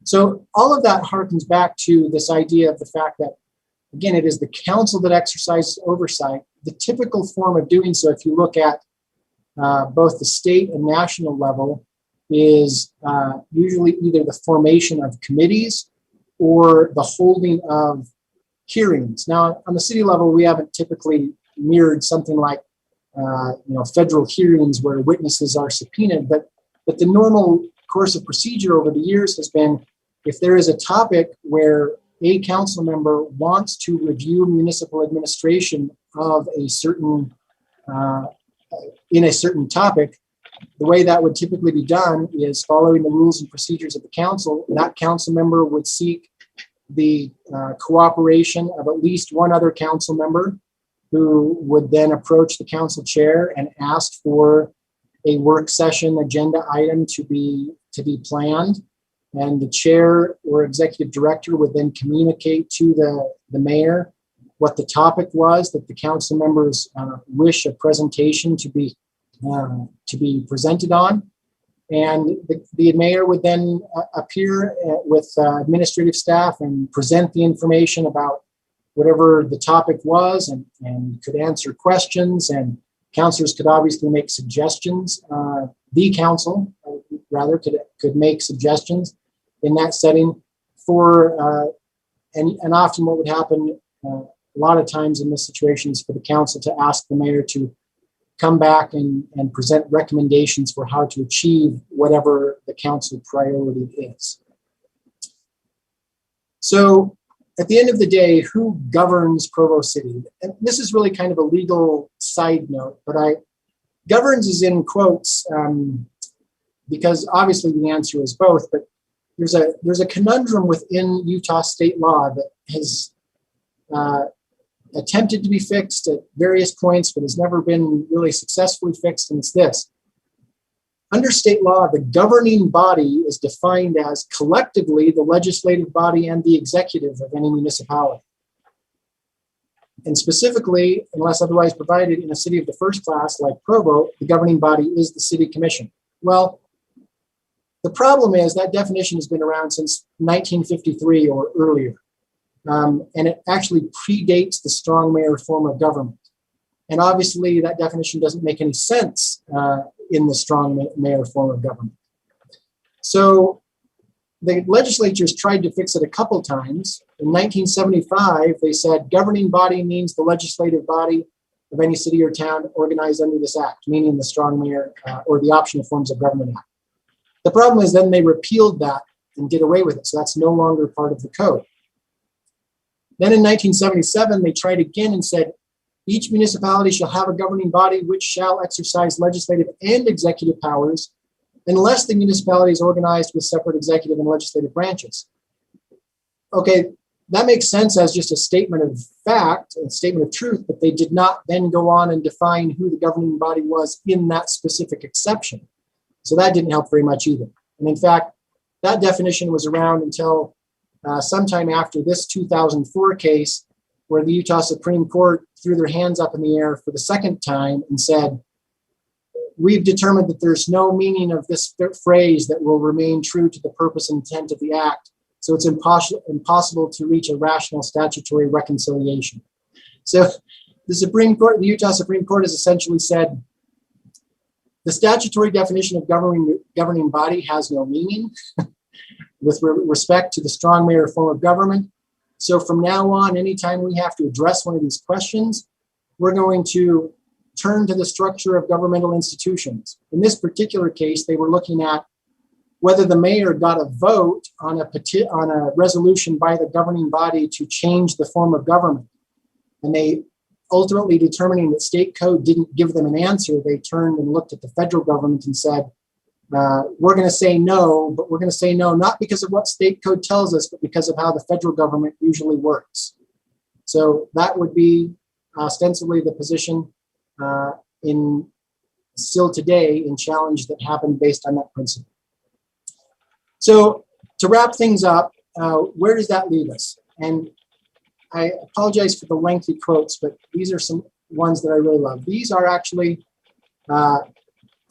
So all of that harkens back to this idea of the fact that, again, it is the council that exercises oversight. The typical form of doing so, if you look at both the state and national level, is usually either the formation of committees or the holding of hearings. Now, on the city level, we haven't typically mirrored something like federal hearings where witnesses are subpoenaed, but the normal course of procedure over the years has been, if there is a topic where a council member wants to review municipal administration of a certain in a certain topic, the way that would typically be done is following the rules and procedures of the council. That council member would seek the cooperation of at least one other council member, who would then approach the council chair and ask for a work session agenda item to be planned. And the chair or executive director would then communicate to the mayor what the topic was that the council members wish a presentation to be presented on. And the mayor would then appear with administrative staff and present the information about whatever the topic was, and could answer questions, and councilors could obviously make suggestions. The council rather could make suggestions in that setting for, and often what would happen a lot of times in this situation is for the council to ask the mayor to come back and present recommendations for how to achieve whatever the council priority is. So at the end of the day, who governs Provo City? And this is really kind of a legal side note, but governs is in quotes because obviously the answer is both, but there's a conundrum within Utah state law that has attempted to be fixed at various points, but has never been really successfully fixed, and it's this. Under state law, the governing body is defined as collectively the legislative body and the executive of any municipality. And specifically, unless otherwise provided in a city of the first class like Provo, the governing body is the city commission. Well, the problem is that definition has been around since 1953 or earlier. And it actually predates the strong mayor form of government. And obviously that definition doesn't make any sense in the strong mayor form of government. So the legislatures tried to fix it a couple times. In 1975, they said governing body means the legislative body of any city or town organized under this act, meaning the strong mayor or the optional forms of government act. The problem is then they repealed that and did away with it. So that's no longer part of the code. Then in 1977, they tried again and said, each municipality shall have a governing body which shall exercise legislative and executive powers unless the municipality is organized with separate executive and legislative branches. Okay, that makes sense as just a statement of fact, a statement of truth, but they did not then go on and define who the governing body was in that specific exception. So that didn't help very much either. And in fact, that definition was around until sometime after this 2004 case, where the Utah Supreme Court threw their hands up in the air for the second time and said, we've determined that there's no meaning of this phrase that will remain true to the purpose and intent of the act. So it's impossible to reach a rational statutory reconciliation. So the Utah Supreme Court has essentially said, the statutory definition of governing body has no meaning with respect to the strong mayor form of government. So from now on, anytime we have to address one of these questions, we're going to turn to the structure of governmental institutions. In this particular case, they were looking at whether the mayor got a vote on a resolution by the governing body to change the form of government. And they ultimately, determining that state code didn't give them an answer, they turned and looked at the federal government and said, we're going to say no, but we're going to say no, not because of what state code tells us, but because of how the federal government usually works. So that would be ostensibly the position still today in challenge that happened based on that principle. So to wrap things up, where does that leave us? And I apologize for the lengthy quotes, but these are some ones that I really love. These are actually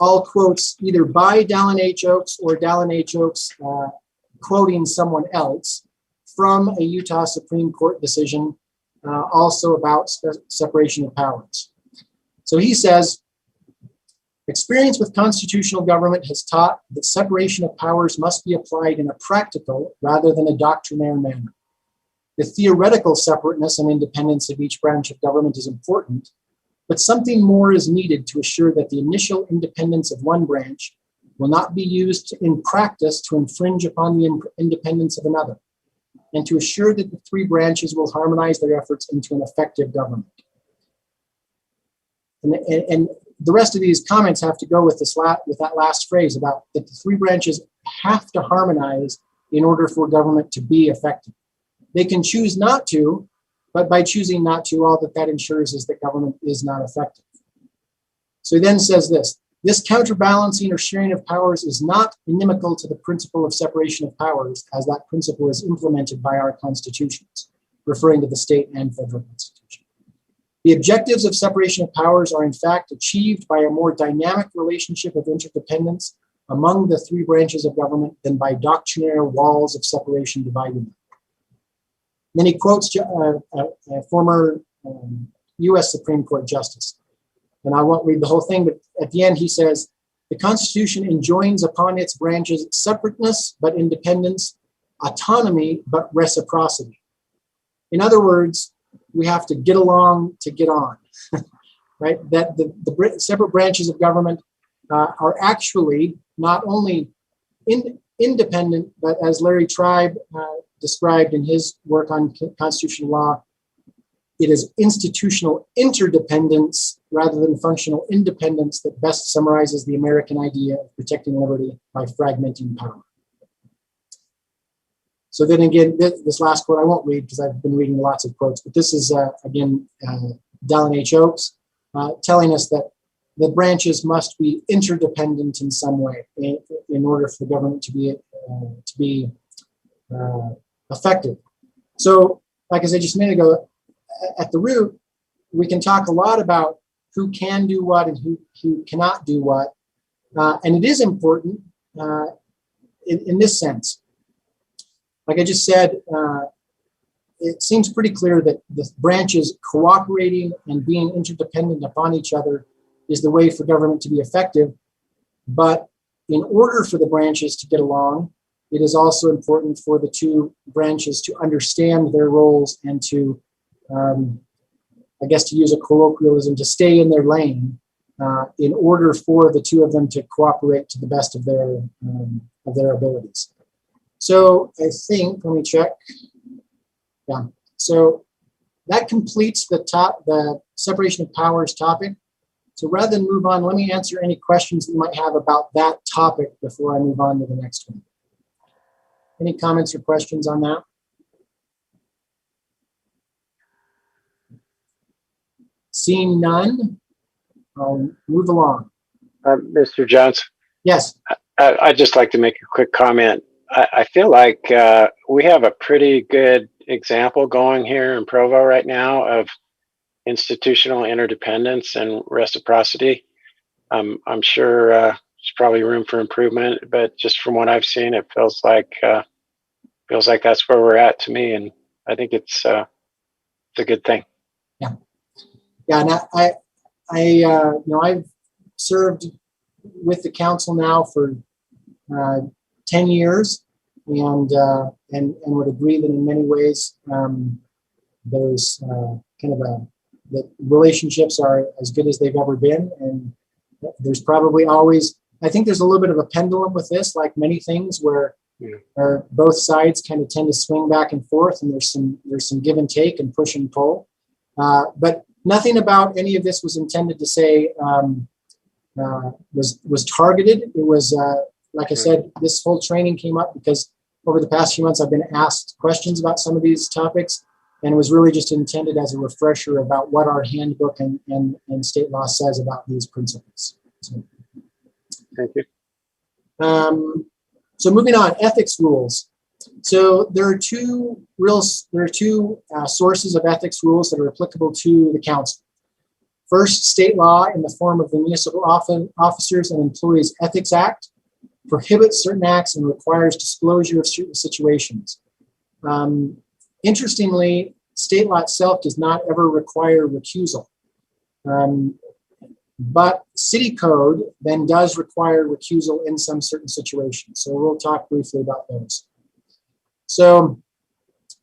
all quotes either by Dallin H. Oaks or Dallin H. Oaks quoting someone else from a Utah Supreme Court decision also about separation of powers. So he says, experience with constitutional government has taught that separation of powers must be applied in a practical rather than a doctrinaire manner. The theoretical separateness and independence of each branch of government is important, but something more is needed to assure that the initial independence of one branch will not be used in practice to infringe upon the independence of another, and to assure that the three branches will harmonize their efforts into an effective government. And the rest of these comments have to go with that last phrase about that the three branches have to harmonize in order for government to be effective. They can choose not to, but by choosing not to, all that ensures is that government is not effective. So he then says this counterbalancing or sharing of powers is not inimical to the principle of separation of powers, as that principle is implemented by our constitutions, referring to the state and federal constitution. The objectives of separation of powers are in fact achieved by a more dynamic relationship of interdependence among the three branches of government than by doctrinaire walls of separation dividing them. Then he quotes a former US Supreme Court justice. And I won't read the whole thing, but at the end he says, the Constitution enjoins upon its branches separateness but independence, autonomy but reciprocity. In other words, we have to get along to get on, right? That the separate branches of government are actually not only independent, but as Larry Tribe described in his work on constitutional law, it is institutional interdependence rather than functional independence that best summarizes the American idea of protecting liberty by fragmenting power. So then again, this last quote I won't read because I've been reading lots of quotes, but this is again Dallin H. Oaks telling us that the branches must be interdependent in some way in order for the government to be effective. So, like I said just a minute ago, at the root, we can talk a lot about who can do what and who cannot do what, and it is important in this sense. Like I just said, it seems pretty clear that the branches cooperating and being interdependent upon each other is the way for government to be effective. But in order for the branches to get along, it is also important for the two branches to understand their roles and to, I guess to use a colloquialism, to stay in their lane in order for the two of them to cooperate to the best of their abilities. So I think, let me check. Yeah, so that completes the separation of powers topic. So rather than move on, let me answer any questions that you might have about that topic before I move on to the next one. Any comments or questions on that? Seeing none, I'll move along. Mr. Johnson, Yes. I'd just like to make a quick comment. I feel like we have a pretty good example going here in Provo right now of institutional interdependence and reciprocity. I'm sure there's probably room for improvement, but just from what I've seen, it feels like that's where we're at to me, and I think it's a good thing. Yeah, and I've served with the council now for 10 years, and would agree that in many ways there's the relationships are as good as they've ever been, and there's probably always, I think there's a little bit of a pendulum with this, like many things, where both sides kind of tend to swing back and forth, and there's some give and take and push and pull, but nothing about any of this was intended to say was targeted. It was like I said, this whole training came up because over the past few months I've been asked questions about some of these topics, and it was really just intended as a refresher about what our handbook and state law says about these principles. So, thank you. So moving on, ethics rules. So there are two sources of ethics rules that are applicable to the council. First, state law in the form of the Municipal Officers and Employees Ethics Act prohibits certain acts and requires disclosure of certain situations. Interestingly, state law itself does not ever require recusal. But City Code then does require recusal in some certain situations. So we'll talk briefly about those. So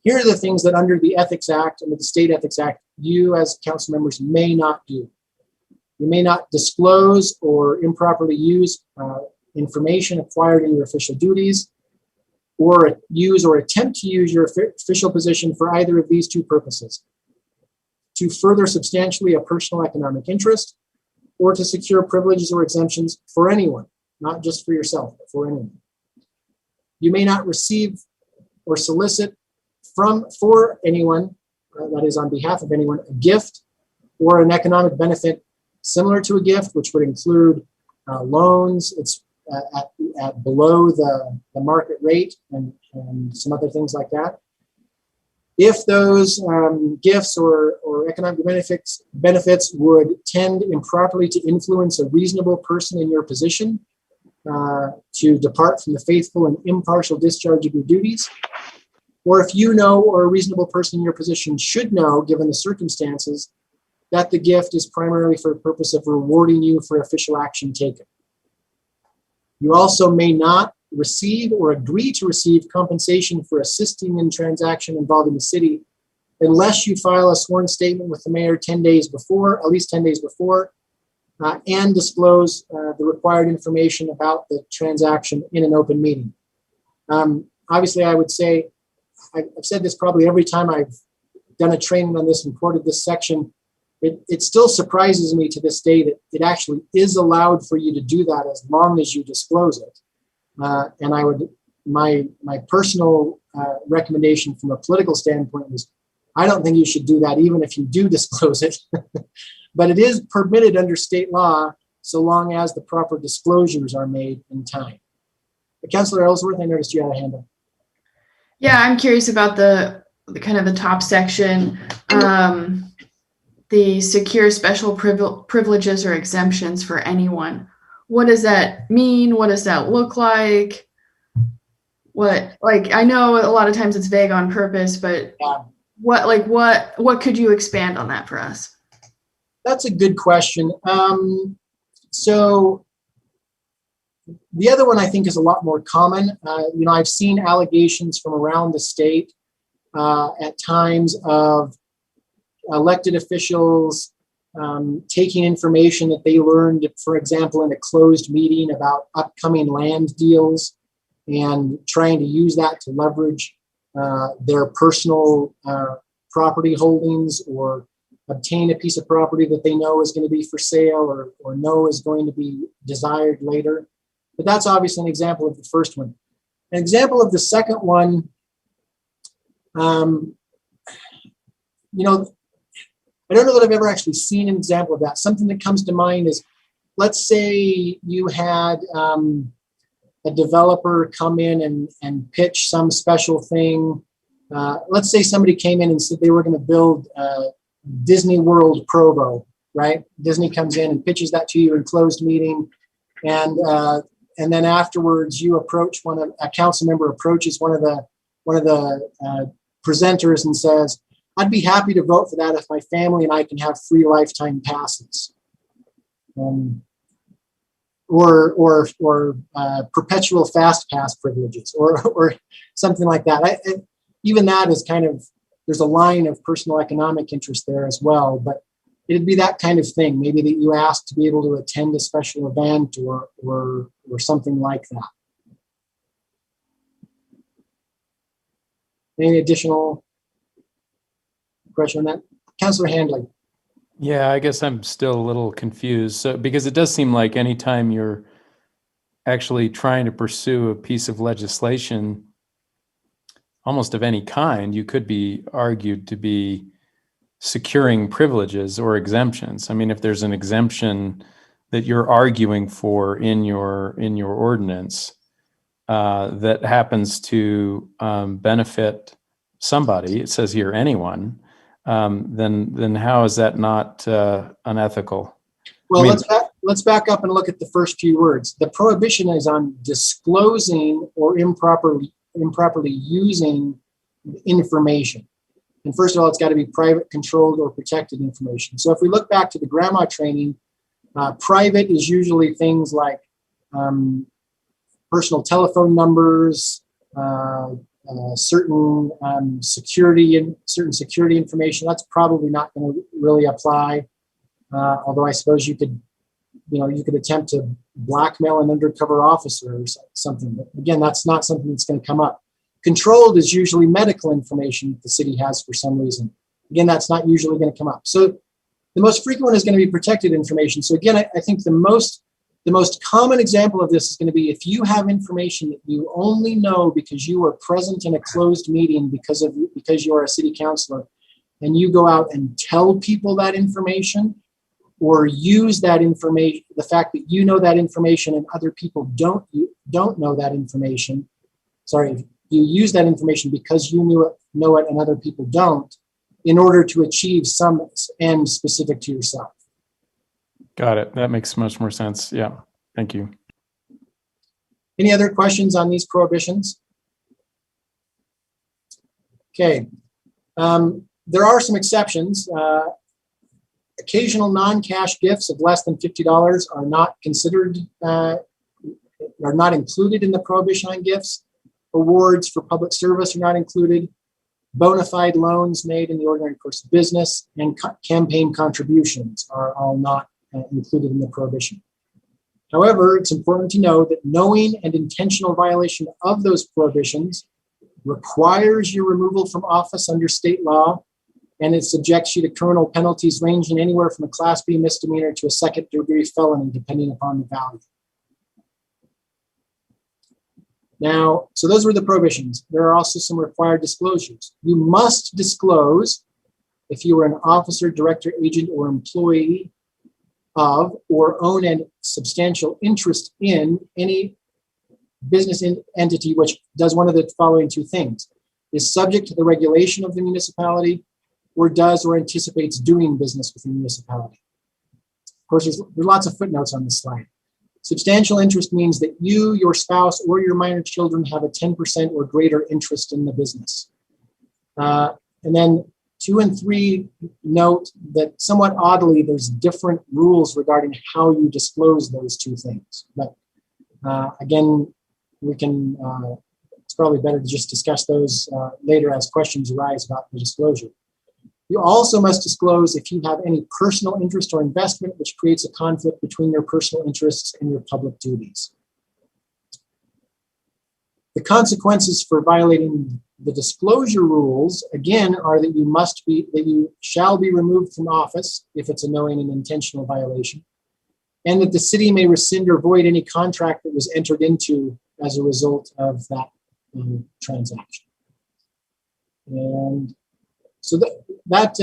here are the things that under the Ethics Act, under the State Ethics Act, you as council members may not do. You may not disclose or improperly use information acquired in your official duties, or use or attempt to use your official position for either of these two purposes: to further substantially a personal economic interest, or to secure privileges or exemptions for anyone, not just for yourself, but for anyone. You may not receive or solicit for anyone, that is on behalf of anyone, a gift or an economic benefit similar to a gift, which would include loans. It's at below the market rate and some other things like that. If those gifts or economic benefits would tend improperly to influence a reasonable person in your position to depart from the faithful and impartial discharge of your duties, or if you know or a reasonable person in your position should know, given the circumstances, that the gift is primarily for the purpose of rewarding you for official action taken. You also may not receive or agree to receive compensation for assisting in transaction involving the city unless you file a sworn statement with the mayor 10 days before, at least 10 days before, and disclose the required information about the transaction in an open meeting. Obviously, I would say I've said this probably every time I've done a training on this and quoted this section. It still surprises me to this day that it actually is allowed for you to do that as long as you disclose it. And I would, my personal recommendation from a political standpoint is, I don't think you should do that even if you do disclose it. But it is permitted under state law so long as the proper disclosures are made in time. But Councillor Ellsworth, I noticed you had a hand up. Yeah, I'm curious about the kind of the top section, the secure special privileges or exemptions for anyone. What does that mean? What does that look like? I know a lot of times it's vague on purpose, but what could you expand on that for us? That's a good question. So the other one I think is a lot more common. I've seen allegations from around the state at times of elected officials taking information that they learned, for example, in a closed meeting about upcoming land deals and trying to use that to leverage their personal property holdings or obtain a piece of property that they know is going to be for sale or know is going to be desired later. But that's obviously an example of the first one. An example of the second one, I don't know that I've ever actually seen an example of that. Something that comes to mind is, let's say you had a developer come in and pitch some special thing. Let's say somebody came in and said they were going to build Disney World Provo, right? Disney comes in and pitches that to you in closed meeting. And then afterwards you approach a council member approaches one of the presenters and says, I'd be happy to vote for that if my family and I can have free lifetime passes. Or perpetual fast pass privileges or something like that. Even that is kind of, there's a line of personal economic interest there as well, but it'd be that kind of thing. Maybe that you ask to be able to attend a special event or something like that. Any additional question on that? Councillor Handley. Yeah, I guess I'm still a little confused. So, because it does seem like anytime you're actually trying to pursue a piece of legislation, almost of any kind, you could be argued to be securing privileges or exemptions. I mean, if there's an exemption that you're arguing for in your ordinance that happens to benefit somebody, it says here anyone, then how is that not unethical? Well, let's back up and look at the first few words. The prohibition is on disclosing or improperly using information. And first of all, it's got to be private, controlled, or protected information. So if we look back to the grandma training, private is usually things like personal telephone numbers, certain security information. That's probably not going to really apply. Although I suppose you could attempt to blackmail an undercover officer or something. But again, that's not something that's going to come up. Controlled is usually medical information that the city has for some reason. Again, that's not usually going to come up. So the most frequent one is going to be protected information. So again, I think the most common example of this is going to be if you have information that you only know because you were present in a closed meeting because you are a city councilor, and you go out and tell people that information, or use that information, the fact that you know that information and other people don't know that information. Sorry, you use that information because you know it and other people don't, in order to achieve some end specific to yourself. Got it. That makes much more sense. Yeah. Thank you. Any other questions on these prohibitions? Okay. There are some exceptions. Occasional non-cash gifts of less than $50 are not considered, are not included in the prohibition on gifts. Awards for public service are not included. Bona fide loans made in the ordinary course of business and campaign contributions are all not included in the prohibition. However, it's important to know that knowing and intentional violation of those prohibitions requires your removal from office under state law, and it subjects you to criminal penalties ranging anywhere from a Class B misdemeanor to a second-degree felony, depending upon the value. Now, so those were the prohibitions. There are also some required disclosures. You must disclose if you are an officer, director, agent, or employee of, or own a substantial interest in any business entity which does one of the following two things: is subject to the regulation of the municipality, or does or anticipates doing business with the municipality. Of course, there's lots of footnotes on this slide. Substantial interest means that you, your spouse, or your minor children have a 10% or greater interest in the business. And then 2 and 3 note that somewhat oddly, there's different rules regarding how you disclose those two things. But again, we can, it's probably better to just discuss those later as questions arise about the disclosure. You also must disclose if you have any personal interest or investment which creates a conflict between your personal interests and your public duties. The consequences for violating the disclosure rules, again, are that you shall be removed from office if it's a knowing and intentional violation, and that the city may rescind or void any contract that was entered into as a result of that transaction. And so let's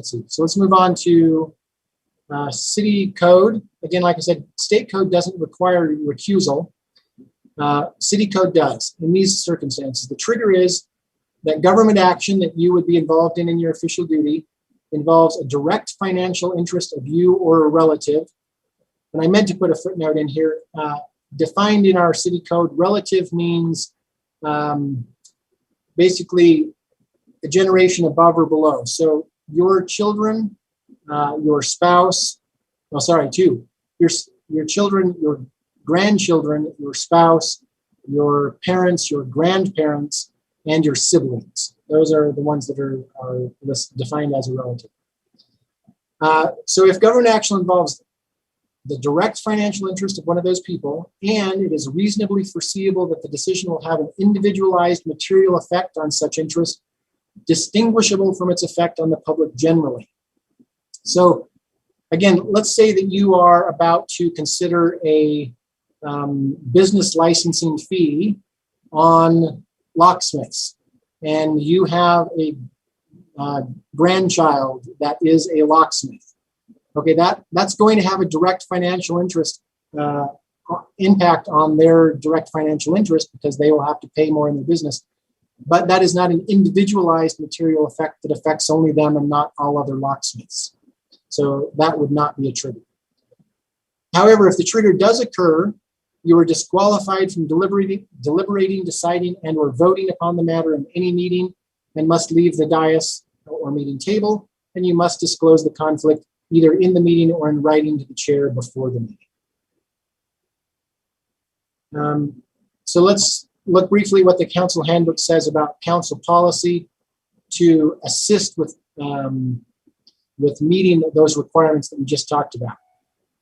see. So let's move on to city code. Again, like I said, state code doesn't require recusal. City code does in these circumstances. The trigger is that government action that you would be involved in your official duty involves a direct financial interest of you or a relative. And I meant to put a footnote in here. Defined in our city code, relative means basically a generation above or below. So your children, your spouse, your children, your grandchildren, your spouse, your parents, your grandparents, and your siblings. Those are the ones that are defined as a relative. So if government action involves the direct financial interest of one of those people, and it is reasonably foreseeable that the decision will have an individualized material effect on such interest, distinguishable from its effect on the public generally. So again, let's say that you are about to consider a business licensing fee on locksmiths, and you have a grandchild that is a locksmith. Okay, that's going to have a direct financial interest impact on their direct financial interest because they will have to pay more in their business. But that is not an individualized material effect that affects only them and not all other locksmiths. So that would not be a trigger. However, if the trigger does occur, you are disqualified from deliberating, deciding, and or voting upon the matter in any meeting and must leave the dais or meeting table, and you must disclose the conflict either in the meeting or in writing to the chair before the meeting. So let's look briefly what the council handbook says about council policy to assist with meeting those requirements that we just talked about.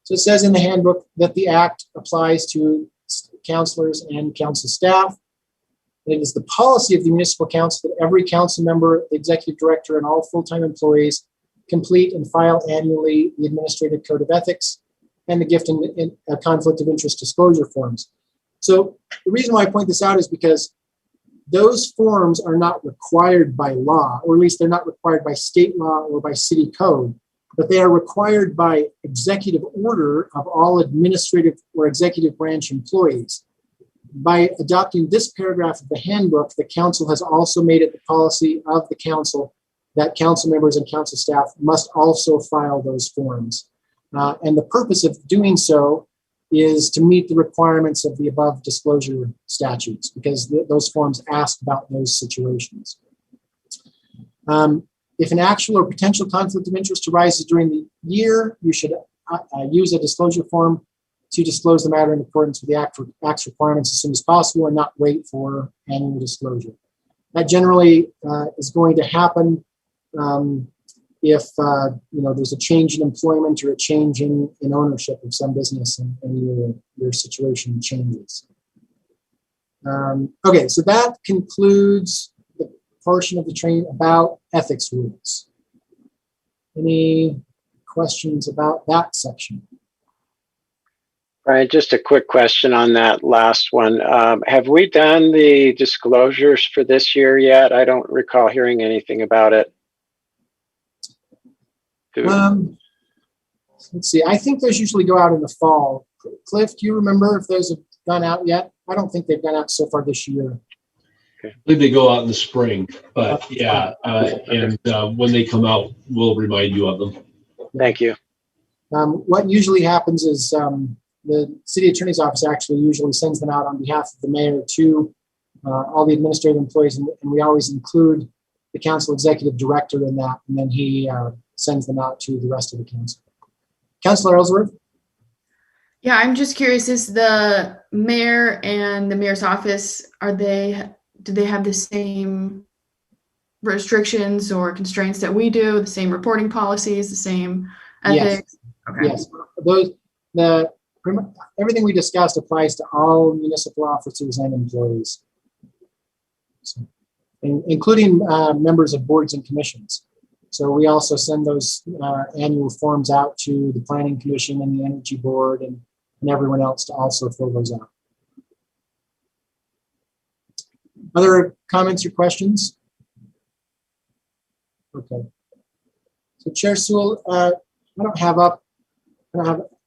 So it says in the handbook that the act applies to councilors and council staff. It is the policy of the municipal council that every council member, the executive director, and all full-time employees complete and file annually the administrative code of ethics and the gift and conflict of interest disclosure forms. So the reason why I point this out is because those forms are not required by law, or at least they're not required by state law or by city code, but they are required by executive order of all administrative or executive branch employees. By adopting this paragraph of the handbook, the council has also made it the policy of the council that council members and council staff must also file those forms. And the purpose of doing so is to meet the requirements of the above disclosure statutes, because those forms ask about those situations. If an actual or potential conflict of interest arises during the year, you should use a disclosure form to disclose the matter in accordance with the Act's requirements as soon as possible and not wait for annual disclosure. That generally is going to happen if there's a change in employment or a change in ownership of some business and your situation changes. Okay, so that concludes the portion of the training about ethics rules. Any questions about that section? Brian, just a quick question on that last one. Have we done the disclosures for this year yet? I don't recall hearing anything about it. Let's see, I think those usually go out in the fall. Cliff, do you remember if those have gone out yet? I don't think they've gone out so far this year. I believe they go out in the spring, but yeah, and when they come out, we'll remind you of them. Thank you. What usually happens is the city attorney's office actually usually sends them out on behalf of the mayor to all the administrative employees, and we always include the council executive director in that, and then he sends them out to the rest of the council. Councilor Ellsworth? Yeah, I'm just curious, is the mayor and the mayor's office, do they have the same restrictions or constraints that we do, the same reporting policies, the same ethics? Yes. Okay. Yes. Everything we discussed applies to all municipal officers and employees, so, including members of boards and commissions. So we also send those annual forms out to the Planning Commission and the Energy Board and everyone else to also fill those out. Other comments or questions? Okay. So Chair Sewell,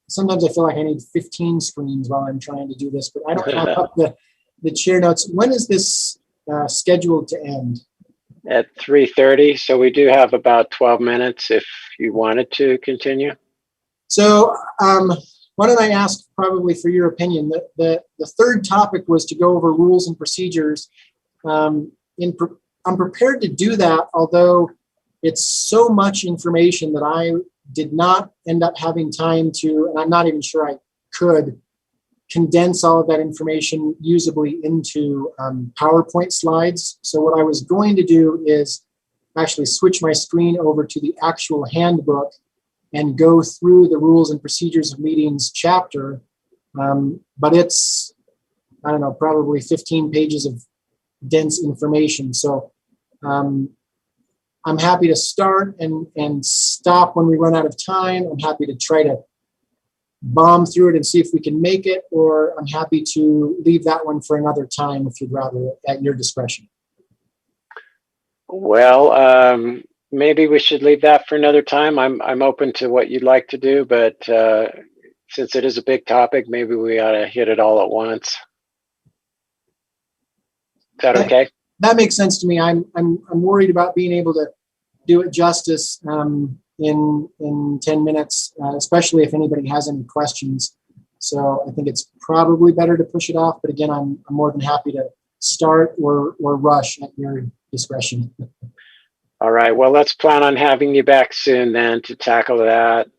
sometimes I feel like I need 15 screens while I'm trying to do this, but I don't have up the chair notes. When is this scheduled to end? At 3:30, so we do have about 12 minutes if you wanted to continue. So why don't I ask probably for your opinion? The third topic was to go over rules and procedures. I'm prepared to do that, although it's so much information that I did not end up having time to, and I'm not even sure I could, condense all of that information usably into PowerPoint slides. So what I was going to do is actually switch my screen over to the actual handbook and go through the rules and procedures of meetings chapter. But it's, I don't know, probably 15 pages of dense information. So I'm happy to start and stop when we run out of time. I'm happy to try to bomb through it and see if we can make it, or I'm happy to leave that one for another time if you'd rather, at your discretion. Well, maybe we should leave that for another time. I'm open to what you'd like to do, but since it is a big topic, maybe we ought to hit it all at once. Is that okay? That makes sense to me. I'm worried about being able to do it justice in 10 minutes, especially if anybody has any questions. So I think it's probably better to push it off. But again, I'm more than happy to start or rush at your discretion. All right. Well, let's plan on having you back soon then to tackle that.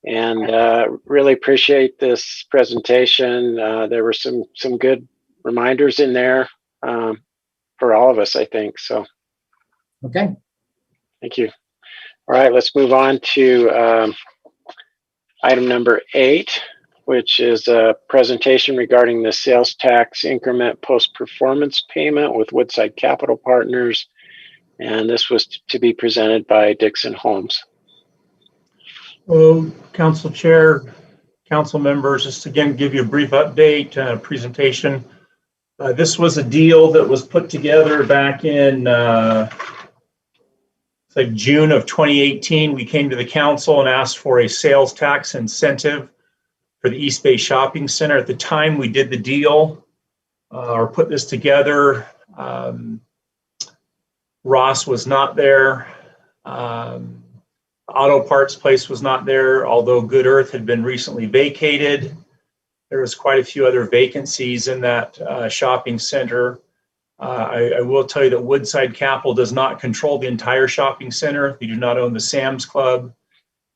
And really appreciate this presentation. There were some good reminders in there for all of us, I think. So. Okay. Thank you. All right, let's move on to item number 8, which is a presentation regarding the sales tax increment post-performance payment with Woodside Capital Partners. And this was to be presented by Dixon Holmes. Hello, Council Chair, Council members, just again give you a brief update presentation. This was a deal that was put together back in like June of 2018. We came to the council and asked for a sales tax incentive for the East Bay Shopping Center. At the time we did the deal or put this together, Ross was not there. Auto parts place was not there, although Good Earth had been recently vacated. There was quite a few other vacancies in that shopping center. I will tell you that Woodside Capital does not control the entire shopping center. They do not own the Sam's Club.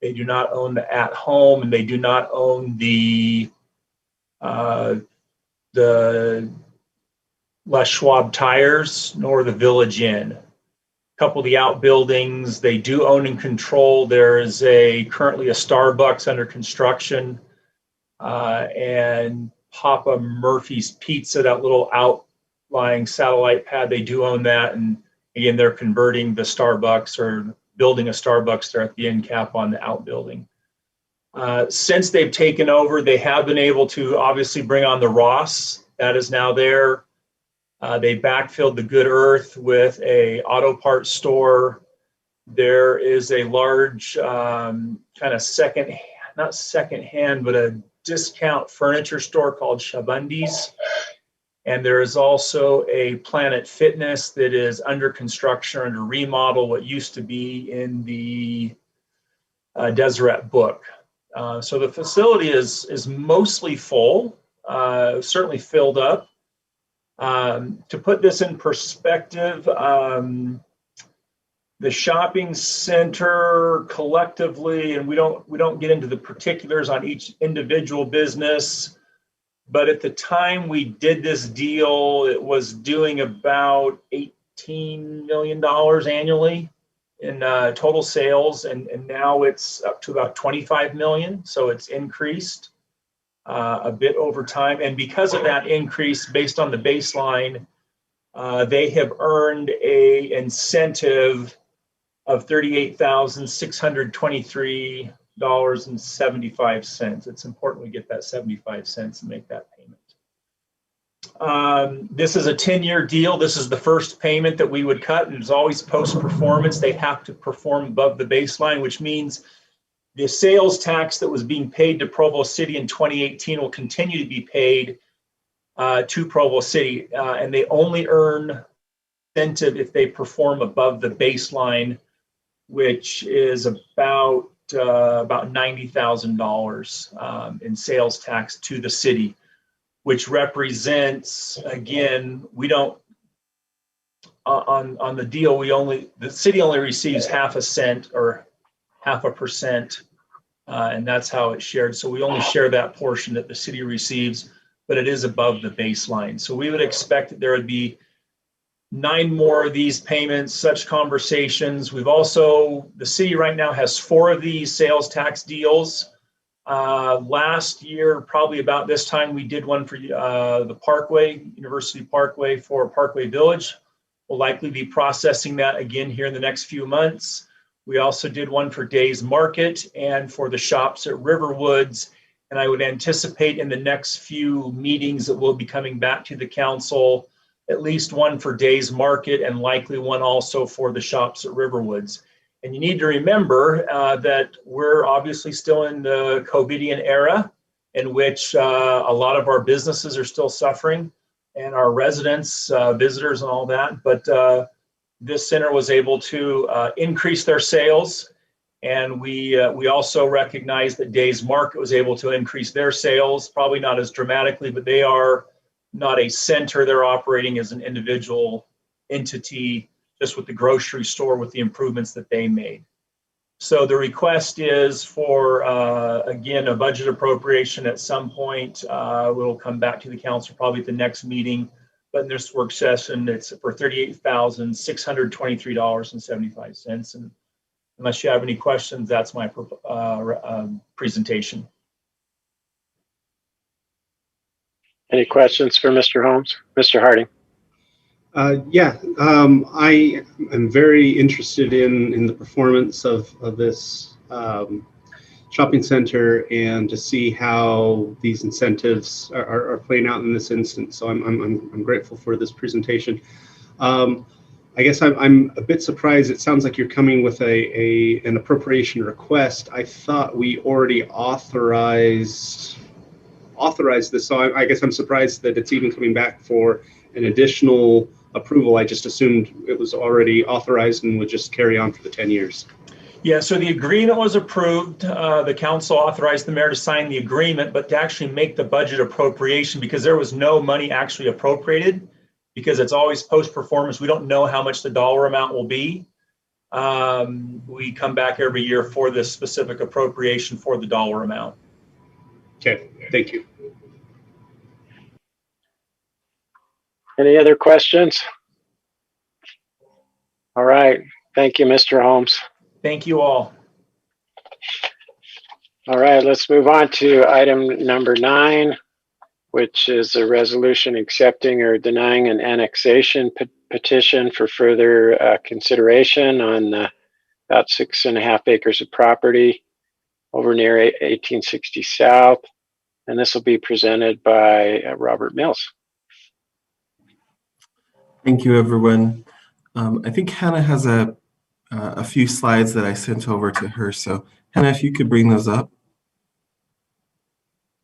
They do not own the At Home, and they do not own the Les Schwab Tires, nor the Village Inn. A couple of the outbuildings they do own and control. There is currently a Starbucks under construction, and Papa Murphy's Pizza, that little outlying satellite pad. They do own that. And again, they're converting the Starbucks or building a Starbucks there at the end cap on the outbuilding. Since they've taken over, they have been able to obviously bring on the Ross. That is now there. They backfilled the Good Earth with a auto parts store. There is a large kind of not secondhand, but a discount furniture store called Shabundi's. And there is also a Planet Fitness that is under construction or under remodel, what used to be in the Deseret book. So the facility is mostly full, certainly filled up. To put this in perspective, the shopping center collectively, and we don't get into the particulars on each individual business, but at the time we did this deal, it was doing about $18 million annually in total sales, and now it's up to about 25 million. So it's increased a bit over time. And because of that increase, based on the baseline, they have earned an incentive of $38,623.75. It's important we get that 75 cents and make that payment. This is a 10-year deal. This is the first payment that we would cut, and it's always post-performance. They have to perform above the baseline, which means the sales tax that was being paid to Provo City in 2018 will continue to be paid to Provo City, and they only earn incentive if they perform above the baseline, which is about $90,000 in sales tax to the city, which represents, again, we don't on the deal, the city only receives 0.5 cent or 0.5%, and that's how it's shared. So we only share that portion that the city receives, but it is above the baseline. So we would expect that there would be 9 more of these payments, such conversations. The city right now has 4 of these sales tax deals. Last year, probably about this time, we did one for the Parkway, University Parkway for Parkway Village. We'll likely be processing that again here in the next few months. We also did one for Days Market and for the shops at Riverwoods. And I would anticipate in the next few meetings that we'll be coming back to the council, at least one for Days Market and likely one also for the shops at Riverwoods. And you need to remember that we're obviously still in the COVIDian era in which a lot of our businesses are still suffering and our residents, visitors and all that. But this center was able to increase their sales. And we also recognize that Days Market was able to increase their sales, probably not as dramatically, but they are not a center. They're operating as an individual entity, just with the grocery store with the improvements that they made. So the request is for, again, a budget appropriation at some point. We'll come back to the council probably at the next meeting, but in this work session, it's for $38,623.75. And unless you have any questions, that's my presentation. Any questions for Mr. Holmes? Mr. Harding? I am very interested in the performance of this shopping center and to see how these incentives are playing out in this instance. So I'm grateful for this presentation. I guess I'm a bit surprised. It sounds like you're coming with an appropriation request. I thought we already authorized this. So I guess I'm surprised that it's even coming back for an additional approval. I just assumed it was already authorized and would just carry on for the 10 years. Yeah, so the agreement was approved. The council authorized the mayor to sign the agreement, but to actually make the budget appropriation, because there was no money actually appropriated, because it's always post-performance. We don't know how much the dollar amount will be. We come back every year for this specific appropriation for the dollar amount. Okay, thank you. Any other questions? All right. Thank you, Mr. Holmes. Thank you all. All right, let's move on to item number 9. which is a resolution accepting or denying an annexation petition for further consideration on about 6.5 acres of property over near 1860 South. And this will be presented by Robert Mills. Thank you, everyone. I think Hannah has a few slides that I sent over to her. So Hannah, if you could bring those up.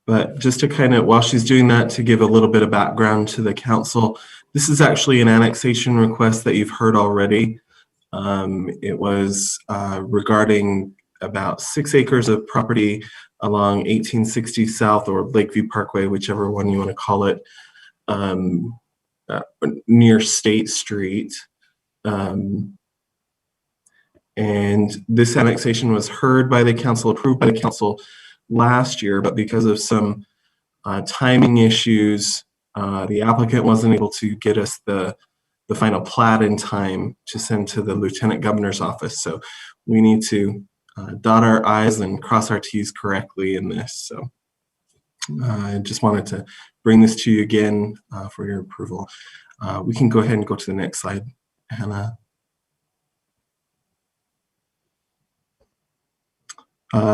But just to kind of, while she's doing that, to give a little bit of background to the council, this is actually an annexation request that you've heard already. It was regarding about 6 acres of property along 1860 South or Lakeview Parkway, whichever one you want to call it, near State Street. And this annexation was heard by the council, approved by the council last year, but because of some timing issues, the applicant wasn't able to get us the final plat in time to send to the Lieutenant Governor's office. So we need to dot our I's and cross our T's correctly in this. So I just wanted to bring this to you again for your approval. We can go ahead and go to the next slide, Hannah.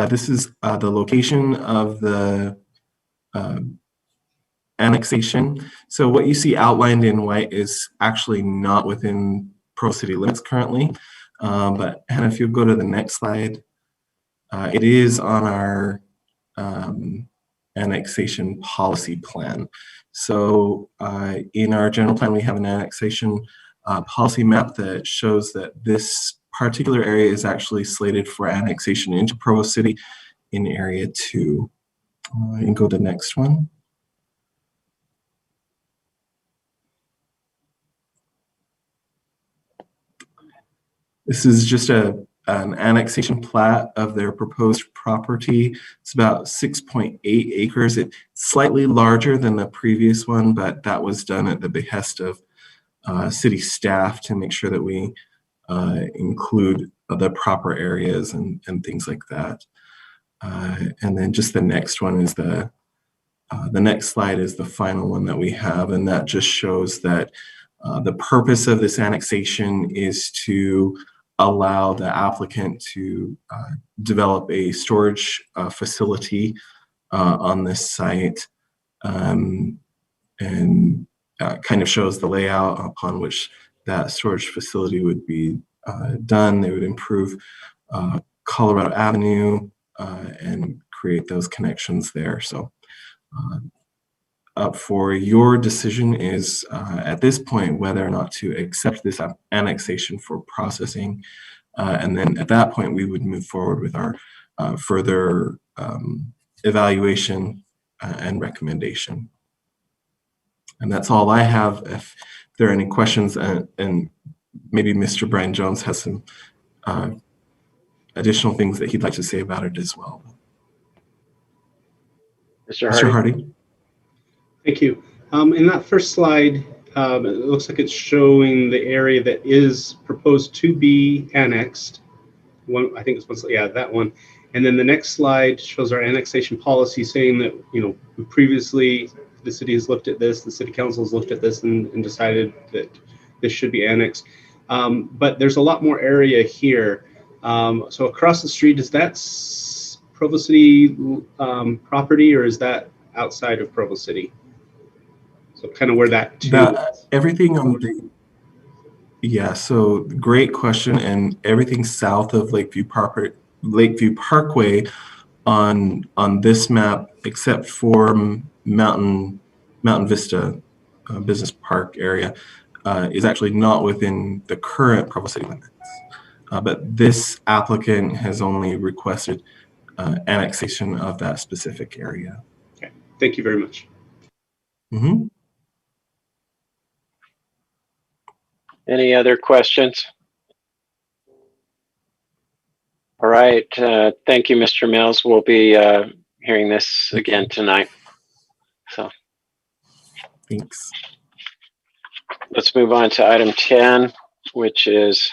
This is the location of the annexation. So what you see outlined in white is actually not within Provo City limits currently. But Hannah, if you go to the next slide, it is on our annexation policy plan. So in our general plan, we have an annexation policy map that shows that this particular area is actually slated for annexation into Provo City in Area 2. You can go to the next one. This is just an annexation plat of their proposed property. It's about 6.8 acres. It's slightly larger than the previous one, but that was done at the behest of city staff to make sure that we include the proper areas and things like that. And then just the next one is the next slide is the final one that we have, and that just shows that the purpose of this annexation is to allow the applicant to develop a storage facility on this site, and kind of shows the layout upon which that storage facility would be done. They would improve Colorado Avenue and create those connections there. So up for your decision is at this point whether or not to accept this annexation for processing, and then at that point we would move forward with our further evaluation and recommendation. And that's all I have. If there are any questions, and maybe Mr. Brian Jones has some additional things that he'd like to say about it as well. Mr. Hardy. Thank you. In that first slide, it looks like it's showing the area that is proposed to be annexed. I think it's one slide, yeah, that one. And then the next slide shows our annexation policy, saying that, you know, previously the city has looked at this, the city council has looked at this and decided that this should be annexed. But there's a lot more area here. So across the street, is that Provo City property, or is that outside of Provo City? So kind of where that everything on the, yeah, so great question. And everything south of Lakeview Parkway on this map, except for Mountain Vista Business Park area, is actually not within the current Provo City limits. But this applicant has only requested annexation of that specific area. Okay, thank you very much. Mm-hmm. Any other questions? All right, thank you, Mr. Mills. We'll be hearing this again tonight. So, thanks. Let's move on to item 10, which is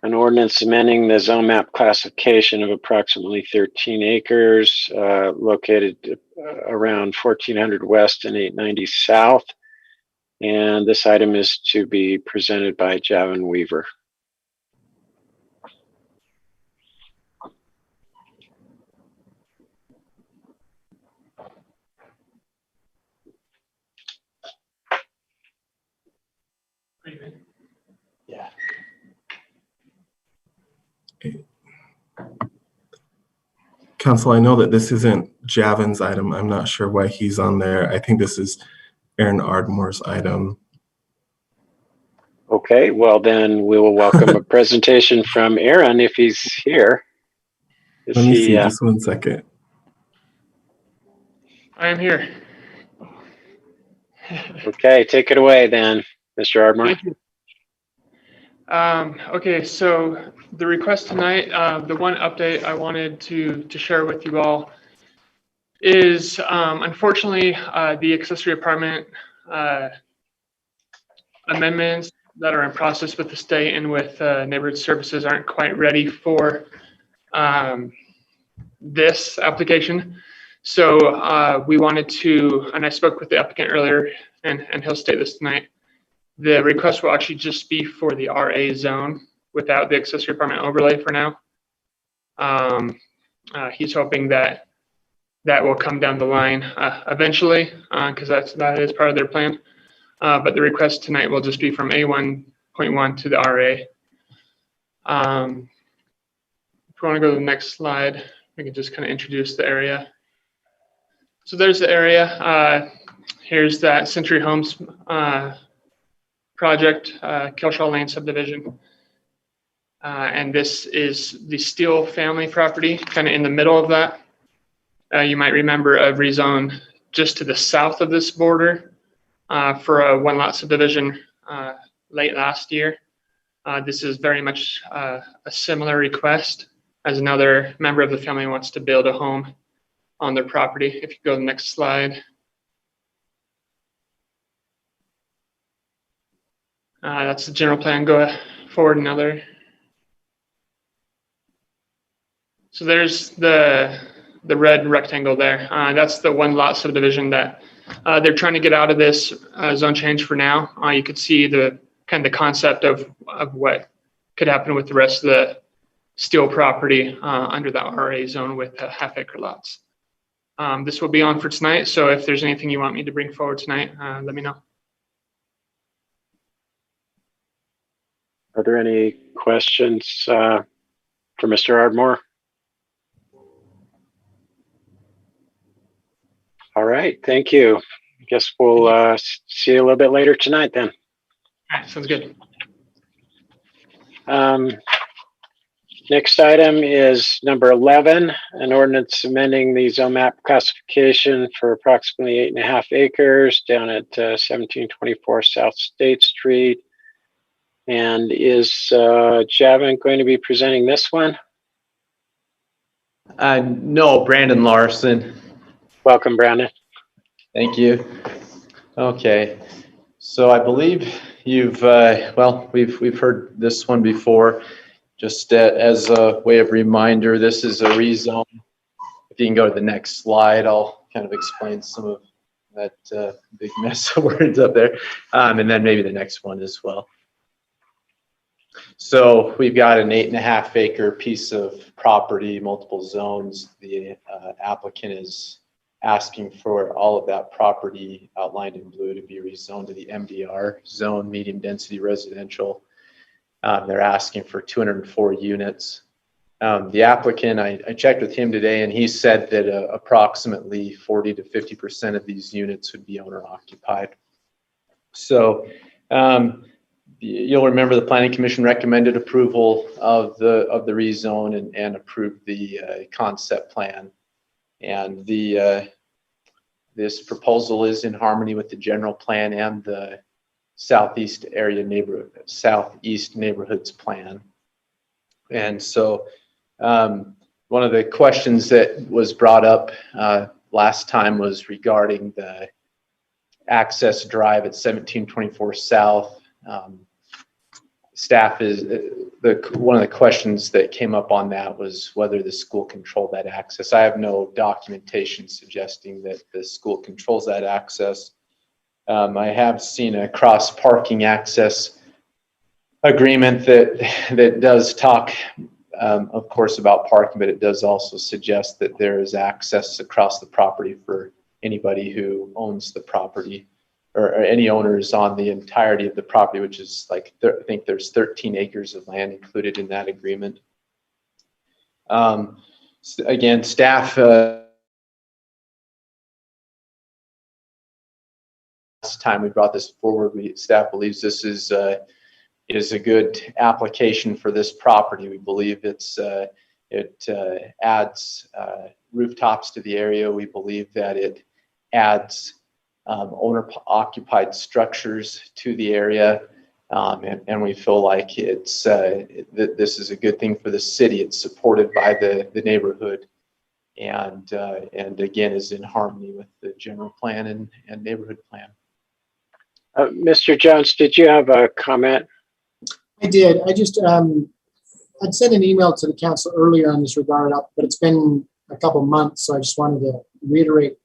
An ordinance amending the zone map classification of approximately 13 acres located around 1400 West and 890 South. And this item is to be presented by Javin Weaver. Yeah. Council, I know that this isn't Javin's item. I'm not sure why he's on there. I think this is Aaron Ardmore's item. Okay, well then we will welcome a presentation from Aaron if he's here. Let me see, just 1 second. I am here. Okay, take it away then, Mr. Ardmore. Thank you. Okay, so the request tonight, the one update I wanted to share with you all is unfortunately the accessory apartment amendments that are in process with the state and with neighborhood services aren't quite ready for this application. So we wanted to, and I spoke with the applicant earlier, and he'll state this tonight. The request will actually just be for the RA zone without the accessory apartment overlay for now. He's hoping that that will come down the line eventually, because that is part of their plan. But the request tonight will just be from A1.1 to the RA. If you want to go to the next slide, we can just kind of introduce the area. So there's the area. Here's that Century Homes project, Killshaw Lane subdivision. And this is the Steele family property, kind of in the middle of that. You might remember a rezone just to the south of this border for a one lot subdivision late last year. This is very much a similar request as another member of the family wants to build a home on their property. If you go to the next slide. That's the general plan. Go forward another. So there's the red rectangle there. That's the one lot subdivision that they're trying to get out of this zone change for now. You could see the kind of the concept of what could happen with the rest of the Steele property under the RA zone with half-acre lots. This will be on for tonight. So if there's anything you want me to bring forward tonight, let me know. Are there any questions for Mr. Ardmore? All right, thank you. I guess we'll see you a little bit later tonight then. All right, sounds good. Next item is number 11, an ordinance amending the zone map classification for approximately 8.5 acres down at 1724 South State Street. And is Javin going to be presenting this one? No, Brandon Larson. Welcome, Brandon. Thank you. Okay, so I believe you've well, we've heard this one before. Just as a way of reminder, this is a rezone. If you can go to the next slide, I'll kind of explain some of that big mess of words up there, and then maybe the next one as well. So we've got an 8.5 acre piece of property, multiple zones. The applicant is asking for all of that property outlined in blue to be rezoned to the MDR zone, medium density residential. They're asking for 204 units. The applicant, I checked with him today, and he said that approximately 40 to 50% of these units would be owner occupied. So you'll remember the Planning Commission recommended approval of the rezone and approved the concept plan. And this proposal is in harmony with the general plan and the Southeast neighborhoods plan. And so one of the questions that was brought up last time was regarding the access drive at 1724 South. Staff one of the questions that came up on that was whether the school controlled that access. I have no documentation suggesting that the school controls that access. I have seen a cross parking access agreement that does talk, of course, about parking, but it does also suggest that there is access across the property for anybody who owns the property, or any owners on the entirety of the property, which is like, I think there's 13 acres of land included in that agreement. Again, staff, last time we brought this forward, staff believes this is a good application for this property. We believe it adds rooftops to the area. We believe that it adds owner-occupied structures to the area, and we feel like this is a good thing for the city. It's supported by the neighborhood, and again is in harmony with the general plan and neighborhood plan. Mr. Jones, did you have a comment? I did. I just I'd sent an email to the council earlier on this regard, but it's been a couple months, so I just wanted to reiterate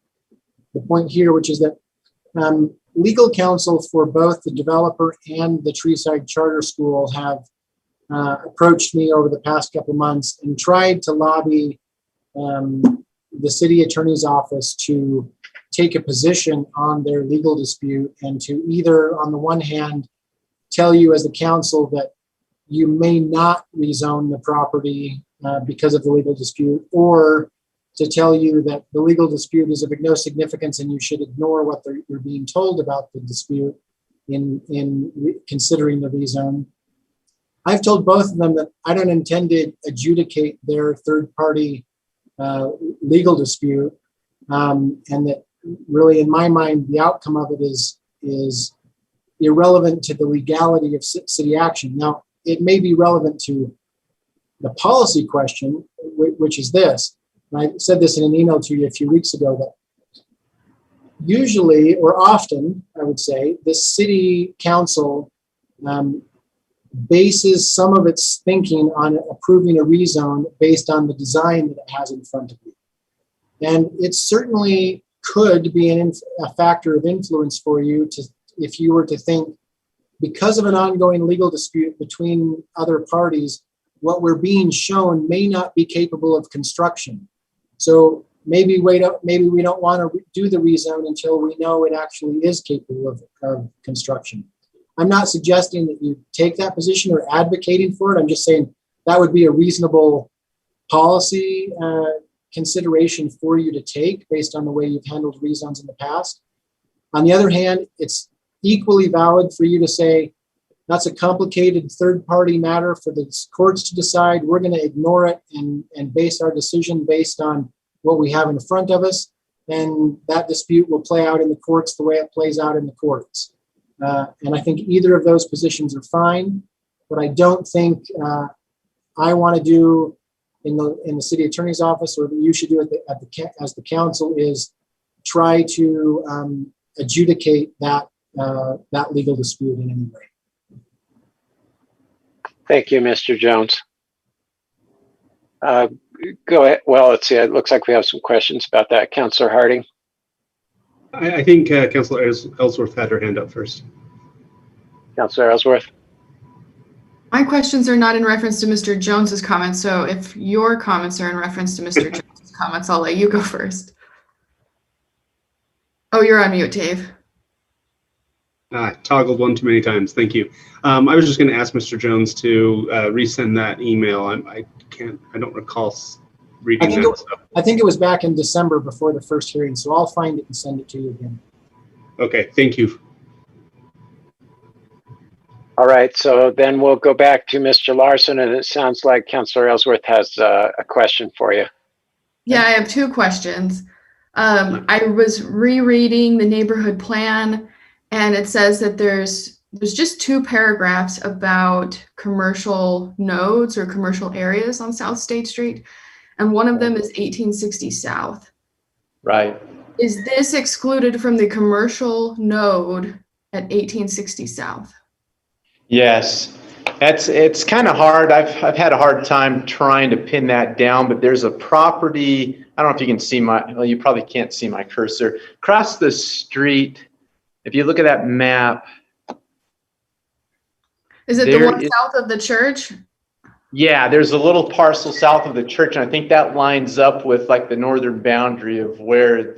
the point here, which is that legal counsel for both the developer and the Treeside Charter School have approached me over the past couple months and tried to lobby the city attorney's office to take a position on their legal dispute, and to either, on the one hand, tell you as the council that you may not rezone the property because of the legal dispute, or to tell you that the legal dispute is of no significance and you should ignore what you're being told about the dispute in considering the rezone. I've told both of them that I don't intend to adjudicate their third-party legal dispute, and that really, in my mind, the outcome of it is irrelevant to the legality of city action. Now, it may be relevant to the policy question, which is this. I said this in an email to you a few weeks ago, that usually, or often, I would say, the city council bases some of its thinking on approving a rezone based on the design that it has in front of you. And it certainly could be a factor of influence for you if you were to think, because of an ongoing legal dispute between other parties, what we're being shown may not be capable of construction. So maybe we don't want to do the rezone until we know it actually is capable of construction. I'm not suggesting that you take that position or advocating for it. I'm just saying that would be a reasonable policy consideration for you to take based on the way you've handled rezones in the past. On the other hand, it's equally valid for you to say, that's a complicated third-party matter for the courts to decide. We're going to ignore it and base our decision based on what we have in front of us. And that dispute will play out in the courts the way it plays out in the courts. And I think either of those positions are fine. What I don't think I want to do in the city attorney's office, or that you should do as the council, is try to adjudicate that legal dispute in any way. Thank you, Mr. Jones. Go ahead. Well, let's see. It looks like we have some questions about that. Councilor Harding. I think Councilor Ellsworth had her hand up first. Councilor Ellsworth. My questions are not in reference to Mr. Jones's comments, so if your comments are in reference to Mr. Jones's comments, I'll let you go first. Oh, you're on mute, Dave. Toggled one too many times. Thank you. I was just going to ask Mr. Jones to resend that email. I don't recall reading that. I think it was back in December before the first hearing, so I'll find it and send it to you again. Okay, thank you. All right, so then we'll go back to Mr. Larson, and it sounds like Councilor Ellsworth has a question for you. Yeah, I have two questions. I was rereading the neighborhood plan, and it says that there's just 2 paragraphs about commercial nodes or commercial areas on South State Street, and one of them is 1860 South. Right. Is this excluded from the commercial node at 1860 South? Yes. It's kind of hard. I've had a hard time trying to pin that down, but there's a property. I don't know if you can see well, you probably can't see my cursor. Across the street, if you look at that map. Is it the one south of the church? Yeah, there's a little parcel south of the church, and I think that lines up with like the northern boundary of where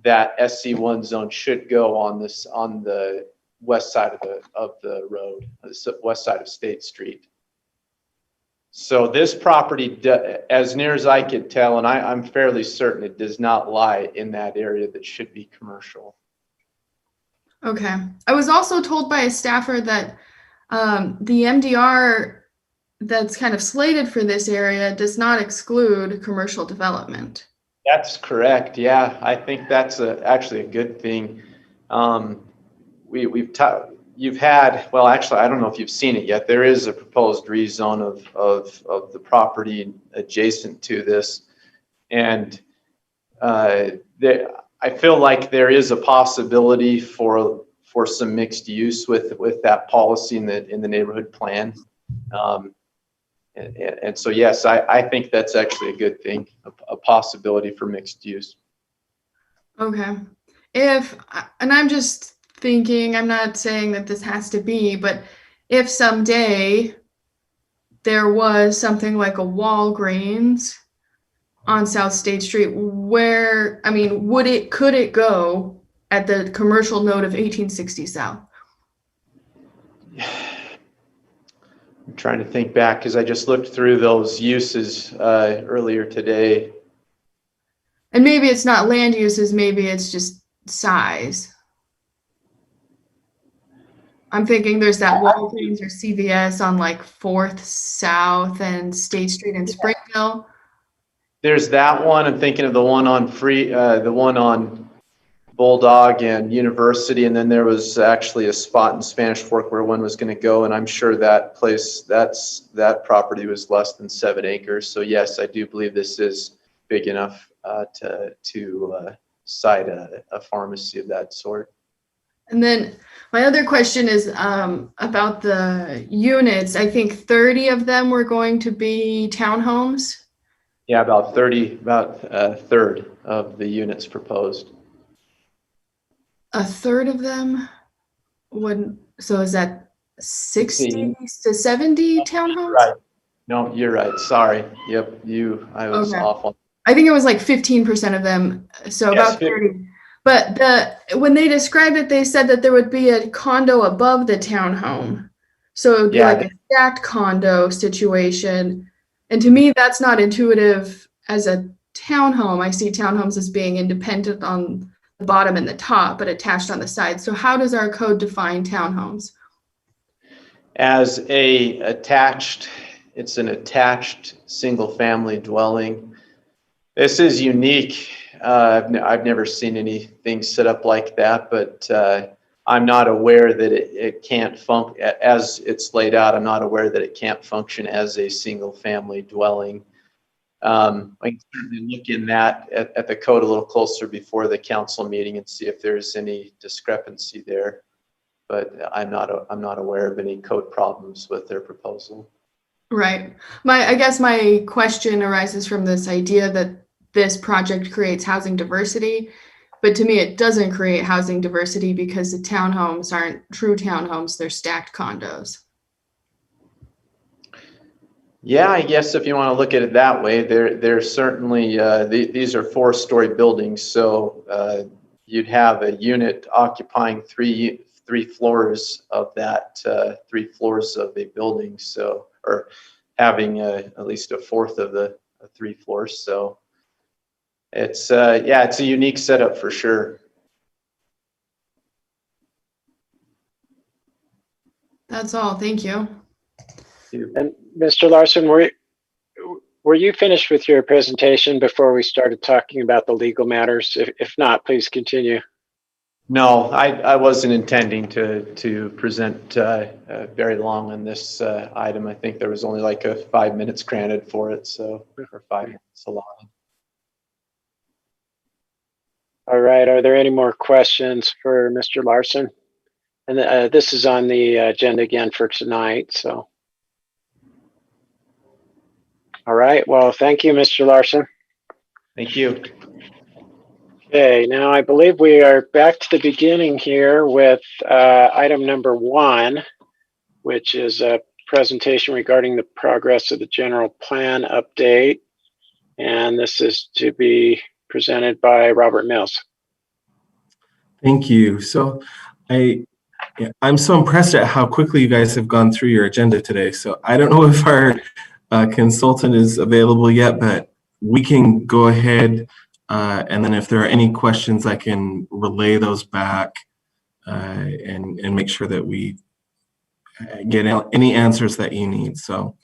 that SC1 zone should go on the west side of the road, the west side of State Street. So this property, as near as I could tell, and I'm fairly certain it does not lie in that area that should be commercial. Okay. I was also told by a staffer that the MDR that's kind of slated for this area does not exclude commercial development. That's correct. Yeah, I think that's actually a good thing. You've had, well, actually, I don't know if you've seen it yet. There is a proposed rezone of the property adjacent to this, and I feel like there is a possibility for some mixed use with that policy in the neighborhood plan. And so, yes, I think that's actually a good thing, a possibility for mixed use. Okay. And I'm just thinking, I'm not saying that this has to be, but if someday there was something like a Walgreens on South State Street, where, I mean, could it go at the commercial node of 1860 South? I'm trying to think back because I just looked through those uses earlier today. And maybe it's not land uses, maybe it's just size. I'm thinking there's that Walgreens or CVS on like 4th South and State Street in Springville. There's that one. I'm thinking of the one on the one on Bulldog and University, and then there was actually a spot in Spanish Fork where one was going to go, and I'm sure that place, that property was less than 7 acres. So yes, I do believe this is big enough to site a pharmacy of that sort. And then my other question is about the units. I think 30 of them were going to be townhomes. Yeah, about a third of the units proposed. A third of them would, so is that 60 to 70 townhomes? Right. No, you're right. Sorry. Yep. I was off on. I think it was like 15% of them. So Yes, about 30. But when they described it, they said that there would be a condo above the townhome. So it would be like a stacked condo situation. And to me, that's not intuitive as a townhome. I see townhomes as being independent on the bottom and the top, but attached on the side. So how does our code define townhomes? As it's an attached single family dwelling. This is unique. I've never seen anything set up like that, but I'm not aware that it can't function as it's laid out. I'm not aware that it can't function as a single family dwelling. I can certainly look in at the code a little closer before the council meeting and see if there's any discrepancy there. But I'm not aware of any code problems with their proposal. Right. I guess my question arises from this idea that this project creates housing diversity, but to me it doesn't create housing diversity because the townhomes aren't true townhomes, they're stacked condos. Yeah, I guess if you want to look at it that way, they're certainly, these are 4-story buildings, so you'd have a unit occupying three floors of that, 3 floors of a building, so, or having at least a fourth of the 3 floors, so it's it's a unique setup for sure. That's all. Thank you. And Mr. Larson, were you finished with your presentation before we started talking about the legal matters? If not, please continue. No, I wasn't intending to present very long on this item. I think there was only like 5 minutes granted for it, so or 5 minutes allotted. All right. Are there any more questions for Mr. Larson? And this is on the agenda again for tonight, so. All right, well, thank you, Mr. Larson. Thank you. Okay, now I believe we are back to the beginning here with item number 1, which is a presentation regarding the progress of the general plan update. And this is to be presented by Robert Mills. Thank you. So I'm so impressed at how quickly you guys have gone through your agenda today. So I don't know if our consultant is available yet, but we can go ahead. And then if there are any questions, I can relay those back and make sure that we get any answers that you need. So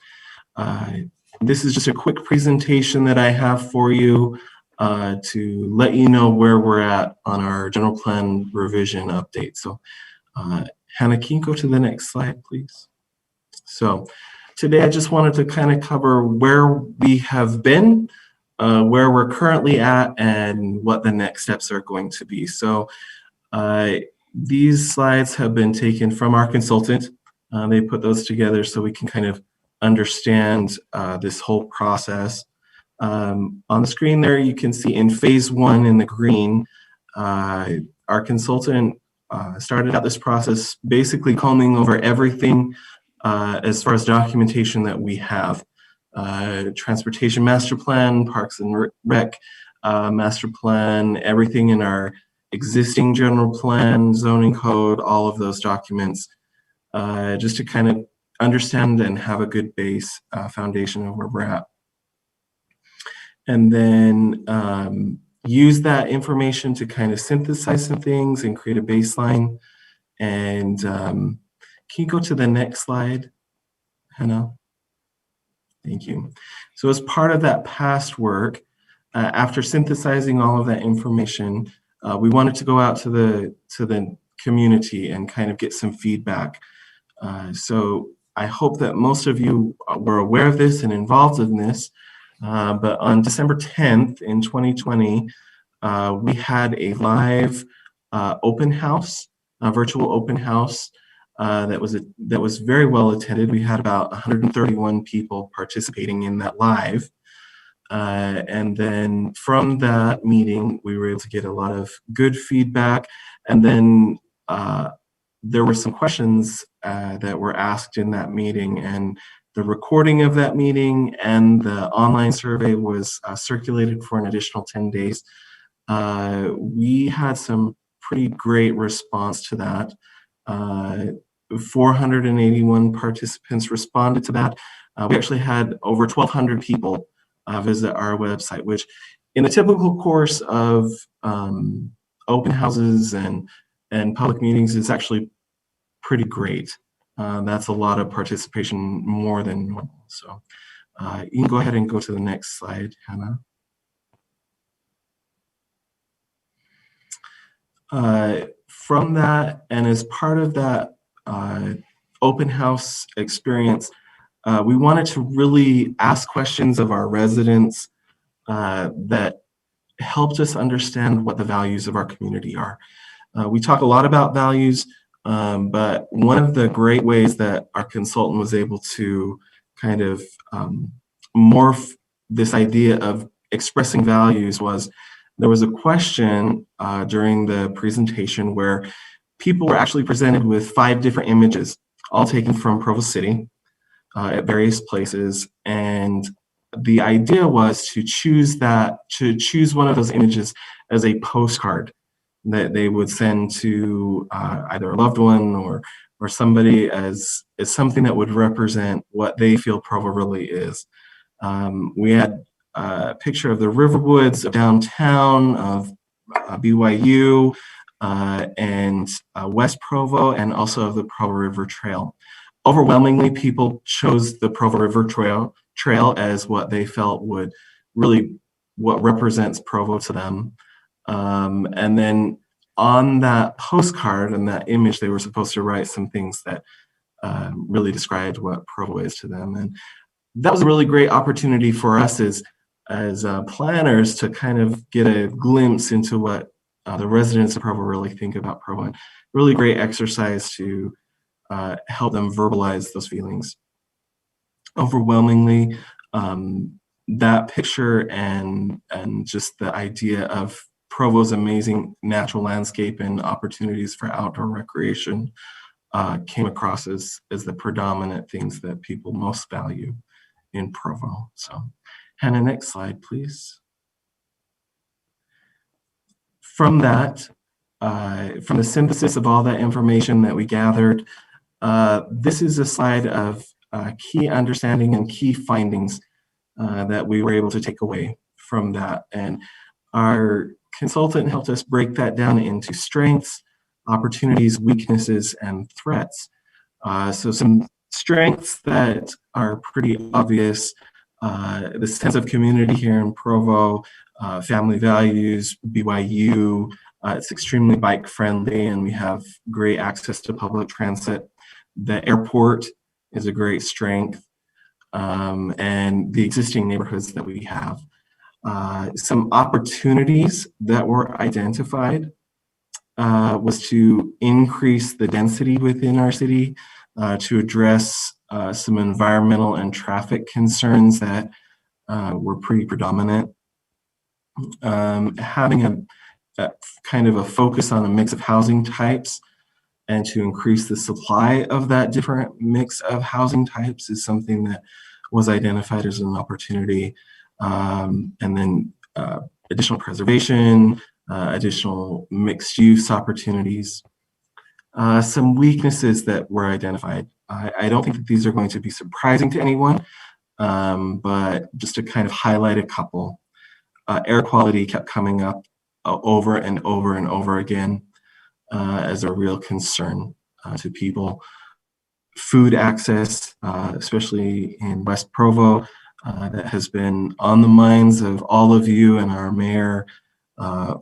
this is just a quick presentation that I have for you to let you know where we're at on our general plan revision update. So Hannah, can you go to the next slide, please? So today I just wanted to kind of cover where we have been, where we're currently at, and what the next steps are going to be. So these slides have been taken from our consultant. They put those together so we can kind of understand this whole process. On the screen there, you can see in phase 1 in the green, our consultant started out this process basically combing over everything as far as documentation that we have. Transportation master plan, parks and rec master plan, everything in our existing general plan, zoning code, all of those documents, just to kind of understand and have a good base foundation of where we're at. And then use that information to kind of synthesize some things and create a baseline. And can you go to the next slide, Hannah? Thank you. So as part of that past work, after synthesizing all of that information, we wanted to go out to the community and kind of get some feedback. So I hope that most of you were aware of this and involved in this. But on December 10th in 2020, we had a live open house, a virtual open house that was very well attended. We had about 131 people participating in that live. And then from that meeting, we were able to get a lot of good feedback. And then there were some questions that were asked in that meeting, and the recording of that meeting and the online survey was circulated for an additional 10 days. We had some pretty great response to that. 481 participants responded to that. We actually had over 1,200 people visit our website, which in the typical course of open houses and public meetings is actually pretty great. That's a lot of participation, more than normal. So you can go ahead and go to the next slide, Hannah. From that, and as part of that open house experience, we wanted to really ask questions of our residents that helped us understand what the values of our community are. We talk a lot about values, but one of the great ways that our consultant was able to kind of morph this idea of expressing values was there was a question during the presentation where people were actually presented with 5 different images, all taken from Provo City at various places. And the idea was to choose one of those images as a postcard that they would send to either a loved one or somebody as something that would represent what they feel Provo really is. We had a picture of the Riverwoods of downtown, of BYU, and West Provo, and also of the Provo River Trail. Overwhelmingly, people chose the Provo River Trail as what they felt would really what represents Provo to them. And then on that postcard and that image, they were supposed to write some things that really described what Provo is to them. And that was a really great opportunity for us as planners to kind of get a glimpse into what the residents of Provo really think about Provo. And really great exercise to help them verbalize those feelings. Overwhelmingly, that picture and just the idea of Provo's amazing natural landscape and opportunities for outdoor recreation came across as the predominant things that people most value in Provo. So, Hannah, next slide, please. From that, from the synthesis of all that information that we gathered, this is a slide of key understanding and key findings that we were able to take away from that. And our consultant helped us break that down into strengths, opportunities, weaknesses, and threats. So some strengths that are pretty obvious, the sense of community here in Provo, family values, BYU, it's extremely bike friendly and we have great access to public transit. The airport is a great strength, and the existing neighborhoods that we have. Some opportunities that were identified was to increase the density within our city, to address some environmental and traffic concerns that were pretty predominant. Having a kind of a focus on a mix of housing types and to increase the supply of that different mix of housing types is something that was identified as an opportunity. And then additional preservation, additional mixed use opportunities. Some weaknesses that were identified. I don't think that these are going to be surprising to anyone, but just to kind of highlight a couple. Air quality kept coming up over and over and over again as a real concern to people. Food access, especially in West Provo, that has been on the minds of all of you and our mayor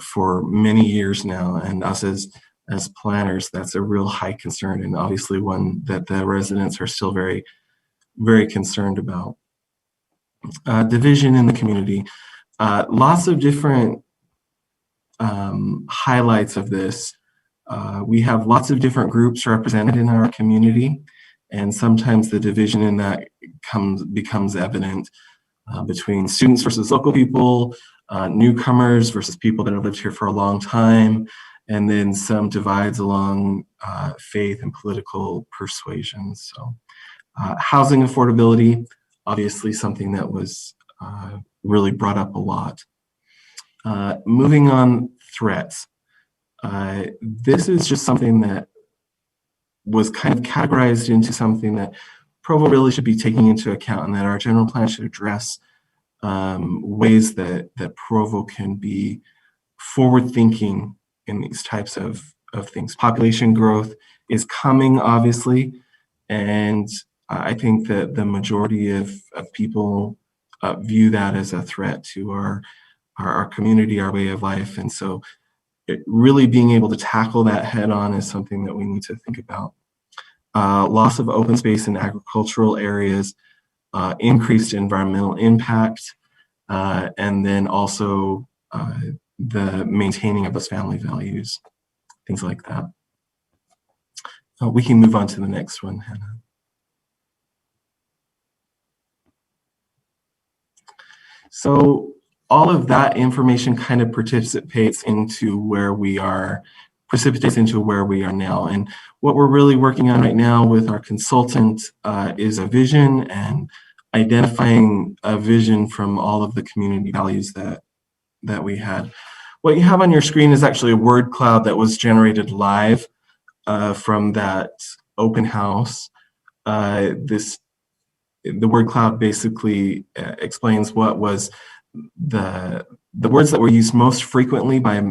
for many years now. And us as planners, that's a real high concern and obviously one that the residents are still very, very concerned about. Division in the community. Lots of different highlights of this. We have lots of different groups represented in our community, and sometimes the division in that becomes evident between students versus local people, newcomers versus people that have lived here for a long time, and then some divides along faith and political persuasions. So housing affordability, obviously something that was really brought up a lot. Moving on, threats. This is just something that was kind of categorized into something that Provo really should be taking into account and that our general plan should address ways that Provo can be forward-thinking in these types of things. Population growth is coming, obviously, and I think that the majority of people view that as a threat to our community, our way of life. And so really being able to tackle that head on is something that we need to think about. Loss of open space in agricultural areas, increased environmental impact, and then also the maintaining of those family values, things like that. We can move on to the next one, Hannah. So all of that information kind of precipitates into where we are now. And what we're really working on right now with our consultant is a vision and identifying a vision from all of the community values that we had. What you have on your screen is actually a word cloud that was generated live from that open house. The word cloud basically explains what was the words that were used most frequently by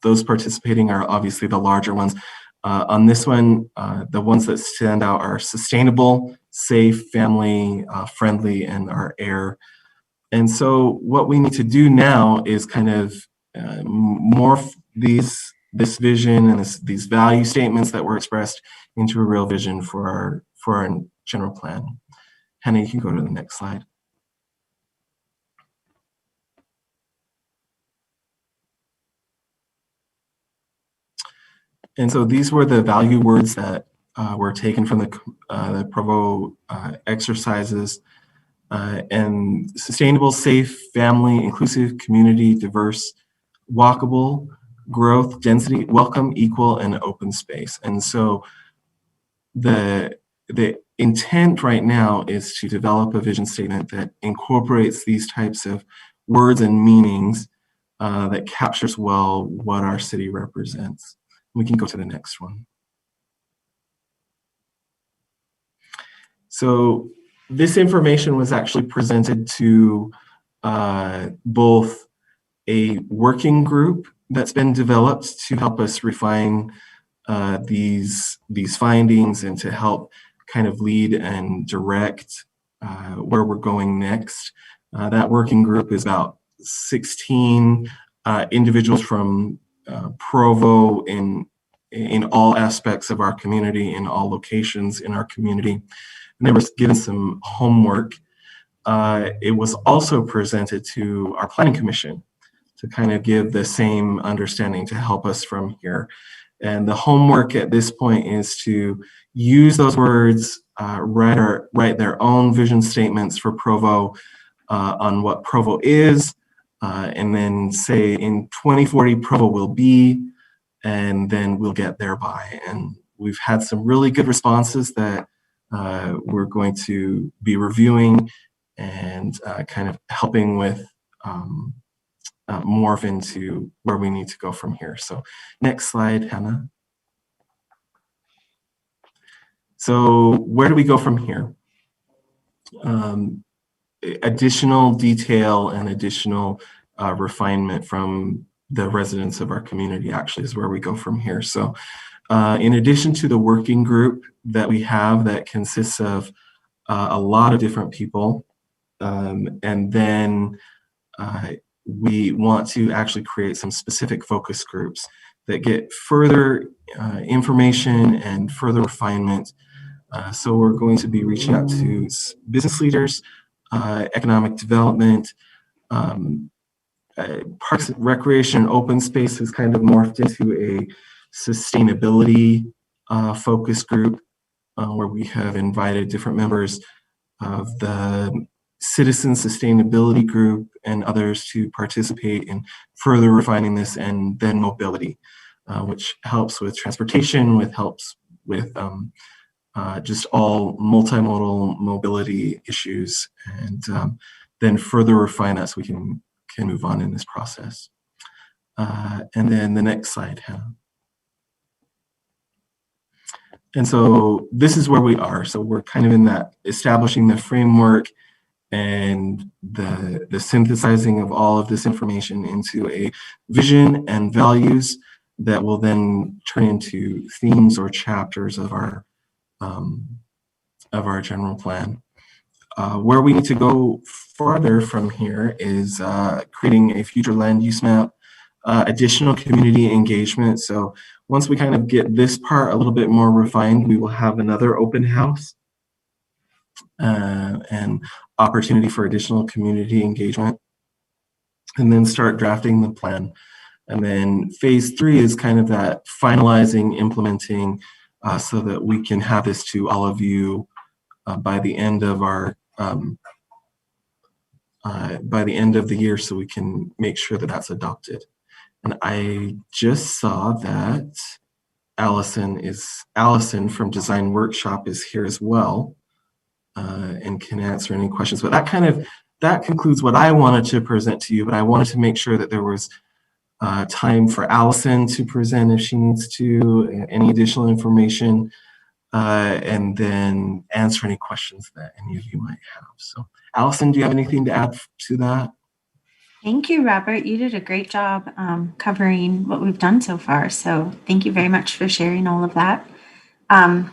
those participating are obviously the larger ones. On this one, the ones that stand out are sustainable, safe, family, friendly, and our air. And so what we need to do now is kind of morph this vision and these value statements that were expressed into a real vision for our general plan. Hannah, you can go to the next slide. And so these were the value words that were taken from the Provo exercises. And sustainable, safe, family, inclusive, community, diverse, walkable, growth, density, welcome, equal, and open space. And so the intent right now is to develop a vision statement that incorporates these types of words and meanings that captures well what our city represents. We can go to the next one. So this information was actually presented to both a working group that's been developed to help us refine these findings and to help kind of lead and direct where we're going next. That working group is about 16 individuals from Provo in all aspects of our community, in all locations in our community. And they were given some homework. It was also presented to our planning commission to kind of give the same understanding to help us from here. And the homework at this point is to use those words, write their own vision statements for Provo on what Provo is, and then say in 2040 Provo will be, and then we'll get there by. And we've had some really good responses that we're going to be reviewing and kind of helping with morph into where we need to go from here. So next slide, Hannah. So where do we go from here? Additional detail and additional refinement from the residents of our community actually is where we go from here. So in addition to the working group that we have that consists of a lot of different people, and then we want to actually create some specific focus groups that get further information and further refinement. So we're going to be reaching out to business leaders, economic development, parks, recreation, and open space has kind of morphed into a sustainability focus group where we have invited different members of the citizen sustainability group and others to participate in further refining this, and then mobility, which helps with transportation, helps with just all multimodal mobility issues, and then further refine that so we can move on in this process. And then the next slide, Hannah. And so this is where we are. So we're kind of in that establishing the framework and the synthesizing of all of this information into a vision and values that will then turn into themes or chapters of our general plan. Where we need to go farther from here is creating a future land use map, additional community engagement. So once we kind of get this part a little bit more refined, we will have another open house and opportunity for additional community engagement, and then start drafting the plan. And then phase 3 is kind of that finalizing, implementing, so that we can have this to all of you by the end of our by the end of the year, so we can make sure that that's adopted. And I just saw that Allison from Design Workshop is here as well, and can answer any questions. But that concludes what I wanted to present to you. But I wanted to make sure that there was time for Allison to present if she needs to, any additional information, and then answer any questions that any of you might have. So Allison, do you have anything to add to that? Thank you, Robert. You did a great job covering what we've done so far. So thank you very much for sharing all of that. I'm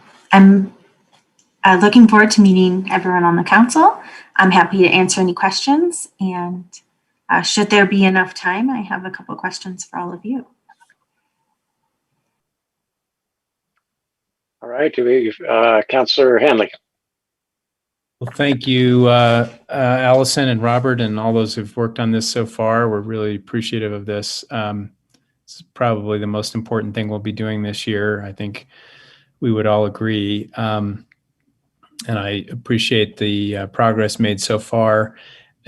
looking forward to meeting everyone on the council. I'm happy to answer any questions. And should there be enough time, I have a couple questions for all of you. All right, Councilor Hanley. Well, thank you, Allison and Robert and all those who've worked on this so far. We're really appreciative of this. It's probably the most important thing we'll be doing this year. I think we would all agree. And I appreciate the progress made so far.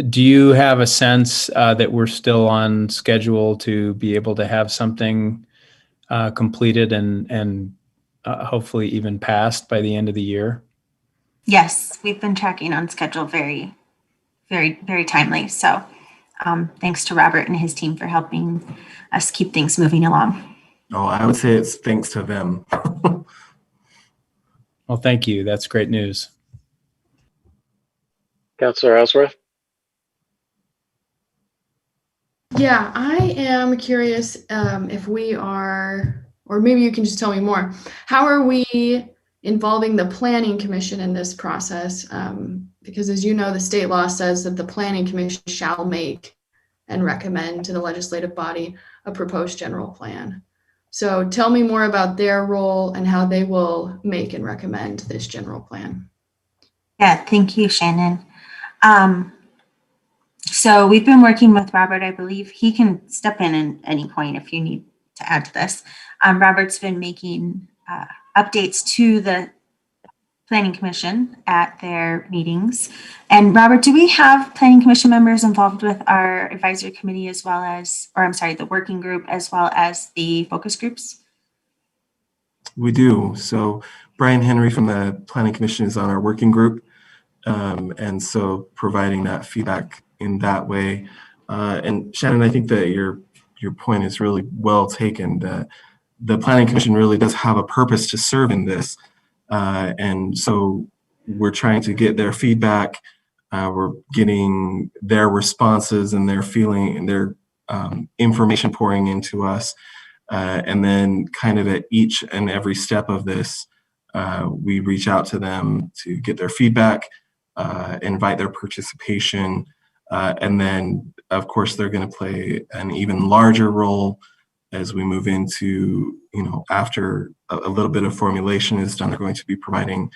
Do you have a sense that we're still on schedule to be able to have something completed and hopefully even passed by the end of the year? Yes, we've been tracking on schedule very, very timely. So thanks to Robert and his team for helping us keep things moving along. Oh, I would say it's thanks to them. Well, thank you. That's great news. Councilor Ellsworth? Yeah, I am curious if we are, or maybe you can just tell me more. How are we involving the Planning Commission in this process? Because as you know, the state law says that the Planning Commission shall make and recommend to the legislative body a proposed general plan. So tell me more about their role and how they will make and recommend this general plan. Yeah, thank you, Shannon. So we've been working with Robert. I believe he can step in at any point if you need to add to this. Robert's been making updates to the Planning Commission at their meetings. And Robert, do we have Planning Commission members involved with our advisory committee as well as, or I'm sorry, the working group as well as the focus groups? We do. So Brian Henry from the Planning Commission is on our working group. And so providing that feedback in that way. And Shannon, I think that your point is really well taken, that the Planning Commission really does have a purpose to serve in this. And so we're trying to get their feedback. We're getting their responses and their feeling and their information pouring into us. And then kind of at each and every step of this, we reach out to them to get their feedback, invite their participation. And then, of course, they're going to play an even larger role as we move into, after a little bit of formulation is done, they're going to be providing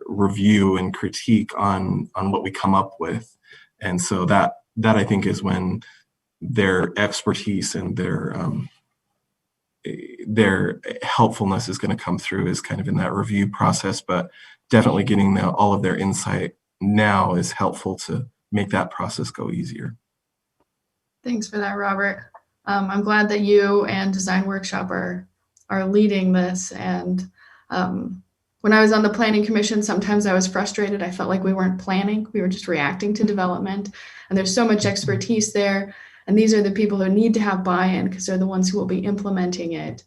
review and critique on what we come up with. And so that I think is when their expertise and their helpfulness is going to come through, is kind of in that review process, but definitely getting all of their insight now is helpful to make that process go easier. Thanks for that, Robert. I'm glad that you and Design Workshop are leading this. And when I was on the Planning Commission, sometimes I was frustrated. I felt like we weren't planning. We were just reacting to development. And there's so much expertise there. And these are the people who need to have buy-in because they're the ones who will be implementing it.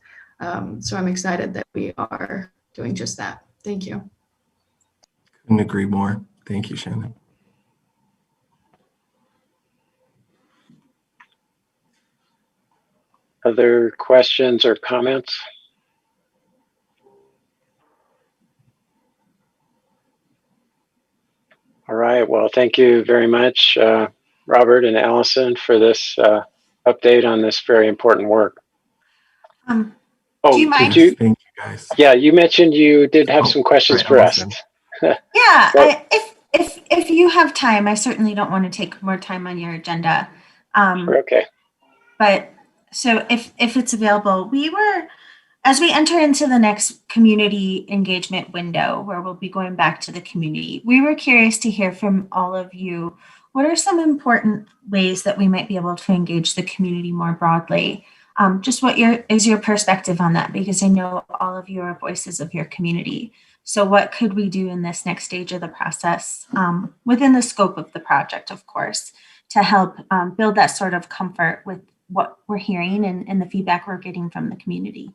So I'm excited that we are doing just that. Thank you. Couldn't agree more. Thank you, Shannon. Other questions or comments? All right, well, thank you very much, Robert and Allison, for this update on this very important work. Do you mind? Thank you, guys. Yeah, you mentioned you did have some questions for us. Yeah, Well, if you have time, I certainly don't want to take more time on your agenda. okay. But so if it's available, as we enter into the next community engagement window where we'll be going back to the community, we were curious to hear from all of you. What are some important ways that we might be able to engage the community more broadly? Just what is your perspective on that? Because I know all of you are voices of your community. So what could we do in this next stage of the process, within the scope of the project, of course, to help build that sort of comfort with what we're hearing and the feedback we're getting from the community?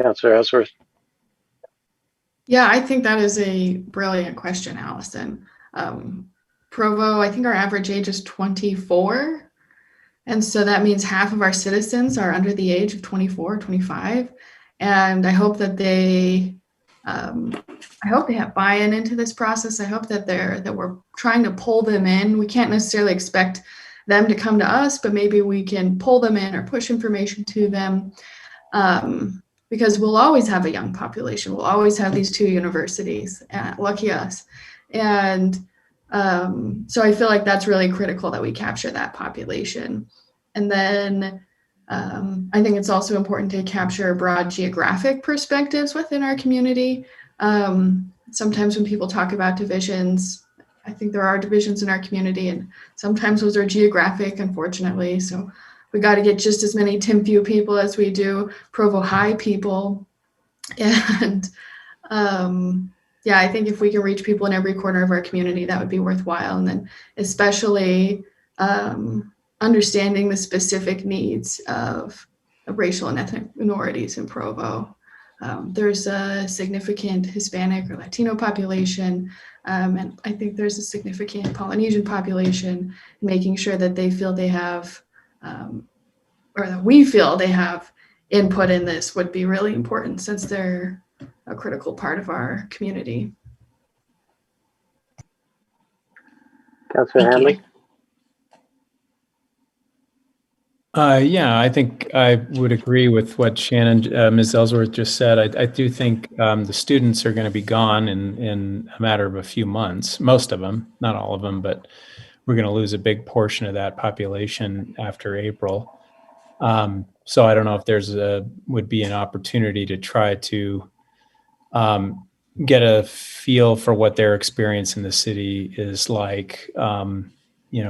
Councilor Ellsworth. Yeah, I think that is a brilliant question, Allison. Provo, I think our average age is 24. And so that means half of our citizens are under the age of 24, 25. And I hope that they have buy-in into this process. I hope that we're trying to pull them in. We can't necessarily expect them to come to us, but maybe we can pull them in or push information to them. Because we'll always have a young population. We'll always have these two universities. Lucky us. And so I feel like that's really critical that we capture that population. And then I think it's also important to capture broad geographic perspectives within our community. Sometimes when people talk about divisions, I think there are divisions in our community, and sometimes those are geographic, unfortunately. So we got to get just as many Timpview people as we do Provo High people. And yeah, I think if we can reach people in every corner of our community, that would be worthwhile. And then especially understanding the specific needs of racial and ethnic minorities in Provo. There's a significant Hispanic or Latino population, and I think there's a significant Polynesian population. Making sure that they feel they have, or that we feel they have input in this would be really important, since they're a critical part of our community. Councilor Hanley? Yeah, I think I would agree with what Shannon, Ms. Ellsworth just said. I do think the students are going to be gone in a matter of a few months, most of them, not all of them, but we're going to lose a big portion of that population after April. So I don't know if would be an opportunity to try to get a feel for what their experience in the city is like,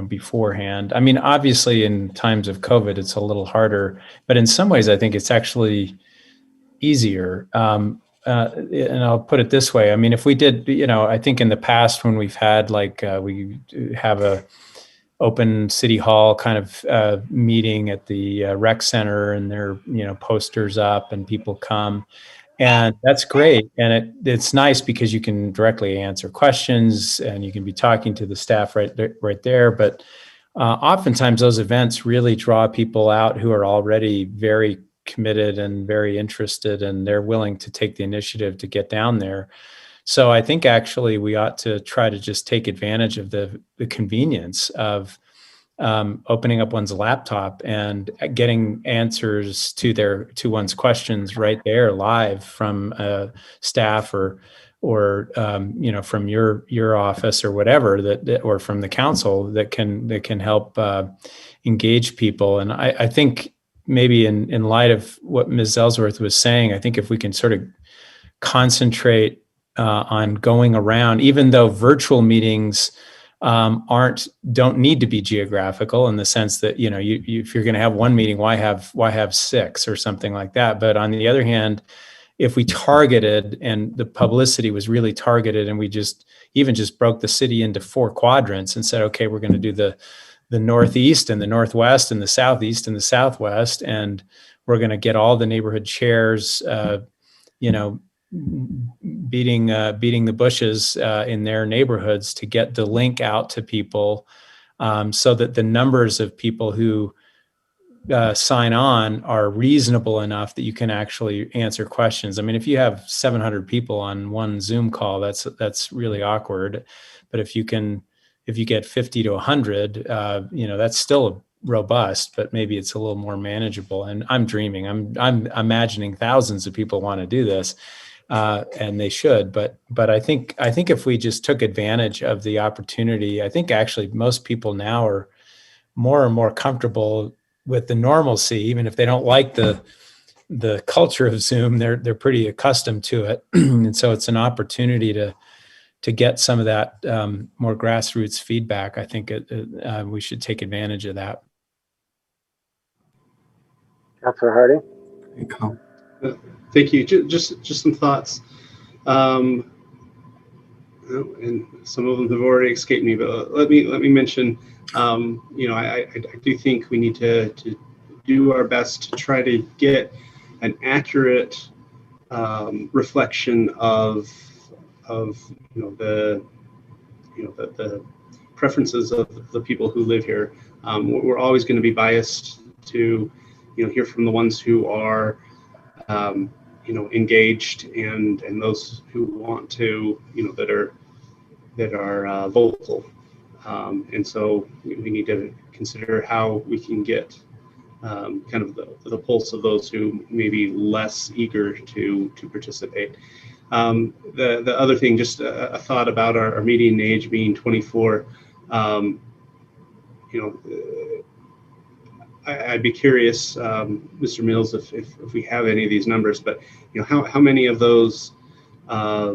beforehand. I mean, obviously in times of COVID, it's a little harder, but in some ways, I think it's actually easier. And I'll put it this way. I mean, if we did, I think in the past when we've had we have a open city hall kind of meeting at the rec center, and there are, posters up and people come. And that's great. And it's nice because you can directly answer questions and you can be talking to the staff right there. But oftentimes those events really draw people out who are already very committed and very interested, and they're willing to take the initiative to get down there. So I think actually we ought to try to just take advantage of the convenience of opening up one's laptop and getting answers to one's questions right there live from staff or from your office or whatever or from the council that can help engage people. And I think maybe in light of what Ms. Ellsworth was saying, I think if we can sort of concentrate on going around, even though virtual meetings don't need to be geographical in the sense that, if you're going to have one meeting, why have 6 or something like that? But on the other hand, if we targeted and the publicity was really targeted, and we just broke the city into 4 quadrants and said, okay, we're going to do the Northeast and the Northwest and the Southeast and the Southwest, and we're going to get all the neighborhood chairs, beating the bushes in their neighborhoods to get the link out to people, so that the numbers of people who sign on are reasonable enough that you can actually answer questions. I mean, if you have 700 people on one Zoom call, that's really awkward. But if you get 50 to 100, that's still robust, but maybe it's a little more manageable. And I'm dreaming. I'm imagining thousands of people want to do this. And they should, but I think if we just took advantage of the opportunity, I think actually most people now are more and more comfortable with the normalcy, even if they don't like the culture of Zoom. They're pretty accustomed to it, and so it's an opportunity to get some of that more grassroots feedback. I think we should take advantage of that. Councilor Harding? Thank you. Just some thoughts, and some of them have already escaped me. But let me mention. I do think we need to do our best to try to get an accurate reflection of the preferences of the people who live here. We're always going to be biased to hear from the ones who are engaged and those who want to that are vocal, and so we need to consider how we can get kind of the pulse of those who may be less eager to participate. The other thing, just a thought about our median age being 24. I'd be curious, Mr. Mills, if we have any of these numbers, but how many of those are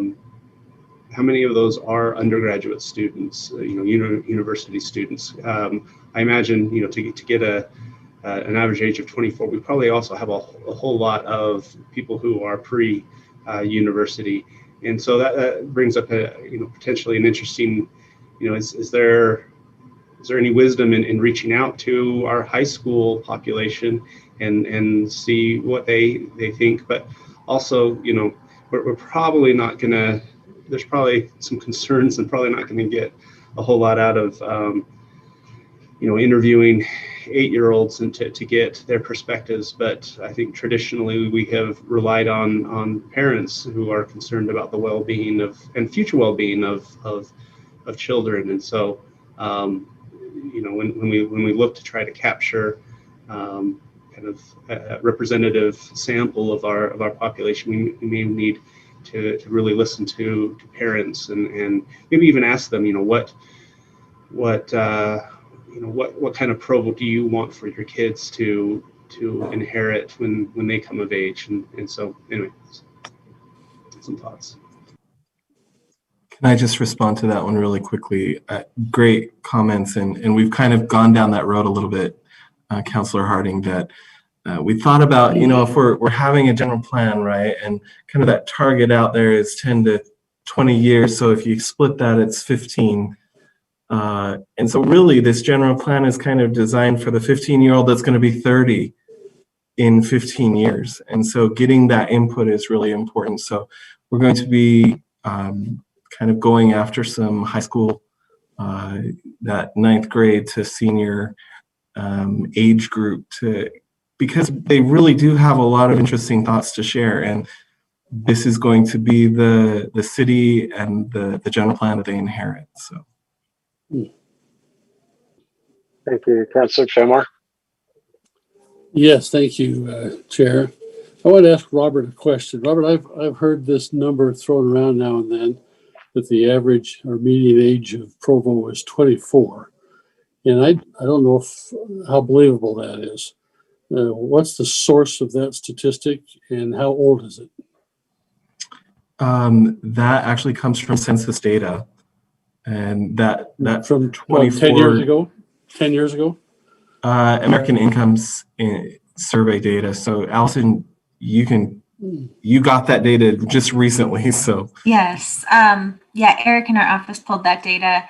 undergraduate students, university students? I imagine, to get an average age of 24, we probably also have a whole lot of people who are pre-university, and so that brings up potentially an interesting, is there any wisdom in reaching out to our high school population and see what they think? But also, we're probably not gonna, there's probably some concerns and probably not gonna get a whole lot out of interviewing 8-year-olds and to get their perspectives. But I think traditionally we have relied on parents who are concerned about the well-being and future well-being of children. And so when we look to try to capture kind of a representative sample of our population, we may need to really listen to parents and maybe even ask them, what kind of Provo do you want for your kids to inherit when they come of age? And so anyway, some thoughts. Can I just respond to that one really quickly? Great comments, and we've kind of gone down that road a little bit, Councillor Harding, that we thought about, if we're having a general plan, right, and kind of that target out there is 10 to 20 years, so if you split that, it's 15. And so really this general plan is kind of designed for the 15-year-old that's going to be 30 in 15 years. And so getting that input is really important. So we're going to be kind of going after some high school, that 9th grade to senior age group, because they really do have a lot of interesting thoughts to share. And this is going to be the city and the general plan that they inherit. So. Thank you, Councillor Fillmore. Yes, thank you, Chair. I want to ask Robert a question. Robert, I've heard this number thrown around now and then, that the average or median age of Provo is 24. And I don't know how believable that is. What's the source of that statistic and how old is it? That actually comes from census data. And that from 24, 10 years ago? 10 years ago? American Income's survey data. So Allison, you got that data just recently, so. Yes, yeah, Eric in our office pulled that data.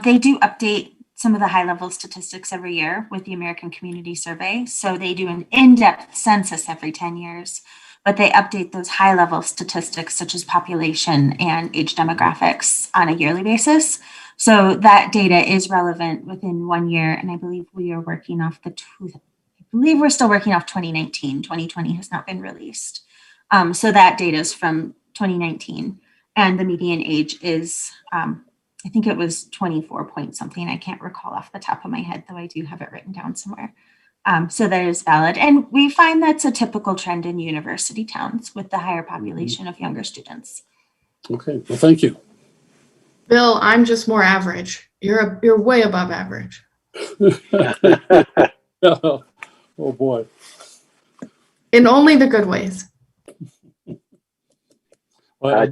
They do update some of the high-level statistics every year with the American Community Survey. So they do an in-depth census every 10 years, but they update those high-level statistics such as population and age demographics on a yearly basis. So that data is relevant within 1 year, and I believe we are working off we're still working off 2019. 2020 has not been released. So that data is from 2019, and the median age is, I think it was 24 point something. I can't recall off the top of my head, though I do have it written down somewhere. So that is valid. And we find that's a typical trend in university towns with the higher population of younger students. Okay, well, thank you. Bill, I'm just more average. You're way above average. Oh boy. In only the good ways. Well,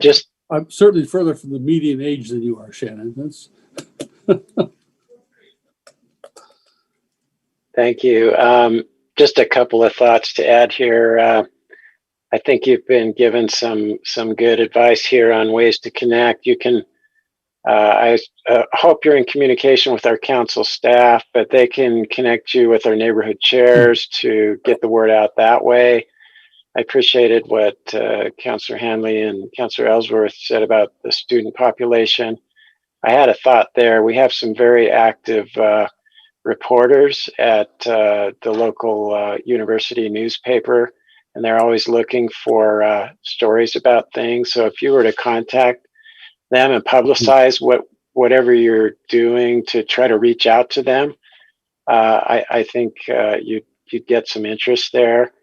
I'm certainly further from the median age than you are, Shannon. That's Thank you. Just a couple of thoughts to add here. I think you've been given some good advice here on ways to connect. You can, I hope you're in communication with our council staff, but they can connect you with our neighborhood chairs to get the word out that way. I appreciated what Councillor Hanley and Councillor Ellsworth said about the student population. I had a thought there. We have some very active reporters at the local university newspaper, and they're always looking for stories about things. So if you were to contact them and publicize whatever you're doing to try to reach out to them, I think you'd get some interest there.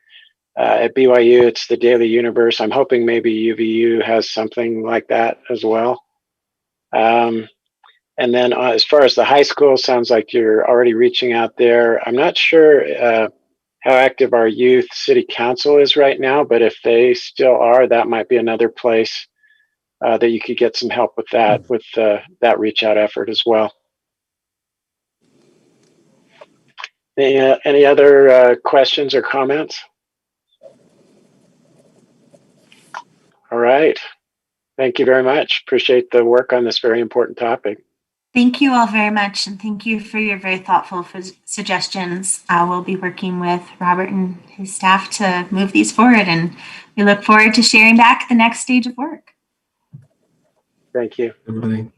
At BYU, it's the Daily Universe. I'm hoping maybe UVU has something like that as well. And then as far as the high school, sounds like you're already reaching out there. I'm not sure how active our youth city council is right now, but if they still are, that might be another place that you could get some help with that, that reach out effort as well. Any other questions or comments? All right. Thank you very much. Appreciate the work on this very important topic. Thank you all very much, and thank you for your very thoughtful suggestions. I will be working with Robert and his staff to move these forward, and we look forward to sharing back the next stage of work. Thank you. Everybody.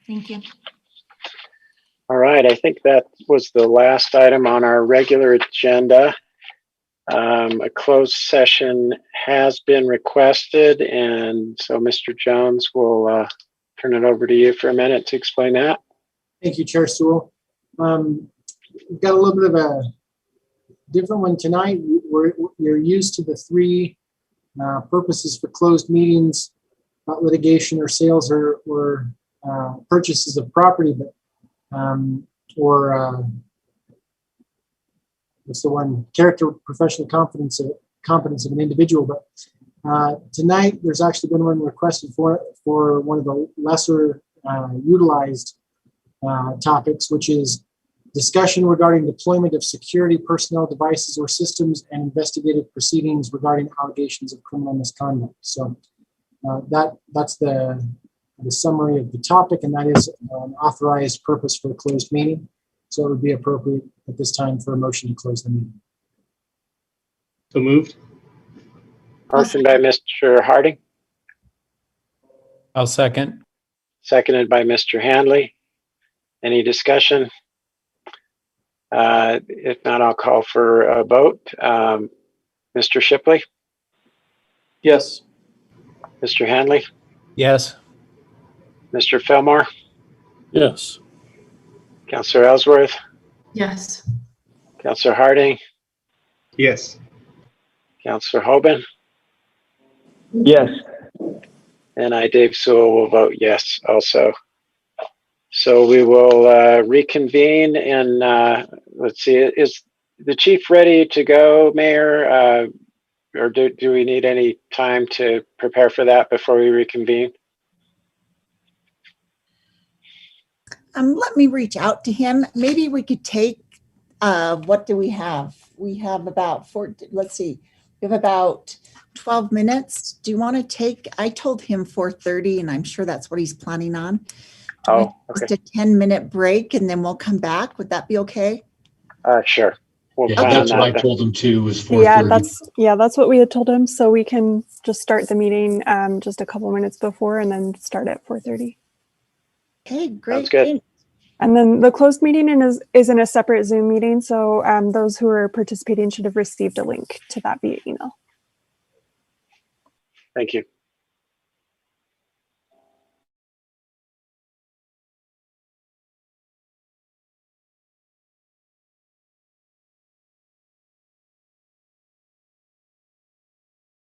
Thank you. All right, I think that was the last item on our regular agenda. A closed session has been requested, and so Mr. Jones will turn it over to you for a minute to explain that. Thank you, Chair Sewell. We've got a little bit of a different one tonight. You're used to the three purposes for closed meetings, not litigation or sales or purchases of property, but what's the one? Character, professional competence of an individual. But tonight, there's actually been one requested for one of the lesser utilized topics, which is discussion regarding deployment of security personnel, devices, or systems and investigative proceedings regarding allegations of criminal misconduct. So that's the summary of the topic, and that is an authorized purpose for a closed meeting. So it would be appropriate at this time for a motion to close the meeting. So moved. Motion by Mr. Harding. I'll second. Seconded by Mr. Handley. Any discussion? If not, I'll call for a vote. Mr. Shipley? Yes. Mr. Handley? Yes. Mr. Fillmore? Yes. Councillor Ellsworth? Yes. Councillor Harding? Yes. Councillor Hoban? Yes. And I, Dave Sewell, will vote yes also. So we will reconvene, and let's see, is the chief ready to go, Mayor? Or do we need any time to prepare for that before we reconvene? Let me reach out to him. Maybe we could take, what do we have? We have about we have about 12 minutes. Do you want to take, I told him 4:30, and I'm sure that's what he's planning on. Oh, okay. Just a 10-minute break, and then we'll come back. Would that be okay? Sure. We'll Yeah, plan that's on what I that. told him too, was 4:30. That's what we had told him. So we can just start the meeting just a couple minutes before, and then start at 4:30. Okay, great. Sounds good. Thanks. And then the closed meeting is in a separate Zoom meeting. So those who are participating should have received a link to that via email. Thank you.